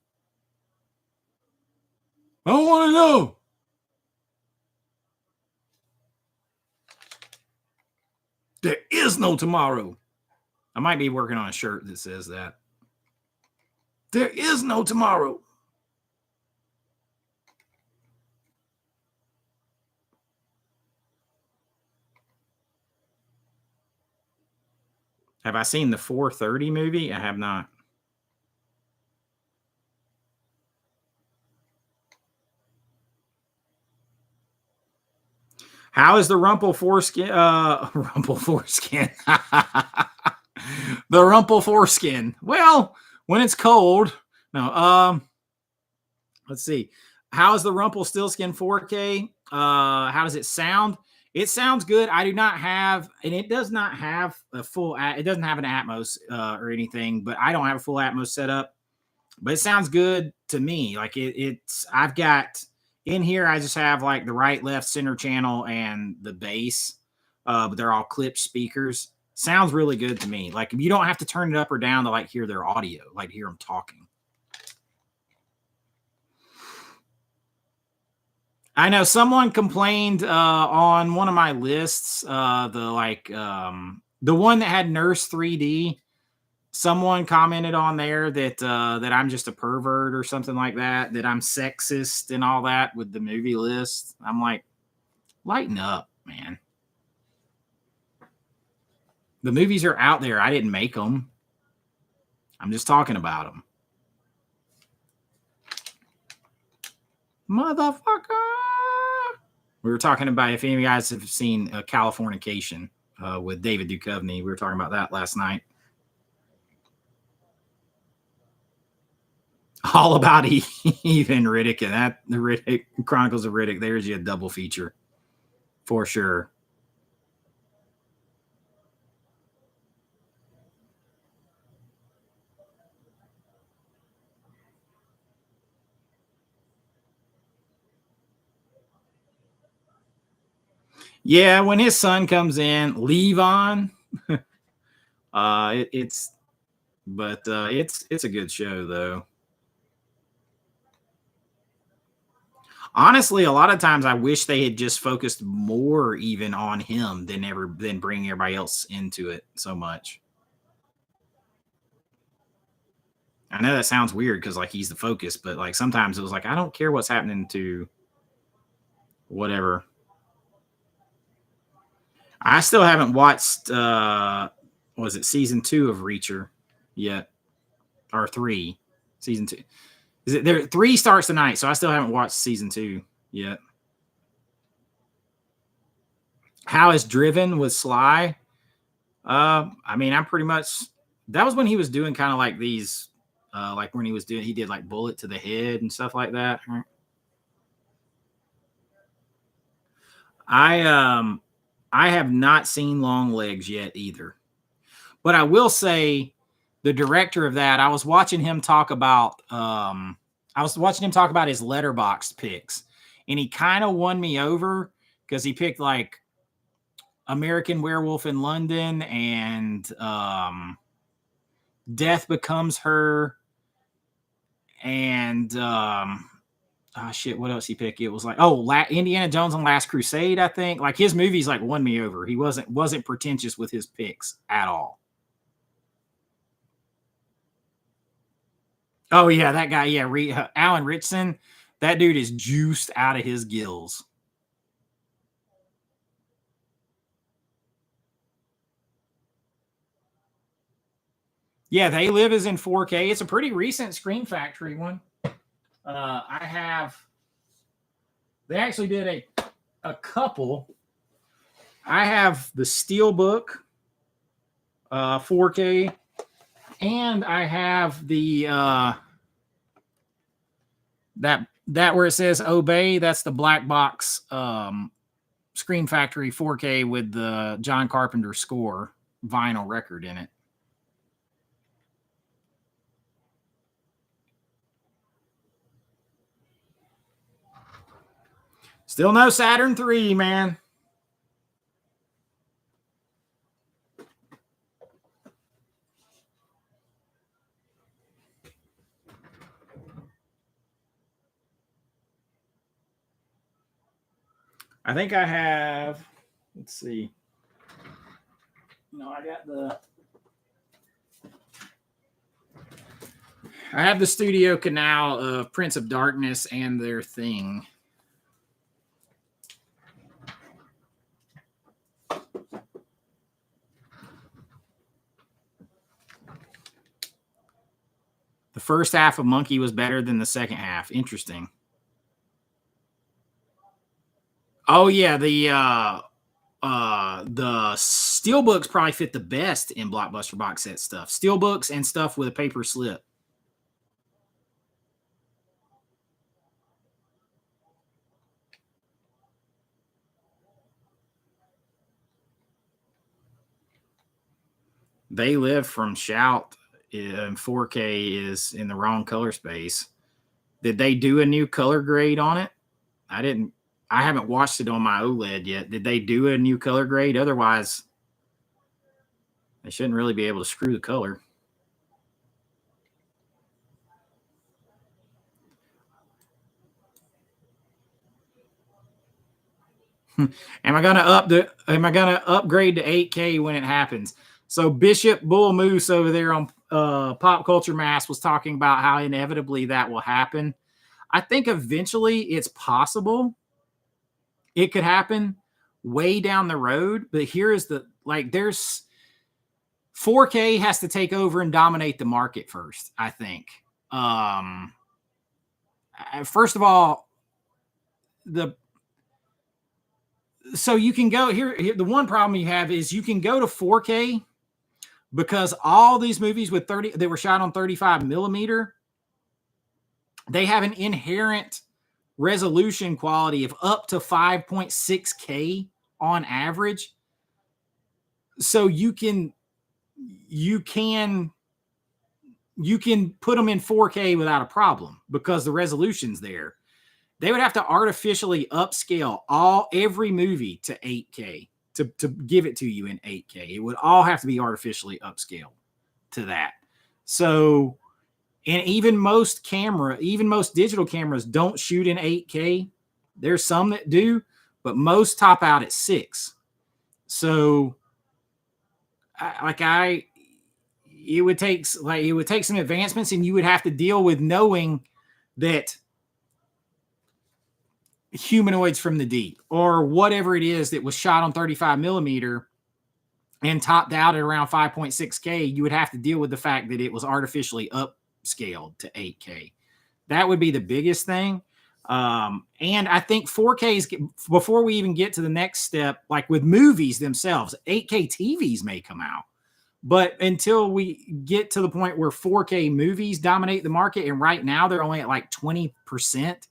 I don't want to know. There is no tomorrow. I might be working on a shirt that says that. There is no tomorrow. Have I seen the 4:30 movie? I have not. How is the rumple foreskin? The rumple foreskin. Well, when it's cold. No. Let's see. How is the Rumpelstiltskin 4K? How does it sound? It sounds good. I do not have, and it does not have a full. It doesn't have an Atmos or anything, but I don't have a full Atmos setup. But it sounds good to me. Like it's. I've got in here. I just have like the right, left, center channel and the bass. But they're all clipped speakers. Sounds really good to me. Like you don't have to turn it up or down to like hear their audio, like hear them talking. I know someone complained on one of my lists, the one that had Nurse 3D. Someone commented on there that I'm just a pervert or something like that, that I'm sexist and all that with the movie list. I'm like, lighten up, man. The movies are out there. I didn't make them. I'm just talking about them. Motherfucker. We were talking about, if any of you guys have seen Californication with David Duchovny. We were talking about that last night. All about Eve and Riddick, and that the Riddick Chronicles of Riddick. There's you a double feature for sure. Yeah, when his son comes in, Levon. It's a good show though. Honestly, a lot of times I wish they had just focused more even on him than bringing everybody else into it so much. I know that sounds weird because like he's the focus, but like sometimes it was like I don't care what's happening to whatever. I still haven't watched was it season 2 of Reacher yet. or 3. Season 2. Is it there? 3 starts tonight, so I still haven't watched season 2 yet. How is Driven with Sly? I mean, I'm pretty much, that was when he was doing kind of like these, like when he did like Bullet to the Head and stuff like that. I have not seen Long Legs yet either, but I will say the director of that, I was watching him talk about his Letterboxd picks, and he kind of won me over because he picked like American Werewolf in London and Death Becomes Her and what else he picked? It was like Indiana Jones and Last Crusade, I think. Like his movies like won me over. He wasn't pretentious with his picks at all. Oh yeah, that guy, yeah, Alan Ritchson, that dude is juiced out of his gills. Yeah, They Live is in 4K. It's a pretty recent Screen Factory one. They actually did a couple. I have the Steelbook 4K, and I have the that where it says Obey, that's the black box Screen Factory 4K with the John Carpenter score vinyl record in it. Still no Saturn 3, man. I think I have, let's see. No, I have the Studio Canal of Prince of Darkness and their Thing. The first half of Monkey was better than the second half. Interesting. Oh yeah, the Steelbooks probably fit the best in Blockbuster box set stuff. Steelbooks and stuff with a paper slip. They Live from Shout in 4K is in the wrong color space. Did they do a new color grade on it? I haven't watched it on my OLED yet. Did they do a new color grade? Otherwise, they shouldn't really be able to screw the color. Am I gonna upgrade to 8K when it happens? So Bishop Bull Moose over there on Pop Culture Mass was talking about how inevitably that will happen. I think eventually it's possible. It could happen way down the road, but here is there's 4K has to take over and dominate the market first, I think. First of all, so you can go here. The one problem you have is you can go to 4K because all these movies with that were shot on 35 millimeter, they have an inherent resolution quality of up to 5.6K on average. So you can put them in 4K without a problem because the resolution's there. They would have to artificially upscale every movie to 8K to give it to you in 8K. It would all have to be artificially upscaled to that. So, and even most digital cameras don't shoot in 8K. There's some that do, but most top out at 6. So, it would take some advancements, and you would have to deal with knowing that Humanoids from the Deep or whatever it is that was shot on 35 millimeter and topped out at around 5.6K, you would have to deal with the fact that it was artificially upscaled to 8K. That would be the biggest thing. And I think 4K is, before we even get to the next step, like with movies themselves, 8K TVs may come out. But until we get to the point where 4K movies dominate the market, and right now they're only at like 20%,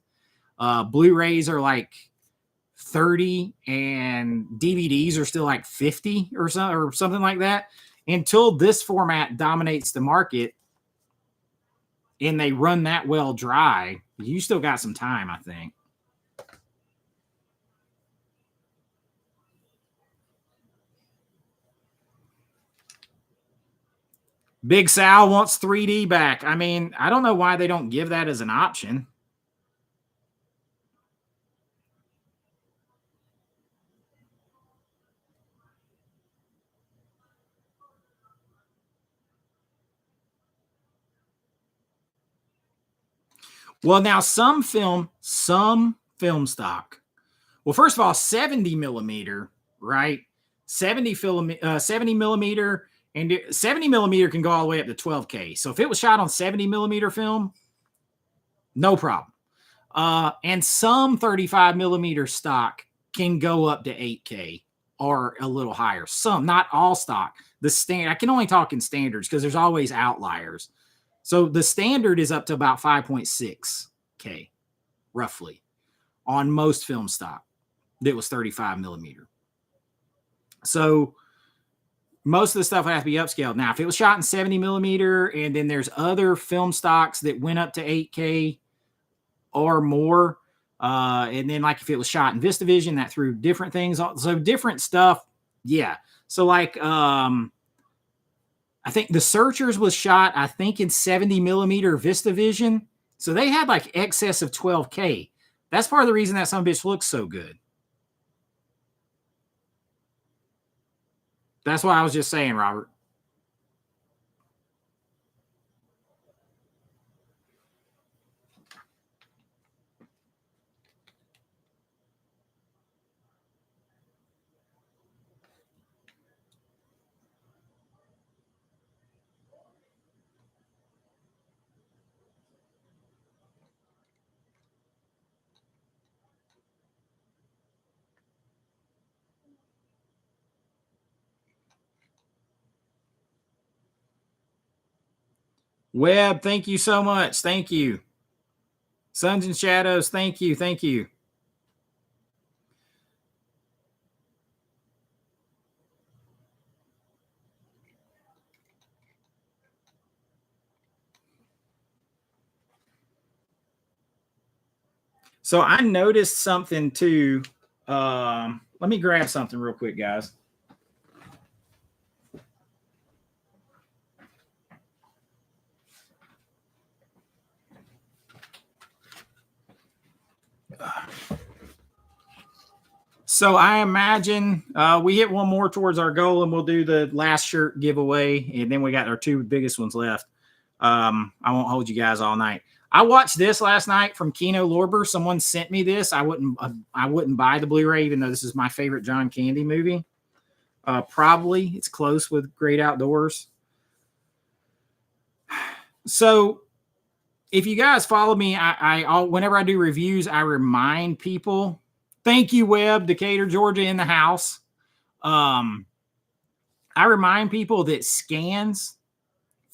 Blu-rays are like 30 and DVDs are still like 50 or something like that. Until this format dominates the market and they run that well dry, you still got some time, I think. Big Sal wants 3D back. I mean, I don't know why they don't give that as an option. Well, now some film stock. Well, first of all, 70 millimeter, right? 70 millimeter, and 70 millimeter can go all the way up to 12K. So if it was shot on 70 millimeter film, no problem. And some 35 millimeter stock can go up to 8K or a little higher. Some, not all stock. The standard, I can only talk in standards because there's always outliers. So the standard is up to about 5.6K, roughly, on most film stock that was 35 millimeter. So most of the stuff has to be upscaled. Now, if it was shot in 70 millimeter, and then there's other film stocks that went up to 8K or more, and then like if it was shot in VistaVision, that threw different things. So different stuff, yeah. So like, I think The Searchers was shot, I think, in 70 millimeter VistaVision. So they had like excess of 12K. That's part of the reason that some bitch looks so good. That's what I was just saying, Robert. Webb, thank you so much. Thank you. Suns and Shadows, thank you. Thank you. So I noticed something too. Let me grab something real quick, guys. So I imagine we hit one more towards our goal, and we'll do the last shirt giveaway, and then we got our two biggest ones left. I won't hold you guys all night. I watched this last night from Kino Lorber. Someone sent me this. I wouldn't buy the Blu-ray, even though this is my favorite John Candy movie. Probably it's close with Great Outdoors. So if you guys follow me, I whenever I do reviews, I remind people. Thank you, Webb, Decatur, Georgia, in the house. I remind people that scans,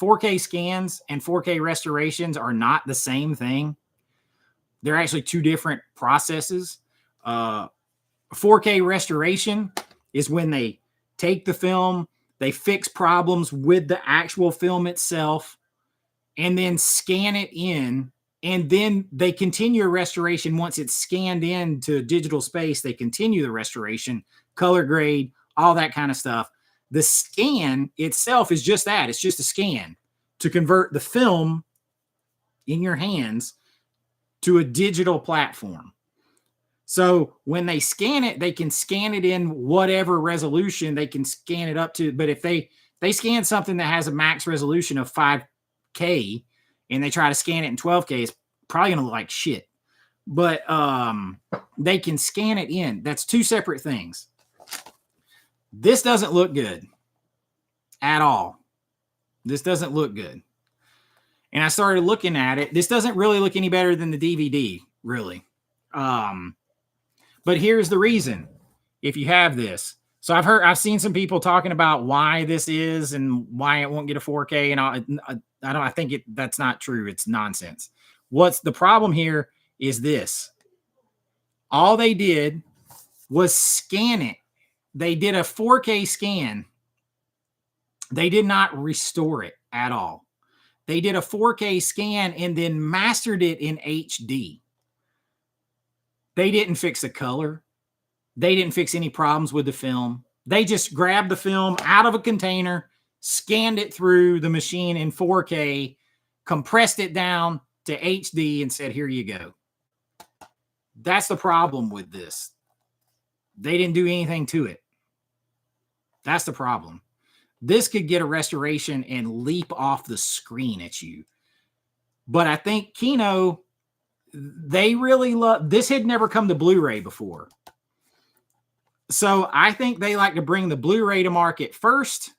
4K scans and 4K restorations are not the same thing. They're actually two different processes. 4K restoration is when they take the film, they fix problems with the actual film itself, and then scan it in, and then they continue restoration. Once it's scanned into digital space, they continue the restoration, color grade, all that kind of stuff. The scan itself is just that. It's just a scan to convert the film in your hands to a digital platform. So when they scan it, they can scan it in whatever resolution they can scan it up to. But if they scan something that has a max resolution of 5K and they try to scan it in 12K, it's probably going to look like shit. But they can scan it in. That's two separate things. This doesn't look good. at all. This doesn't look good. And I started looking at it. This doesn't really look any better than the DVD, really. But here's the reason. If you have this, so I've seen some people talking about why this is and why it won't get a 4K, and I think that's not true. It's nonsense. What's the problem here is this. All they did was scan it. They did a 4K scan. They did not restore it at all. They did a 4K scan and then mastered it in HD. They didn't fix the color. They didn't fix any problems with the film. They just grabbed the film out of a container, scanned it through the machine in 4K, compressed it down to HD, and said, here you go. That's the problem with this. They didn't do anything to it. That's the problem. This could get a restoration and leap off the screen at you. But I think Kino, they really love, this had never come to Blu-ray before. So I think they like to bring the Blu-ray to market first,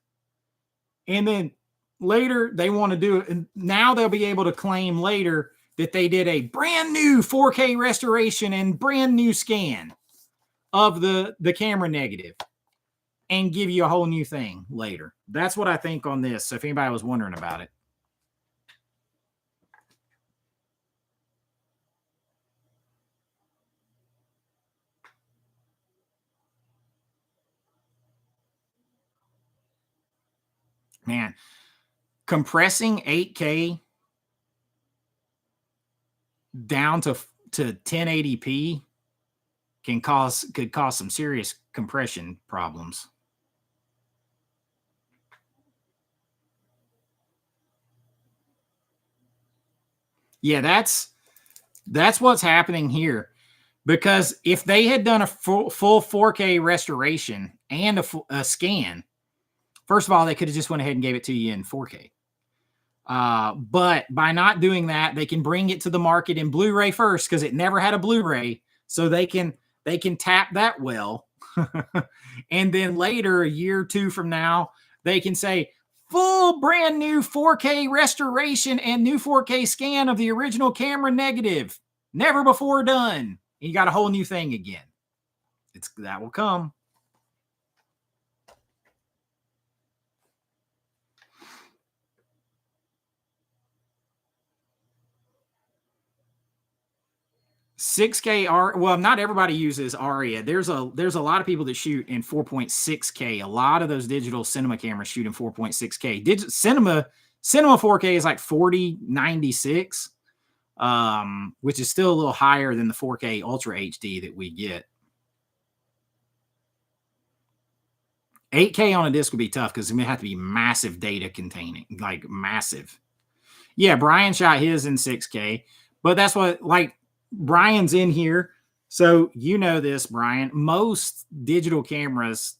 and then later they want to do it. And now they'll be able to claim later that they did a brand new 4K restoration and brand new scan of the camera negative and give you a whole new thing later. That's what I think on this. So if anybody was wondering about it. Man, compressing 8K down to 1080p could cause some serious compression problems. Yeah, that's what's happening here. Because if they had done a full 4K restoration and a scan, first of all, they could have just went ahead and gave it to you in 4K. But by not doing that, they can bring it to the market in Blu-ray first because it never had a Blu-ray. So they can tap that well. And then later, a year or two from now, they can say, full brand new 4K restoration and new 4K scan of the original camera negative. Never before done. And you got a whole new thing again. That will come. $6K well, not everybody uses ARIA. There's a lot of people that shoot in 4.6K. A lot of those digital cinema cameras shoot in 4.6K. Cinema 4K is like 4096, which is still a little higher than the 4K Ultra HD that we get. 8K on a disc would be tough because it's going to have to be massive data containing, like massive. Yeah, Brian shot his in 6K, but that's what, like, Brian's in here. So you know this, Brian. Most digital cameras,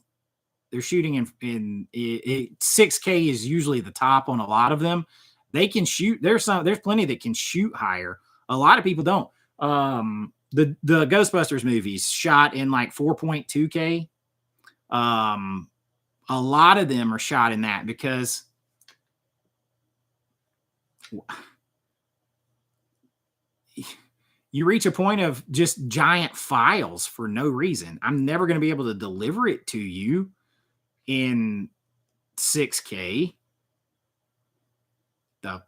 they're shooting in 6K is usually the top on a lot of them. They can shoot. There's plenty that can shoot higher. A lot of people don't. The Ghostbusters movies shot in like 4.2K. A lot of them are shot in that because you reach a point of just giant files for no reason. I'm never going to be able to deliver it to you in 6K. The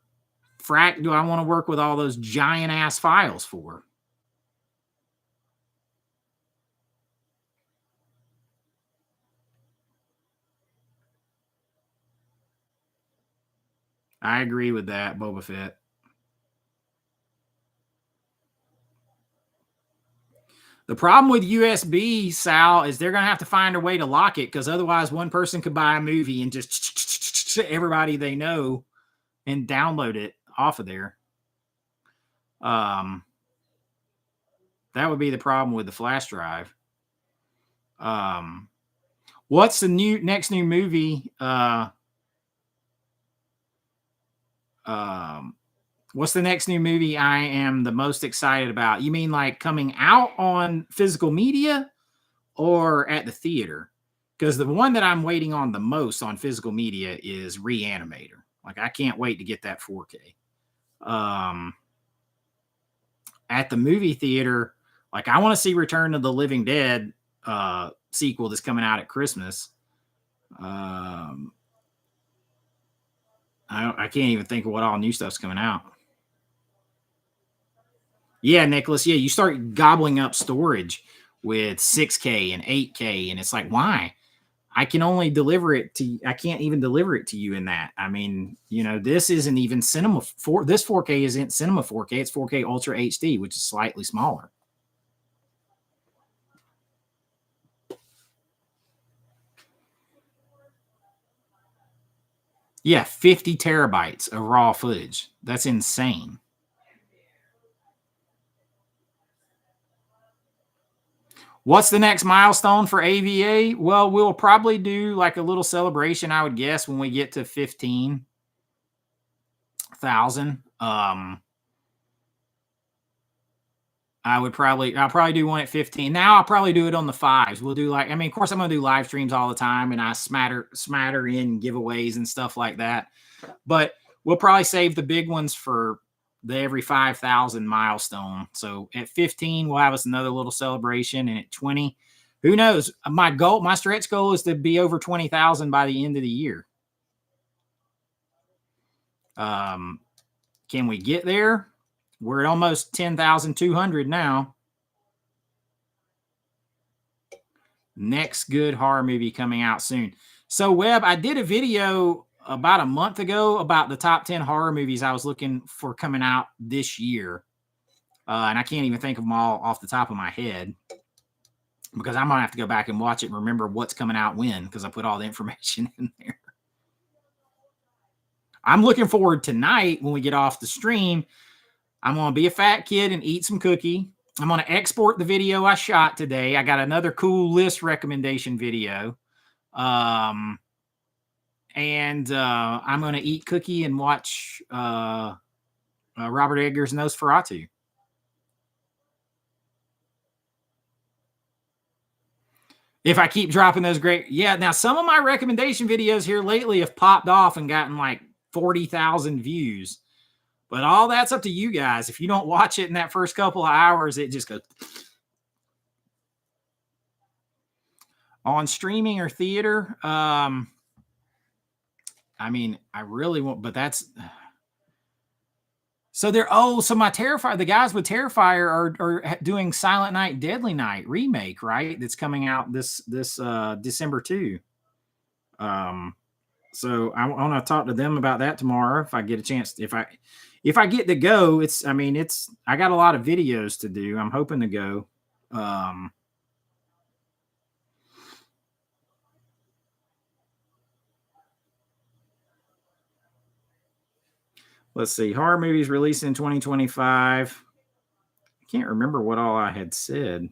frack do I want to work with all those giant ass files for? I agree with that, Boba Fett. The problem with USB, Sal, is they're going to have to find a way to lock it because otherwise one person could buy a movie and just everybody they know and download it off of there. That would be the problem with the flash drive. What's the next new movie? What's the next new movie I am the most excited about? You mean like coming out on physical media or at the theater? because the one that I'm waiting on the most on physical media is Reanimator. Like, I can't wait to get that 4K. At the movie theater, like, I want to see Return of the Living Dead sequel that's coming out at Christmas. I can't even think of what all new stuff's coming out. Yeah, Nicholas. Yeah, you start gobbling up storage with 6K and 8K, and it's like, why? I can only deliver it to. I can't even deliver it to you in that. I mean, you know, this isn't even cinema. This 4K isn't cinema 4K. It's 4K Ultra HD, which is slightly smaller. Yeah, 50 terabytes of raw footage. That's insane. What's the next milestone for AVA? Well, we'll probably do like a little celebration, I would guess, when we get to 15,000. I'll probably do one at 15. Now I'll probably do it on the 5s. We'll do like, I mean, of course I'm going to do live streams all the time, and I smatter in giveaways and stuff like that. But we'll probably save the big ones for the every 5,000 milestone. So at 15, we'll have us another little celebration, and at 20, who knows? My stretch goal is to be over 20,000 by the end of the year. Can we get there? We're at almost 10,200 now. Next good horror movie coming out soon. So, Webb, I did a video about a month ago about the top 10 horror movies I was looking for coming out this year. And I can't even think of them all off the top of my head, because I'm going to have to go back and watch it and remember what's coming out when, because I put all the information in there. I'm looking forward tonight when we get off the stream. I'm going to be a fat kid and eat some cookie. I'm going to export the video I shot today. I got another cool list recommendation video. And I'm going to eat cookie and watch Robert Eggers' Nosferatu. If I keep dropping those great... Yeah, now some of my recommendation videos here lately have popped off and gotten like 40,000 views. But all that's up to you guys. If you don't watch it in that first couple of hours, it just goes... On streaming or theater, I mean, I really want... But that's... So they're... Oh, so my Terrifier... The guys with Terrifier are doing Silent Night, Deadly Night remake, right? That's coming out this December too. So I want to talk to them about that tomorrow if I get a chance. If I get to go, I got a lot of videos to do. I'm hoping to go. Let's see. Horror movies released in 2025. I can't remember what all I had said.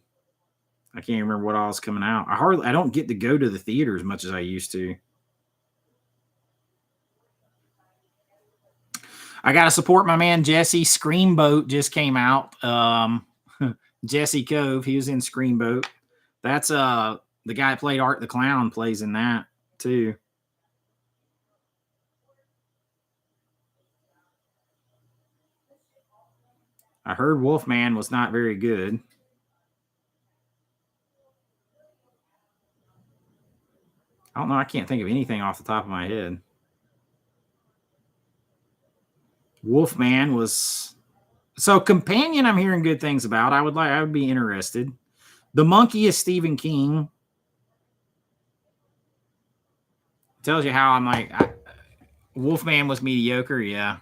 I can't remember what all is coming out. I don't get to go to the theater as much as I used to. I got to support my man Jesse. Screamboat just came out. Jesse Cove, he was in Screamboat. That's the guy who played Art the Clown plays in that too. I heard Wolfman was not very good. I don't know. I can't think of anything off the top of my head. Wolfman was... So Companion, I'm hearing good things about. I would be interested. The Monkey is Stephen King. Tells you how I'm like... Wolfman was mediocre, yeah.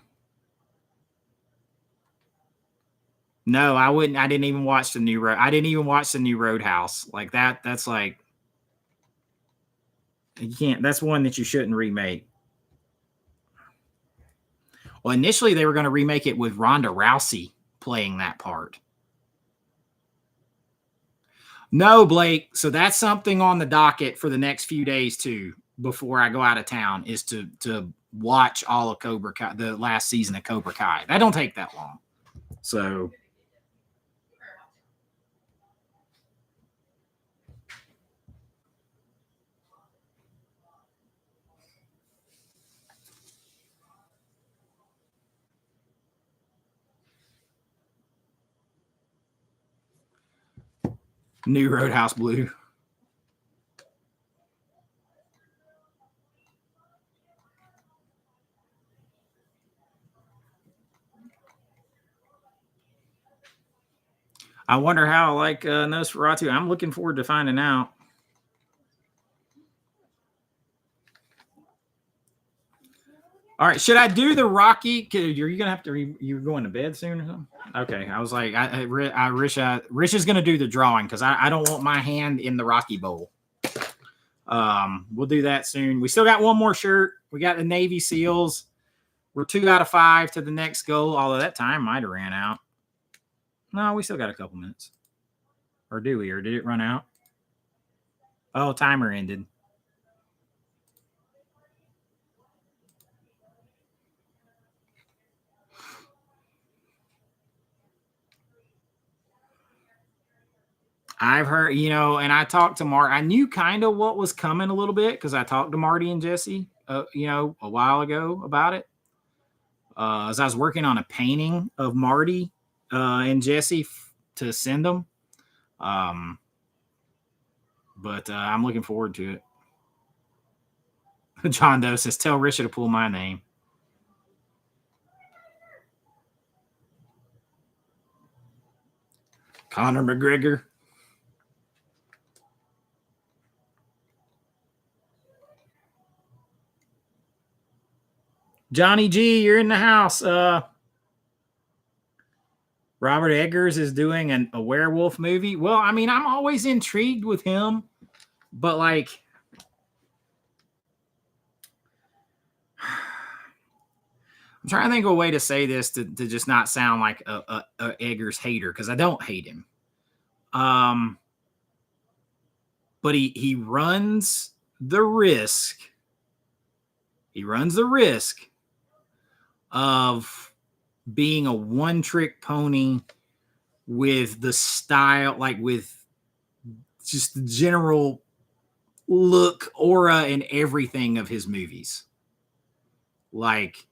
No, I wouldn't. I didn't even watch the new I didn't even watch the new Roadhouse. Like that's like... You can't... That's one that you shouldn't remake. Well, initially they were going to remake it with Ronda Rousey playing that part. No, Blake. So that's something on the docket for the next few days too, before I go out of town, is to watch all of Cobra Kai, the last season of Cobra Kai. That don't take that long. So... New Roadhouse Blue. I wonder how I like Nosferatu. I'm looking forward to finding out. All right, should I do the Rocky? You're gonna have to. You're going to bed soon or something? Okay, I was like, Rich is gonna do the drawing because I don't want my hand in the Rocky Bowl. We'll do that soon. We still got one more shirt. We got the Navy SEALs. We're 2 out of 5 to the next goal. Although that time might have ran out. No, we still got a couple minutes. Or do we? Or did it run out? Oh, timer ended. I've heard, and I talked to Mark. I knew kind of what was coming a little bit because I talked to Marty and Jesse, a while ago about it. As I was working on a painting of Marty and Jesse to send them. But I'm looking forward to it. John Doe says, tell Risha to pull my name. Conor McGregor. Johnny G, you're in the house. Robert Eggers is doing a werewolf movie. Well, I mean, I'm always intrigued with him, but like, I'm trying to think of a way to say this to just not sound like a Eggers hater, because I don't hate him. But he runs the risk. He runs the risk of being a one-trick pony with the style, like with just the general look, aura, and everything of his movies. Like,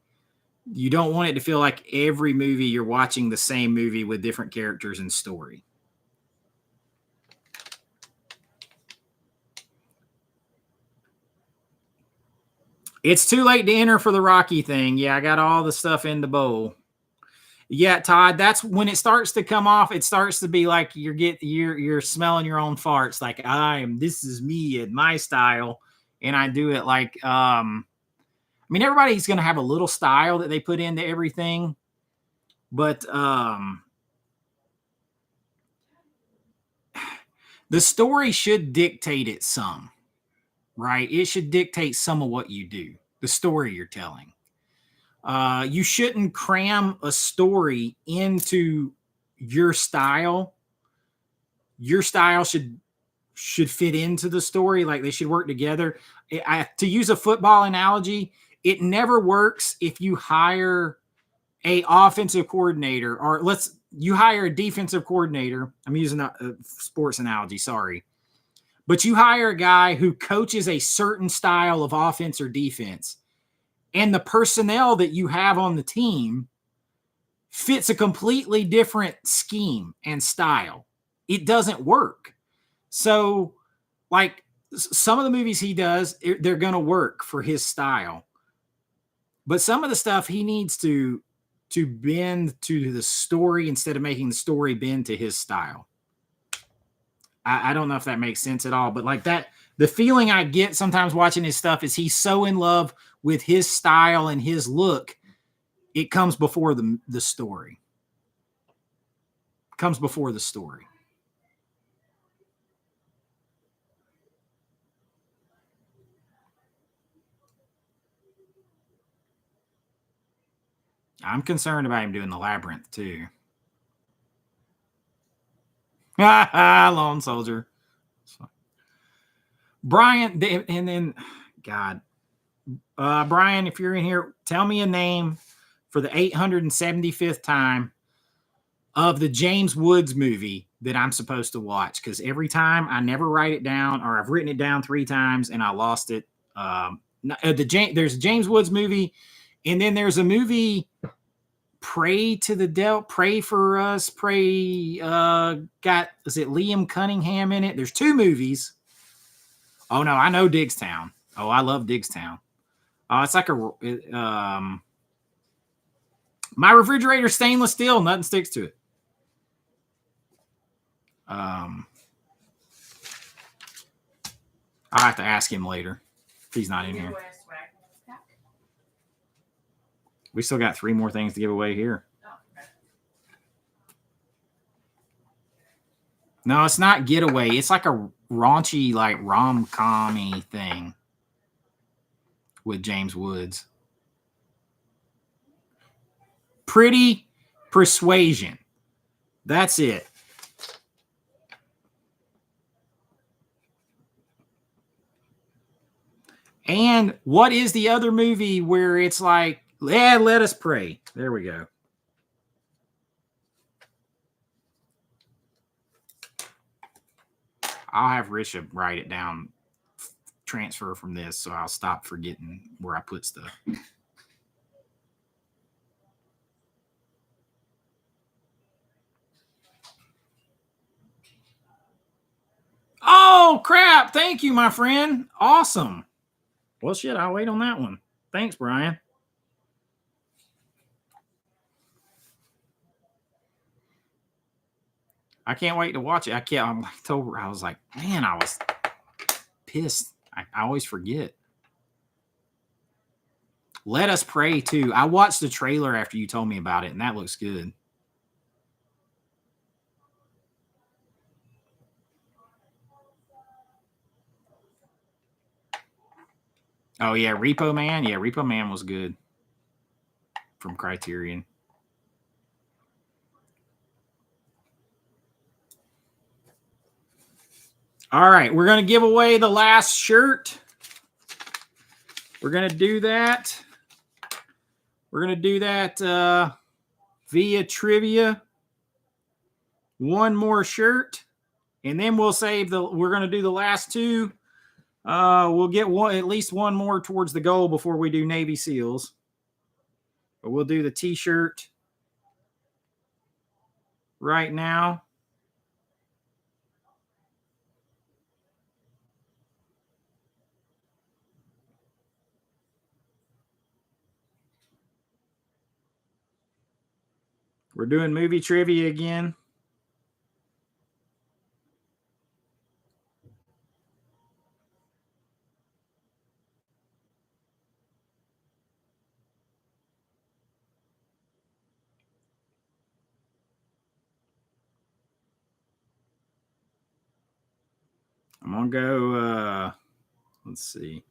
you don't want it to feel like every movie you're watching the same movie with different characters and story. It's too late to enter for the Rocky thing. Yeah, I got all the stuff in the bowl. Yeah, Todd, that's when it starts to come off. It starts to be like you're smelling your own farts. Like, this is me and my style, and I do it like I mean, everybody's going to have a little style that they put into everything, but the story should dictate it some, right? It should dictate some of what you do, the story you're telling. You shouldn't cram a story into your style. Your style should fit into the story. Like, they should work together. To use a football analogy, it never works if you hire a offensive coordinator, or you hire a defensive coordinator. I'm using a sports analogy, sorry. But you hire a guy who coaches a certain style of offense or defense, and the personnel that you have on the team fits a completely different scheme and style. It doesn't work. So, like, some of the movies he does, they're going to work for his style. But some of the stuff he needs to bend to the story instead of making the story bend to his style. I don't know if that makes sense at all, but like that, the feeling I get sometimes watching his stuff is he's so in love with his style and his look, it comes before the story. Comes before the story. I'm concerned about him doing the Labyrinth too. Lone Soldier. Brian, and then, God, Brian, if you're in here, tell me a name for the 875th time of the James Woods movie that I'm supposed to watch. Because every time I never write it down, or I've written it down 3 times and I lost it. There's a James Woods movie, and then there's a movie Pray to the Devil, Pray for Us, Pray, is it Liam Cunningham in it? There's 2 movies. Oh no, I know Diggstown. Oh, I love Diggstown. It's like my refrigerator's stainless steel, nothing sticks to it. I'll have to ask him later if he's not in here. We still got 3 more things to give away here. No, it's not Getaway. It's like a raunchy, like rom-com-y thing with James Woods. Pretty Persuasion. That's it. And what is the other movie where it's like, yeah, Let Us Pray? There we go. I'll have Risha write it down, transfer from this, so I'll stop forgetting where I put stuff. Oh, crap. Thank you, my friend. Awesome. Well, shit, I'll wait on that one. Thanks, Brian. I can't wait to watch it. I was like, man, I was pissed. I always forget. Let Us Pray, too. I watched the trailer after you told me about it, and that looks good. Oh, yeah, Repo Man. Yeah, Repo Man was good from Criterion. All right, we're going to give away the last shirt. We're going to do that. We're going to do that via trivia. One more shirt, and then we'll save we're going to do the last 2. We'll get at least one more towards the goal before we do Navy SEALs. But we'll do the t-shirt right now. We're doing movie trivia again. I'm going to go, let's see.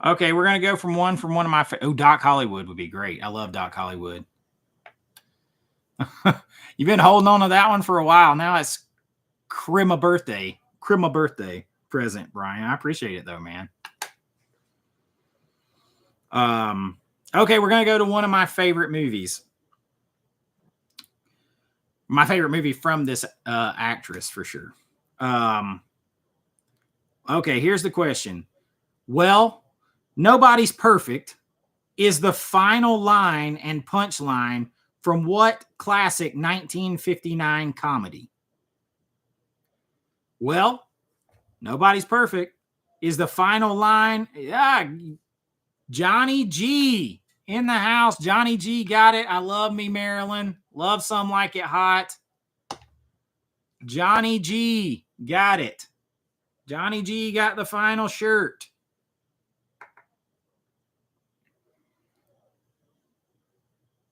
Okay, we're going to go from one of my Doc Hollywood would be great. I love Doc Hollywood. You've been holding on to that one for a while. Now it's Crima birthday present, Brian. I appreciate it though, man. Okay, we're going to go to one of my favorite movies. My favorite movie from this actress for sure. Okay, here's the question. Well, Nobody's Perfect is the final line and punchline from what classic 1959 comedy? Well, Nobody's Perfect is the final line. Yeah, Johnny G in the house. Johnny G got it. I love me, Maryland. Love Some Like It Hot. Johnny G got it. Johnny G got the final shirt.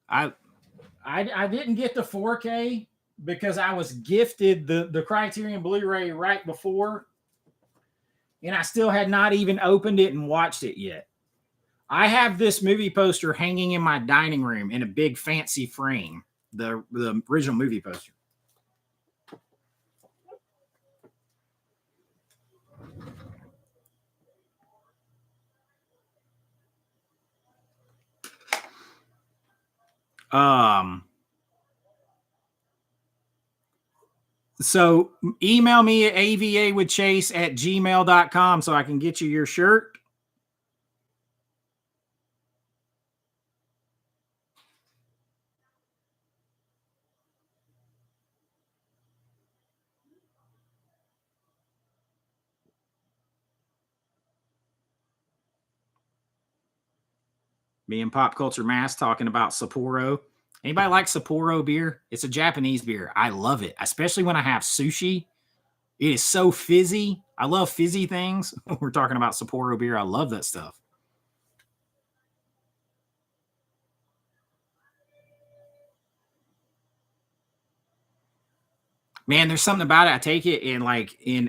I didn't get the 4K because I was gifted the Criterion Blu-ray right before, and I still had not even opened it and watched it yet. I have this movie poster hanging in my dining room in a big fancy frame, the original movie poster. So email me at avawithchase@gmail.com so I can get you your shirt. Me and Pop Culture Mass talking about Sapporo. Anybody like Sapporo beer? It's a Japanese beer. I love it, especially when I have sushi. It is so fizzy. I love fizzy things. We're talking about Sapporo beer. I love that stuff. Man, there's something about it. I take it and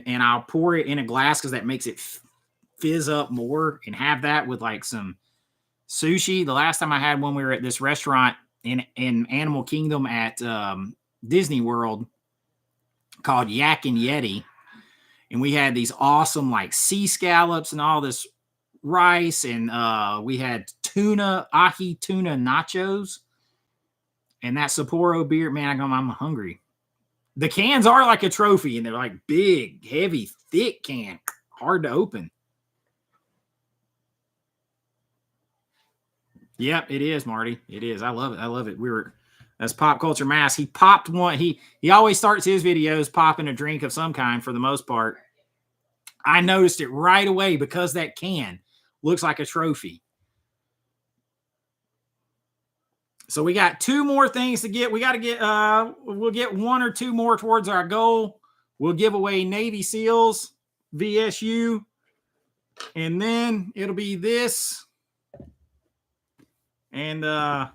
and I'll pour it in a glass because that makes it fizz up more, and have that with like some sushi. The last time I had one, we were at this restaurant in Animal Kingdom at Disney World called Yak and Yeti. And we had these awesome like sea scallops and all this rice. And we had ahi tuna nachos. And that Sapporo beer, man, I'm hungry. The cans are like a trophy, and they're like big, heavy, thick can. Hard to open. Yep, it is, Marty. It is. I love it. I love it. That's Pop Culture Mass. He popped one. He always starts his videos popping a drink of some kind for the most part. I noticed it right away because that can looks like a trophy. So we got two more things to get. We got to get, we'll get one or two more towards our goal. We'll give away Navy SEALs, VSU, and then it'll be this. And that'll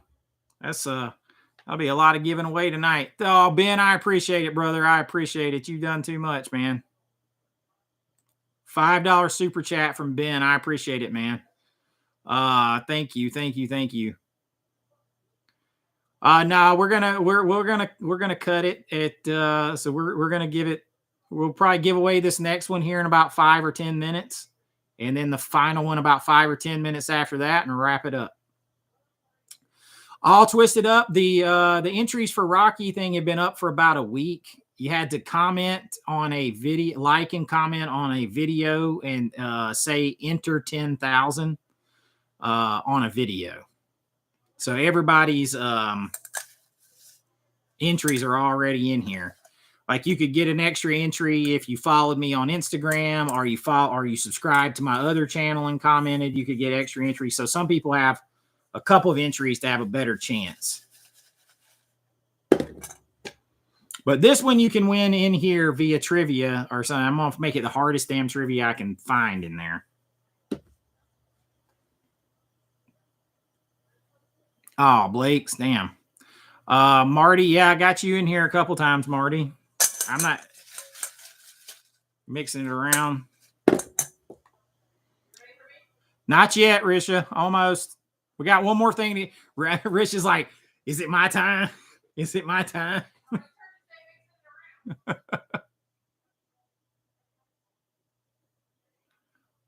be a lot of giving away tonight. Oh, Ben, I appreciate it, brother. I appreciate it. You've done too much, man. $5 super chat from Ben. I appreciate it, man. Thank you. No, we're gonna cut it. So we're gonna give it. We'll probably give away this next one here in about 5 or 10 minutes, and then the final one about 5 or 10 minutes after that, and wrap it up. All twisted up. The entries for Rocky thing have been up for about a week. You had to comment on a video, like and comment on a video, and say enter 10,000 on a video. So everybody's entries are already in here. Like you could get an extra entry if you followed me on Instagram, or you subscribed to my other channel and commented. You could get extra entries. So some people have a couple of entries to have a better chance. But this one you can win in here via trivia or something. I'm going to make it the hardest damn trivia I can find in there. Oh, Blake's, damn. Marty, yeah, I got you in here a couple times, Marty. I'm not mixing it around. Not yet, Risha. Almost. We got one more thing. Risha's like, is it my time? Is it my time?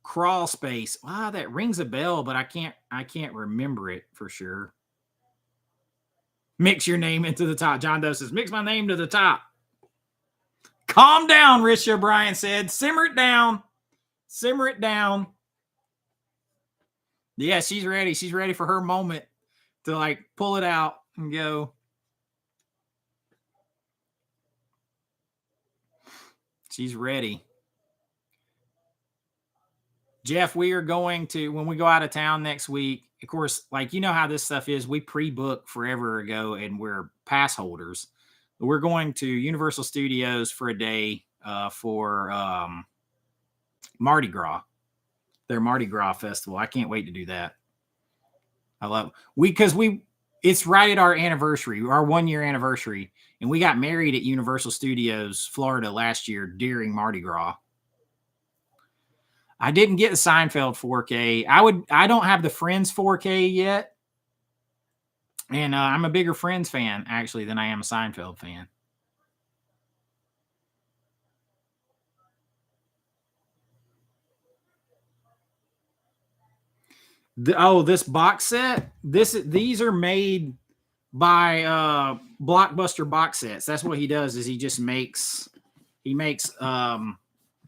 Crawl space. Wow, that rings a bell, but I can't remember it for sure. Mix your name into the top. John Doe says, mix my name to the top. Calm down, Risha, Brian said. Simmer it down. Simmer it down. Yeah, she's ready. She's ready for her moment to like pull it out and go. She's ready. Jeff, we are going to, when we go out of town next week, of course, like, you know how this stuff is. We pre-booked forever ago and we're pass holders. We're going to Universal Studios for a day for Mardi Gras, their Mardi Gras festival. I can't wait to do that. I love it's right at our anniversary, our 1-year anniversary. And we got married at Universal Studios, Florida last year during Mardi Gras. I didn't get the Seinfeld 4K. I don't have the Friends 4K yet. And I'm a bigger Friends fan, actually, than I am a Seinfeld fan. This box set, these are made buy Blockbuster box sets. That's what he does. Is he just makes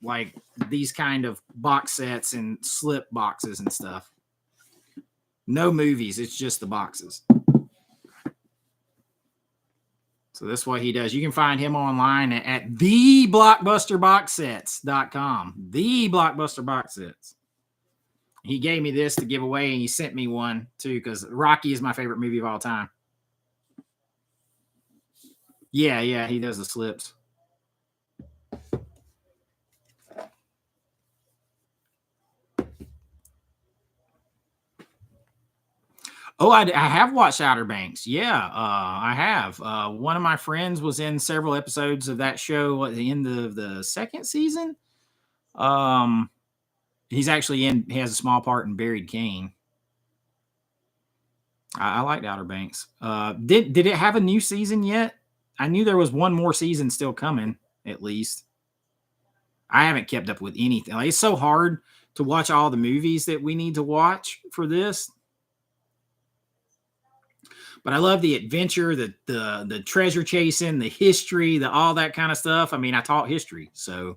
like these kind of box sets and slip boxes and stuff. No movies. It's just the boxes. So that's what he does. You can find him online at theblockbusterboxsets.com. The Blockbuster Box Sets. He gave me this to give away, and he sent me one too, because Rocky is my favorite movie of all time. Yeah, he does the slips. Oh, I have watched Outer Banks. Yeah, I have. One of my friends was in several episodes of that show at the end of the second season. He's actually in. He has a small part in Buried Cane. I liked Outer Banks. Did it have a new season yet? I knew there was one more season still coming, at least. I haven't kept up with anything. Like, it's so hard to watch all the movies that we need to watch for this. But I love the adventure, the treasure chasing, the history, the all that kind of stuff. I mean, I taught history, so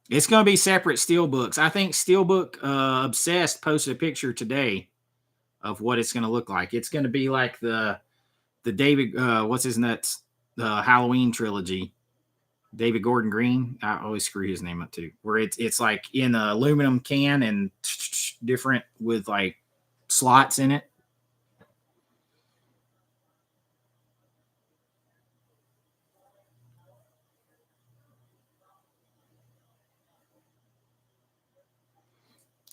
it's going to be separate Steelbooks. I think Steelbook Obsessed posted a picture today of what it's going to look like. It's going to be like the David what's his nuts, the Halloween trilogy. David Gordon Green. I always screw his name up too. Where it's like in an aluminum can and different with like slots in it.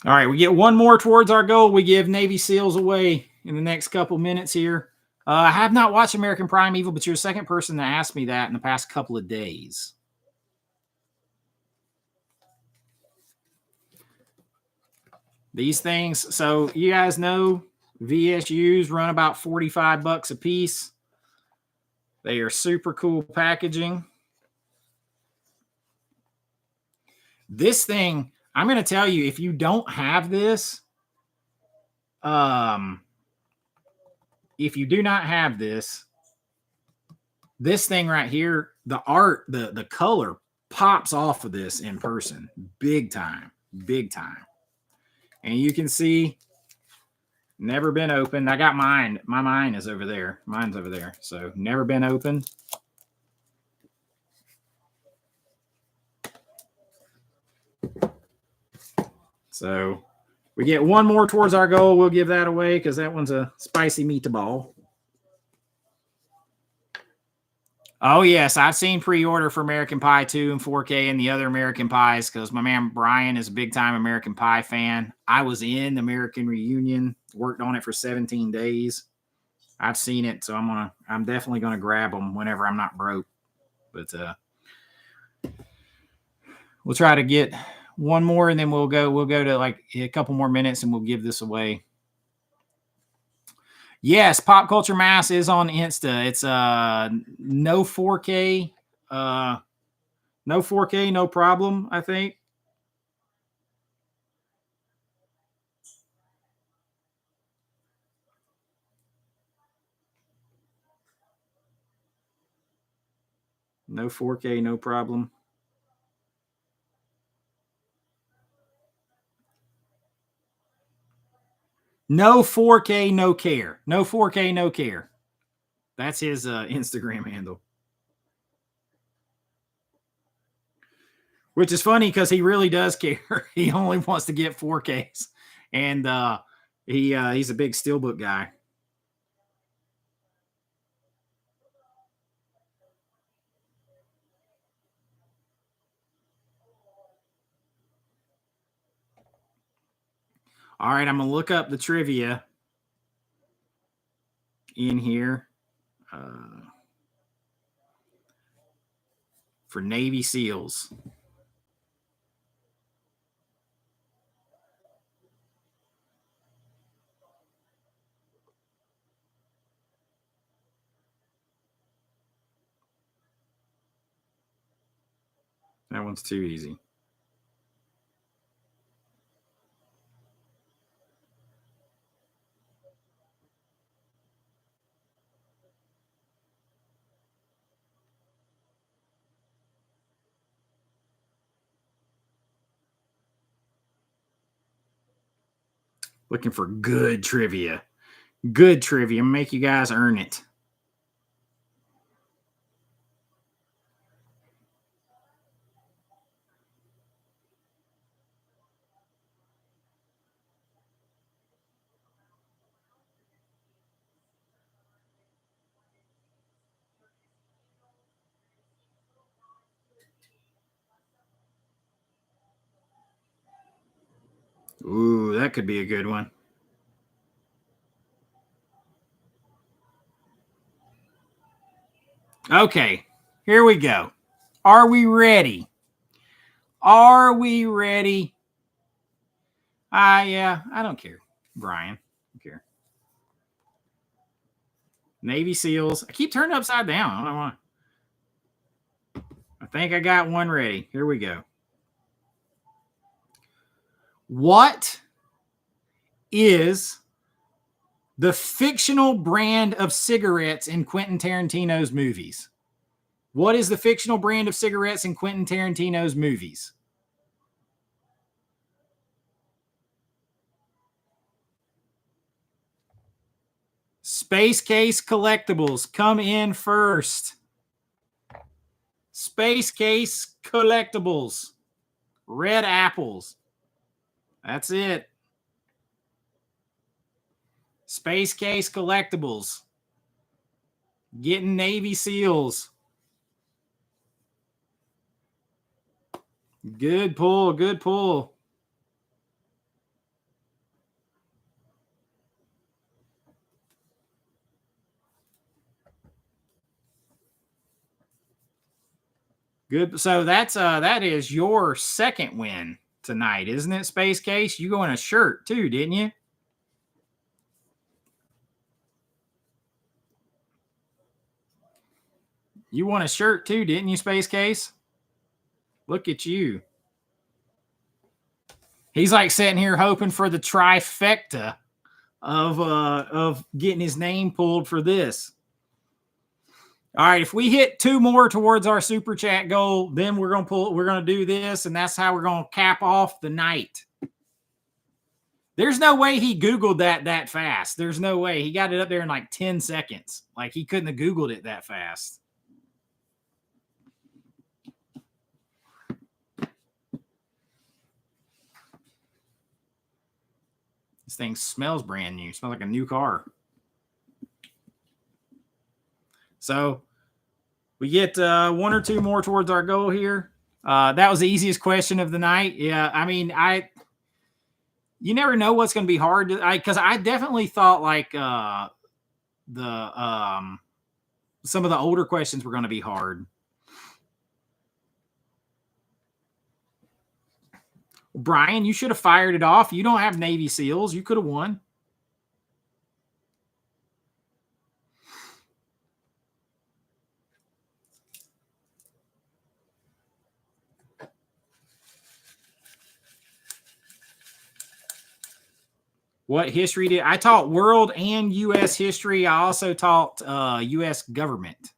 All right, we get one more towards our goal. We give Navy SEALs away in the next couple minutes here. I have not watched American Prime Evil, but you're the second person to ask me that in the past couple of days. These things, so you guys know VSUs run about $45 a piece. They are super cool packaging. This thing, I'm going to tell you, if you don't have this, if you do not have this thing right here, the art, the color pops off of this in person, big time. And you can see, never been opened. I got mine. Mine is over there. Mine's over there. So never been opened. So we get one more towards our goal. We'll give that away because that one's a spicy meatball. Oh, yes. I've seen pre-order for American Pie 2 and 4K and the other American Pies because my man Brian is a big-time American Pie fan. I was in American Reunion, worked on it for 17 days. I've seen it, so I'm definitely gonna grab them whenever I'm not broke. But we'll try to get one more, and then we'll go to like a couple more minutes, and we'll give this away. Yes, Pop Culture Mass is on Insta. It's no 4K, no 4K, no problem, I think. No 4K, no problem. No 4K, no care. No 4K, no care. That's his Instagram handle. Which is funny because he really does care. He only wants to get 4Ks. And he's a big Steelbook guy. All right, I'm going to look up the trivia in here for Navy SEALs. That one's too easy. Looking for good trivia. Good trivia. Make you guys earn it. Ooh, that could be a good one. Okay, here we go. Are we ready? Are we ready? Yeah, I don't care, Brian. I don't care. Navy SEALs. I keep turning upside down. I don't know why. I think I got one ready. Here we go. What is the fictional brand of cigarettes in Quentin Tarantino's movies? What is the fictional brand of cigarettes in Quentin Tarantino's movies? Space Case Collectibles, come in first. Space Case Collectibles. Red apples. That's it. Space Case Collectibles. Getting Navy SEALs. Good pull. Good pull. Good. So that is your second win tonight, isn't it, Space Case? You won a shirt too, didn't you? You won a shirt too, didn't you, Space Case? Look at you. He's like sitting here hoping for the trifecta of getting his name pulled for this. All right, if we hit 2 more towards our super chat goal, then we're gonna do this, and that's how we're gonna cap off the night. There's no way he Googled that fast. There's no way. He got it up there in like 10 seconds. Like he couldn't have Googled it that fast. This thing smells brand new. It smells like a new car. So we get 1 or 2 more towards our goal here. That was the easiest question of the night. Yeah, I mean, you never know what's going to be hard because I definitely thought like some of the older questions were going to be hard. Brian, you should have fired it off. You don't have Navy SEALs. You could have won. What history did I taught world and U.S. history? I also taught U.S. government.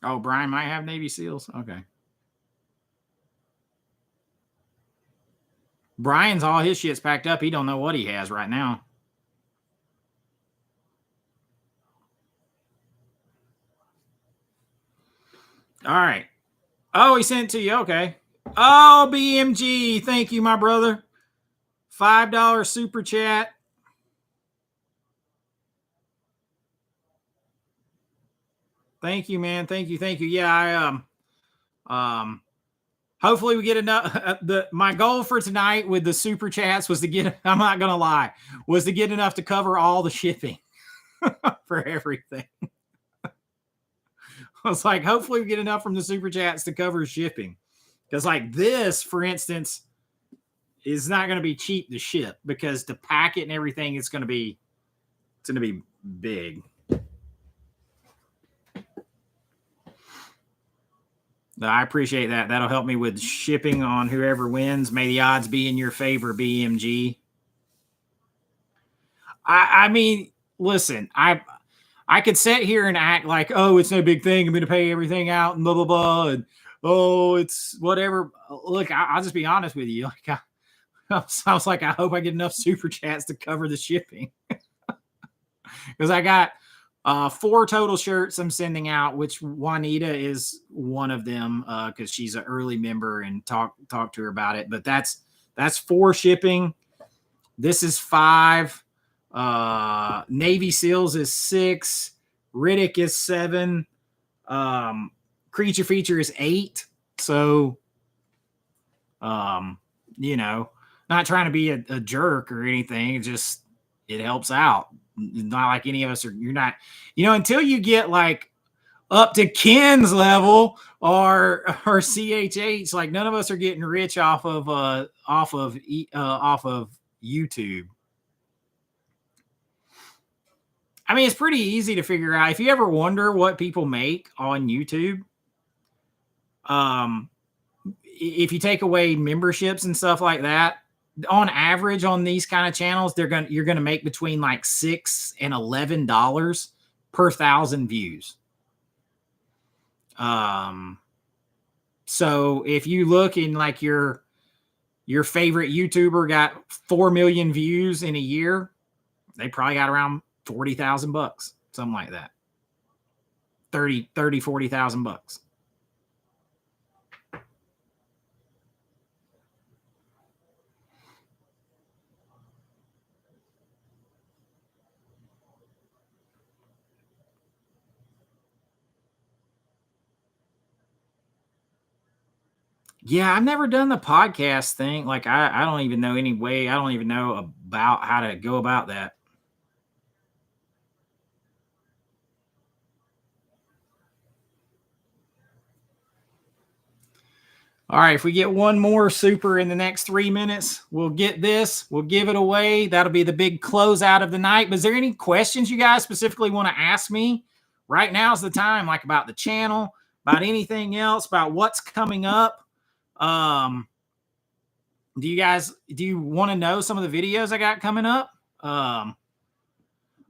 Oh, Brian might have Navy SEALs. Okay. Brian's all his shit's packed up. He don't know what he has right now. All right. Oh, he sent it to you. Okay. Oh, BMG. Thank you, my brother. $5 super chat. Thank you, man. Thank you. Thank you. Yeah, hopefully we get enough. My goal for tonight with the super chats was to get, I'm not going to lie, was to get enough to cover all the shipping for everything. I was like, hopefully we get enough from the super chats to cover shipping. Because like this, for instance, is not going to be cheap to ship because to pack it and everything, it's going to be big. I appreciate that. That'll help me with shipping on whoever wins. May the odds be in your favor, BMG. I mean, listen, I could sit here and act like, oh, it's no big thing. I'm going to pay everything out and blah, blah, blah. And, oh, it's whatever. Look, I'll just be honest with you. Like, sounds like I hope I get enough super chats to cover the shipping. Because I got 4 total shirts I'm sending out, which Juanita is one of them because she's an early member and talk to her about it. But that's 4 shipping. This is 5. Navy SEALs is 6. Riddick is 7. Creature Feature is 8. So, you know, not trying to be a jerk or anything. It just, it helps out. Not like any of us are, you're not, you know, until you get like up to Ken's level or CHH, like none of us are getting rich off of YouTube. I mean, it's pretty easy to figure out. If you ever wonder what people make on YouTube, if you take away memberships and stuff like that, on average on these kind of channels, you're gonna make between like $6 and $11 per 1,000 views. So if you look in like your favorite YouTuber got 4 million views in a year, they probably got around $40,000, something like that. 40,000 bucks. Yeah, I've never done the podcast thing. Like I don't even know any way. I don't even know about how to go about that. All right, if we get one more super in the next 3 minutes, we'll get this. We'll give it away. That'll be the big closeout of the night. But is there any questions you guys specifically want to ask me? Right now is the time, like about the channel, about anything else, about what's coming up. Do you want to know some of the videos I got coming up? I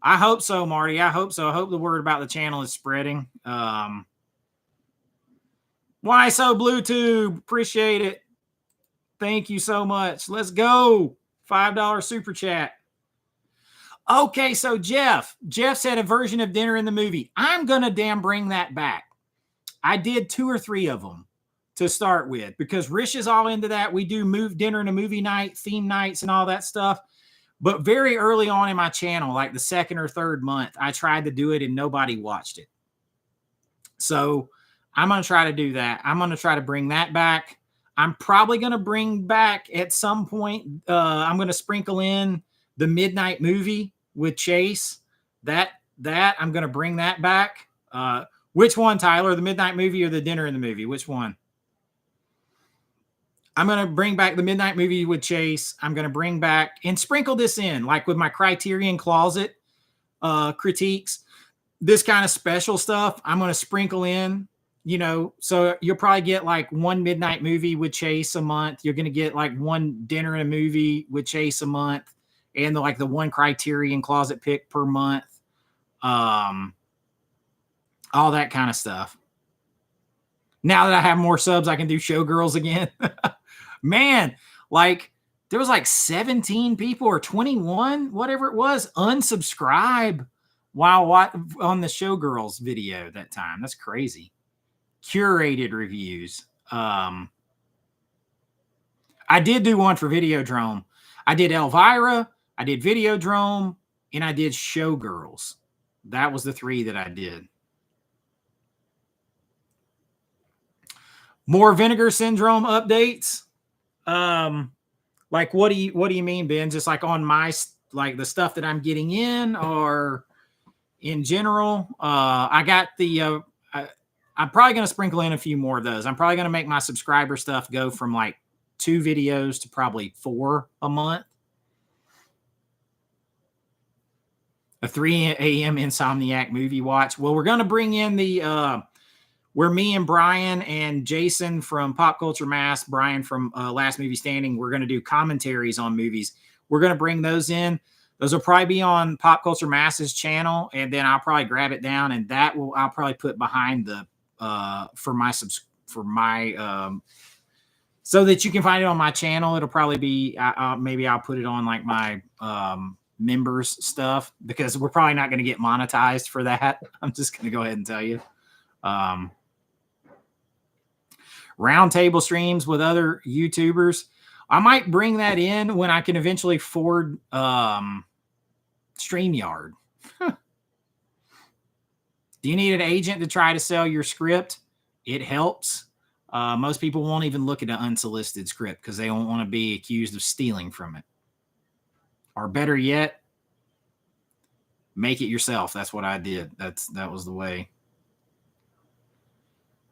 hope so, Marty. I hope so. I hope the word about the channel is spreading. Why so Bluetooth? Appreciate it. Thank you so much. Let's go. $5 super chat. Okay, so Jeff said a version of Dinner in the Movie. I'm going to damn bring that back. I did 2 or 3 of them to start with because Rish is all into that. We do Dinner in a Movie night, theme nights, and all that stuff. But very early on in my channel, like the 2nd or 3rd month, I tried to do it and nobody watched it. So I'm going to try to do that. I'm going to try to bring that back. I'm probably going to bring back at some point, I'm going to sprinkle in the Midnight Movie with Chase. That I'm going to bring that back. Which one, Tyler? The Midnight Movie or the Dinner in the Movie? Which one? I'm going to bring back the Midnight Movie with Chase. I'm going to bring back and sprinkle this in, like with my Criterion Closet critiques, this kind of special stuff. I'm going to sprinkle in, you know, so you'll probably get like 1 Midnight Movie with Chase a month. You're going to get like 1 Dinner in a Movie with Chase a month, and like the 1 Criterion Closet pick per month. All that kind of stuff. Now that I have more subs, I can do Showgirls again. Man, like there was like 17 people or 21, whatever it was, unsubscribe while on the Showgirls video that time. That's crazy. Curated reviews. I did do one for Videodrome. I did Elvira, I did Videodrome, and I did Showgirls. That was the 3 that I did. More Vinegar Syndrome updates. Like what do you mean, Ben? Just like on my, like the stuff that I'm getting in, or in general? I got the I'm probably going to sprinkle in a few more of those. I'm probably going to make my subscriber stuff go from like 2 videos to probably 4 a month. A 3 a.m. Insomniac movie watch. Well, we're going to bring in the where me and Brian and Jason from Pop Culture Mass, Brian from Last Movie Standing, we're going to do commentaries on movies. We're going to bring those in. Those will probably be on Pop Culture Mass's channel, and then I'll probably grab it down, and I'll probably put behind the so that you can find it on my channel. It'll probably be maybe I'll put it on like my members stuff, because we're probably not going to get monetized for that. I'm just going to go ahead and tell you. Roundtable streams with other YouTubers. I might bring that in when I can eventually afford StreamYard. Do you need an agent to try to sell your script? It helps. Most people won't even look at an unsolicited script because they don't want to be accused of stealing from it. Or better yet, make it yourself. That's what I did. That was the way.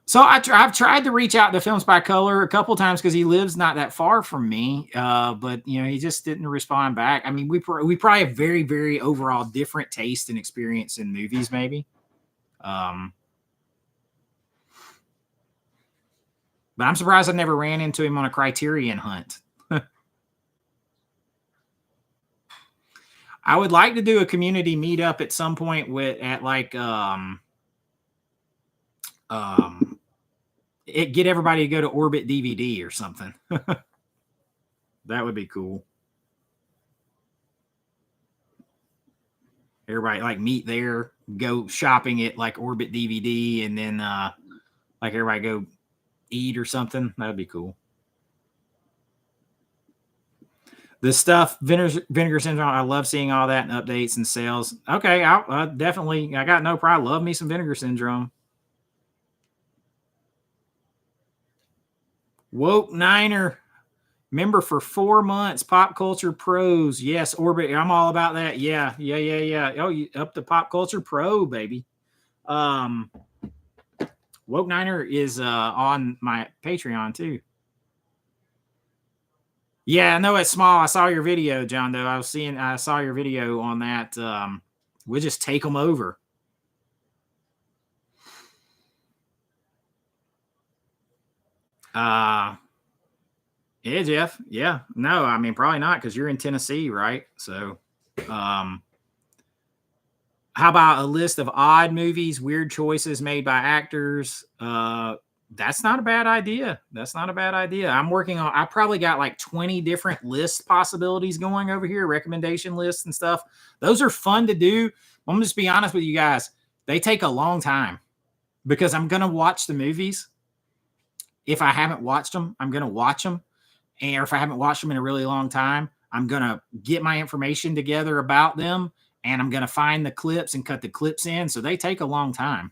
So I've tried to reach out to Films by Color a couple times because he lives not that far from me, but he just didn't respond back. I mean, we probably have very, very overall different taste and experience in movies, maybe. But I'm surprised I never ran into him on a Criterion hunt. I would like to do a community meetup at some point get everybody to go to Orbit DVD or something. That would be cool. Everybody like meet there, go shopping at like Orbit DVD, and then like everybody go eat or something. That'd be cool. The stuff, Vinegar Syndrome, I love seeing all that and updates and sales. Okay, I definitely, I got no problem. Love me some Vinegar Syndrome. Woke Niner, member for 4 months. Pop Culture Pros. Yes, Orbit. I'm all about that. Yeah. Oh, you up to Pop Culture Pro, baby. Woke Niner is on my Patreon too. Yeah, I know it's small. I saw your video, John Doe. I saw your video on that. We'll just take them over. Yeah, Jeff. Yeah. No, I mean, probably not, because you're in Tennessee, right? So, how about a list of odd movies, weird choices made by actors? That's not a bad idea. I probably got like 20 different list possibilities going over here, recommendation lists and stuff. Those are fun to do. I'm going to just be honest with you guys. They take a long time because I'm going to watch the movies. If I haven't watched them, I'm going to watch them. And if I haven't watched them in a really long time, I'm going to get my information together about them, and I'm going to find the clips and cut the clips in. So they take a long time.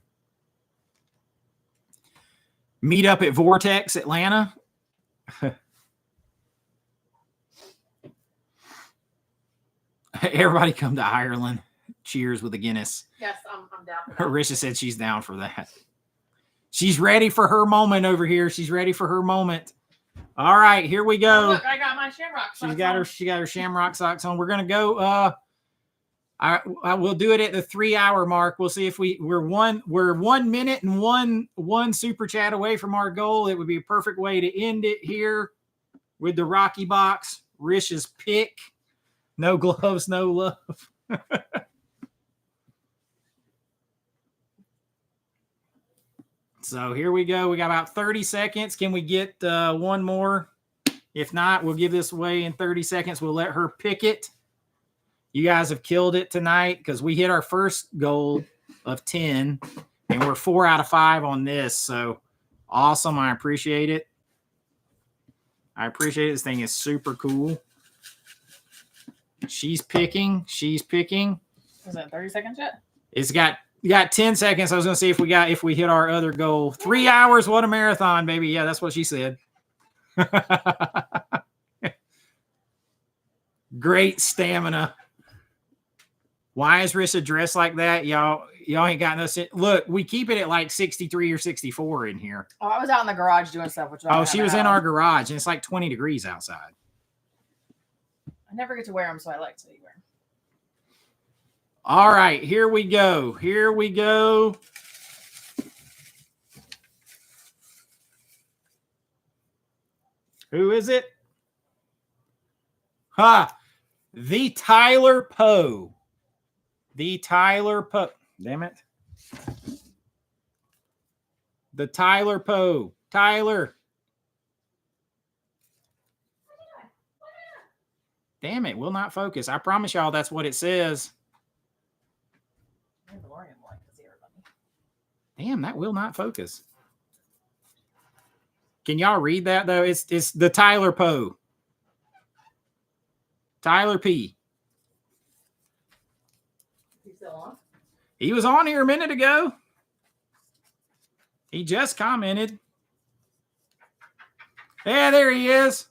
Meet up at Vortex, Atlanta. Everybody come to Ireland. Cheers with a Guinness. Yes, I'm down for that. Risha said she's down for that. She's ready for her moment over here. She's ready for her moment. All right, here we go. Oh, look, I got my shamrock socks. She got her shamrock socks on. We're gonna go. I will do it at the 3-hour mark. We'll see if we're 1 minute and one super chat away from our goal. It would be a perfect way to end it here with the Rocky Box. Rish's pick. No gloves, no love. So here we go. We got about 30 seconds. Can we get one more? If not, we'll give this away in 30 seconds. We'll let her pick it. You guys have killed it tonight because we hit our first goal of 10, and we're 4 out of 5 on this. So awesome. I appreciate it. This thing is super cool. She's picking. Is it 30 seconds yet? It's got 10 seconds. I was going to see if we hit our other goal. 3 hours. What a marathon, baby. Yeah, that's what she said. Great stamina. Why is Rissa dressed like that? Y'all ain't got no shit. Look, we keep it at like 63 or 64 in here. Oh, I was out in the garage doing stuff. She was in our garage, and it's like 20 degrees outside. I never get to wear them, so I like to wear them. All right, here we go. Who is it? The Tyler Poe. The Tyler Poe. Damn it. The Tyler Poe. Tyler. Damn it. Will not focus. I promise y'all that's what it says. Damn, that will not focus. Can y'all read that though? It's the Tyler Poe. Tyler P. He's still on? He was on here a minute ago. He just commented. Yeah, there he is.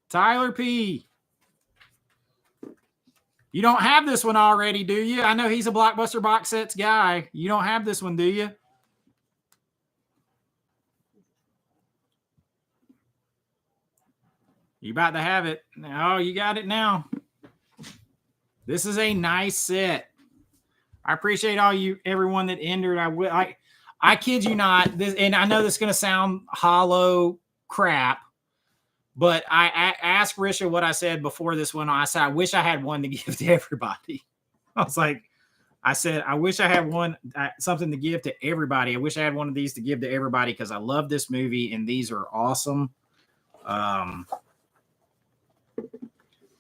Tyler P. You don't have this one already, do you? I know he's a Blockbuster box sets guy. You don't have this one, do you? You about to have it. Oh, you got it now. This is a nice set. I appreciate everyone that entered. I kid you not. This, and I know this is going to sound hollow crap, but I asked Risha what I said before this one. I said, I wish I had one to give to everybody. I said, I wish I had something to give to everybody. I wish I had one of these to give to everybody because I love this movie and these are awesome.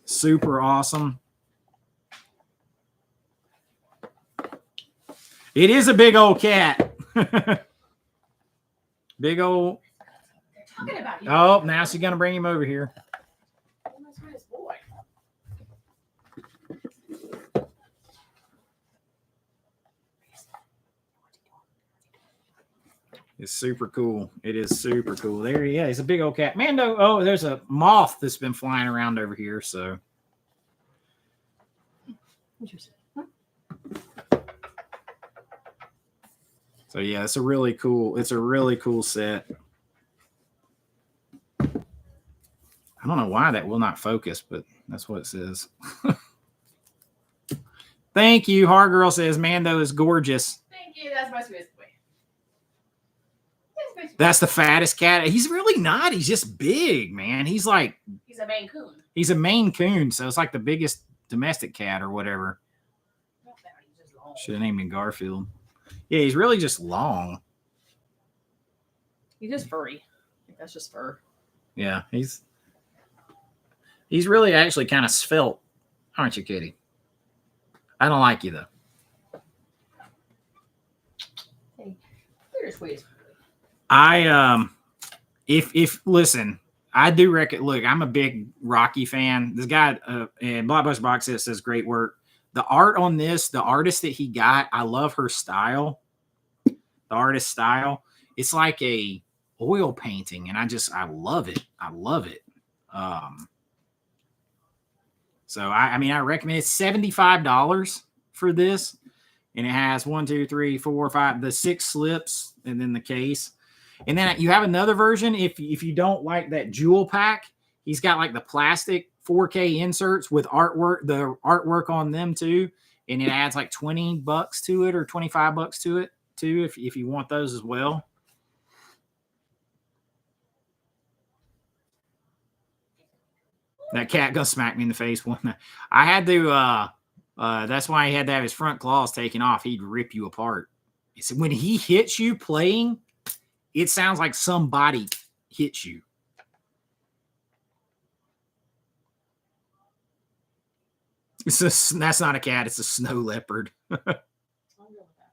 Super awesome. It is a big old cat. Big old. They're talking about you. Oh, now she's going to bring him over here. Boy. It's super cool. It is super cool. There he is. He's a big old cat. Mando. Oh, there's a moth that's been flying around over here. So. Interesting. So yeah, it's a really cool set. I don't know why that will not focus, but that's what it says. Thank you. Hard Girl says Mando is gorgeous. Thank you. That's my sweetest boy. That's the fattest cat. He's really not. He's just big, man. He's a Maine Coon. He's a Maine Coon, so it's like the biggest domestic cat or whatever. Should have named him Garfield. Yeah, he's really just long. He's just furry. I think that's just fur. Yeah, he's really actually kind of svelte, aren't you, Kitty? I don't like you though. Hey, you're the sweetest. Listen, I do reckon. Look, I'm a big Rocky fan. This guy in Blockbuster Box Set says great work. The art on this, the artist that he got, I love her style. The artist style. It's like a oil painting, and I love it. I love it. So I recommend it's $75 for this, and it has 1, 2, 3, 4, 5, the 6 slips, and then the case. And then you have another version if you don't like that jewel pack. He's got like the plastic 4K inserts with the artwork on them too, and it adds like $20 to it or $25 to it too if you want those as well. That cat gonna smack me in the face one. I had to. That's why he had to have his front claws taken off. He'd rip you apart. It's when he hits you playing, it sounds like somebody hits you. That's not a cat. It's a snow leopard. I'll go with that.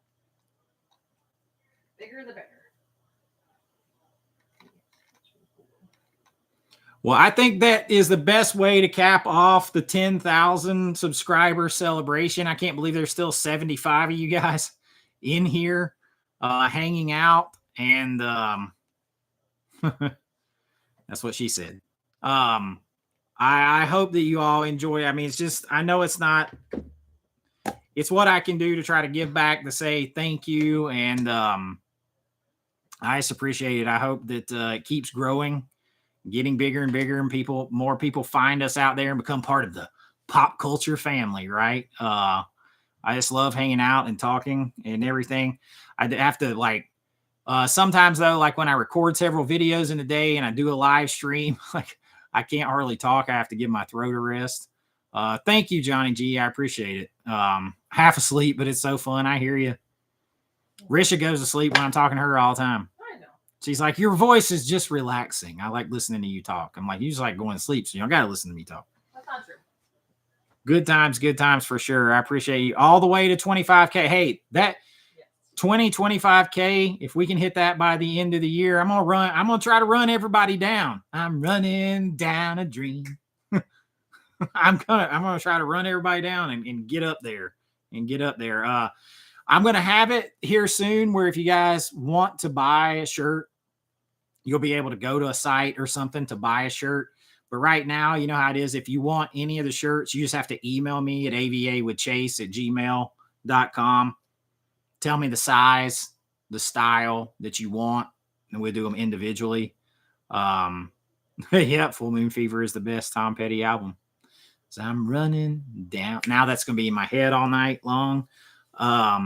Bigger the better. Well, I think that is the best way to cap off the 10,000 subscriber celebration. I can't believe there's still 75 of you guys in here hanging out. And that's what she said. I hope that you all enjoy. I mean, it's just, I know it's what I can do to try to give back, to say thank you. And I just appreciate it. I hope that it keeps growing, getting bigger and bigger, and more people find us out there and become part of the pop culture family, right? I just love hanging out and talking and everything. I have to Sometimes though, like when I record several videos in a day and I do a live stream, like I can't hardly talk. I have to give my throat a rest. Thank you, Johnny G. I appreciate it. Half asleep, but it's so fun. I hear you. Risha goes to sleep when I'm talking to her all the time. I know. She's like, your voice is just relaxing. I like listening to you talk. I'm like, you just like going to sleep, so you don't got to listen to me talk. That's not true. Good times for sure. I appreciate you. All the way to 25K. Hey, that 25K, if we can hit that by the end of the year, I'm gonna try to run everybody down. I'm running down a dream. I'm gonna try to run everybody down and get up there. I'm gonna have it here soon where if you guys want to buy a shirt, you'll be able to go to a site or something to buy a shirt. But right now, you know how it is. If you want any of the shirts, you just have to email me at avawithchase@gmail.com. Tell me the size, the style that you want, and we'll do them individually. Yeah, Full Moon Fever is the best Tom Petty album. So I'm running down. Now that's going to be in my head all night long. Yeah,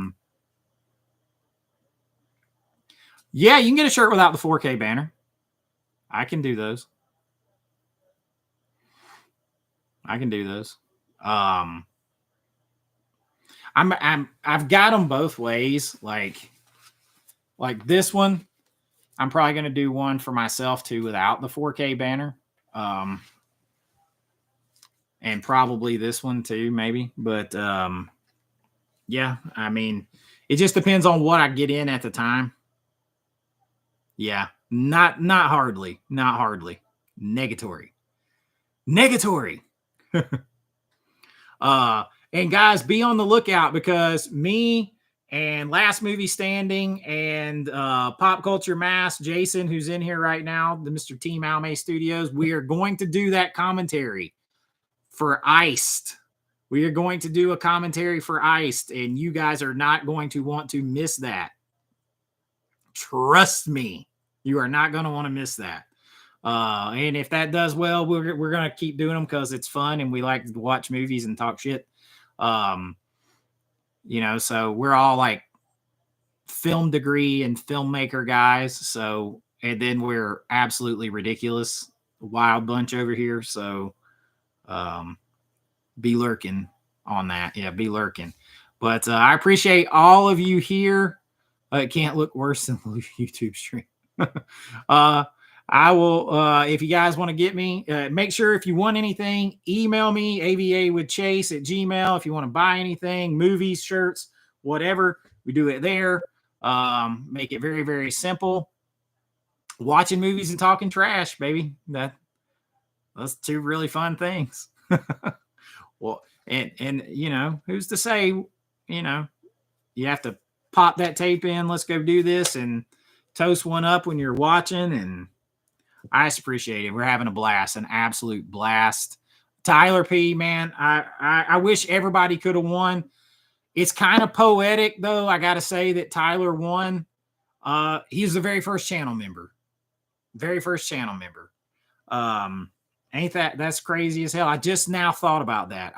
you can get a shirt without the 4K banner. I can do those. I've got them both ways. Like this one, I'm probably going to do one for myself too without the 4K banner. And probably this one too, maybe. But yeah, I mean, it just depends on what I get in at the time. Yeah, not hardly. Negatory. And guys, be on the lookout because me and Last Movie Standing and Pop Culture Mass, Jason, who's in here right now, the Mr. Team Alme Studios, we are going to do that commentary for Iced. We are going to do a commentary for Iced, and you guys are not going to want to miss that. Trust me, you are not going to want to miss that. And if that does well, we're going to keep doing them because it's fun and we like to watch movies and talk shit. You know, so we're all like film degree and filmmaker guys. So, and then we're absolutely ridiculous, wild bunch over here. So, be lurking on that. Yeah, be lurking. But I appreciate all of you here. It can't look worse than the YouTube stream. I will, if you guys want to get me, make sure if you want anything, email me, avawithchase@gmail. If you want to buy anything, movies, shirts, whatever, we do it there. Make it very, very simple. Watching movies and talking trash, baby. That's two really fun things. Well, and you know, who's to say, you know, you have to pop that tape in, let's go do this, and toast one up when you're watching. And I just appreciate it. We're having a blast, an absolute blast. Tyler P, man, I wish everybody could have won. It's kind of poetic, though. I got to say that Tyler won. He's the very first channel member. Ain't that's crazy as hell? I just now thought about that.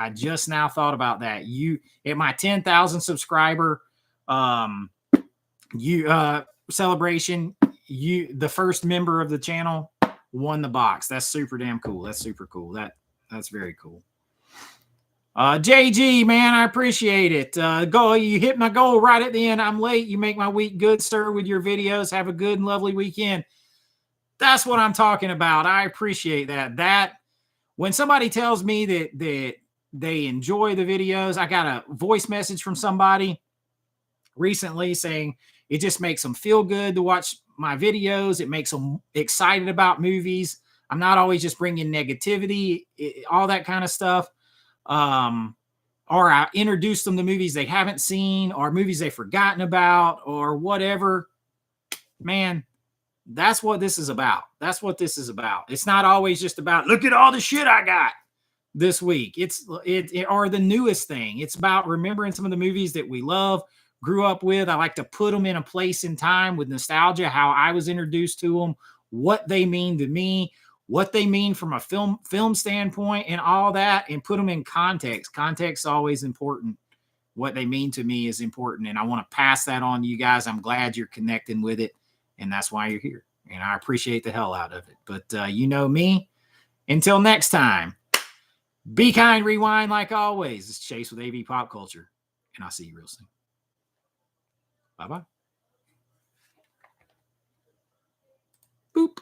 You at my 10,000 subscriber celebration, the first member of the channel won the box. That's super damn cool. That's super cool. That's very cool. JG, man, I appreciate it. You hit my goal right at the end. I'm late. You make my week good, sir, with your videos. Have a good and lovely weekend. That's what I'm talking about. I appreciate that. When somebody tells me that they enjoy the videos, I got a voice message from somebody recently saying it just makes them feel good to watch my videos. It makes them excited about movies. I'm not always just bringing negativity, all that kind of stuff. Or I introduce them to movies they haven't seen or movies they've forgotten about or whatever. Man, that's what this is about. It's not always just about, look at all the shit I got this week. Or the newest thing. It's about remembering some of the movies that we love, grew up with. I like to put them in a place in time with nostalgia, how I was introduced to them, what they mean to me, what they mean from a film standpoint and all that, and put them in context. Context is always important. What they mean to me is important, and I want to pass that on to you guys. I'm glad you're connecting with it. And that's why you're here. And I appreciate the hell out of it. But you know me. Until next time, be kind, rewind like always. It's Chase with AV Pop Culture. And I'll see you real soon. Bye-bye. Boop.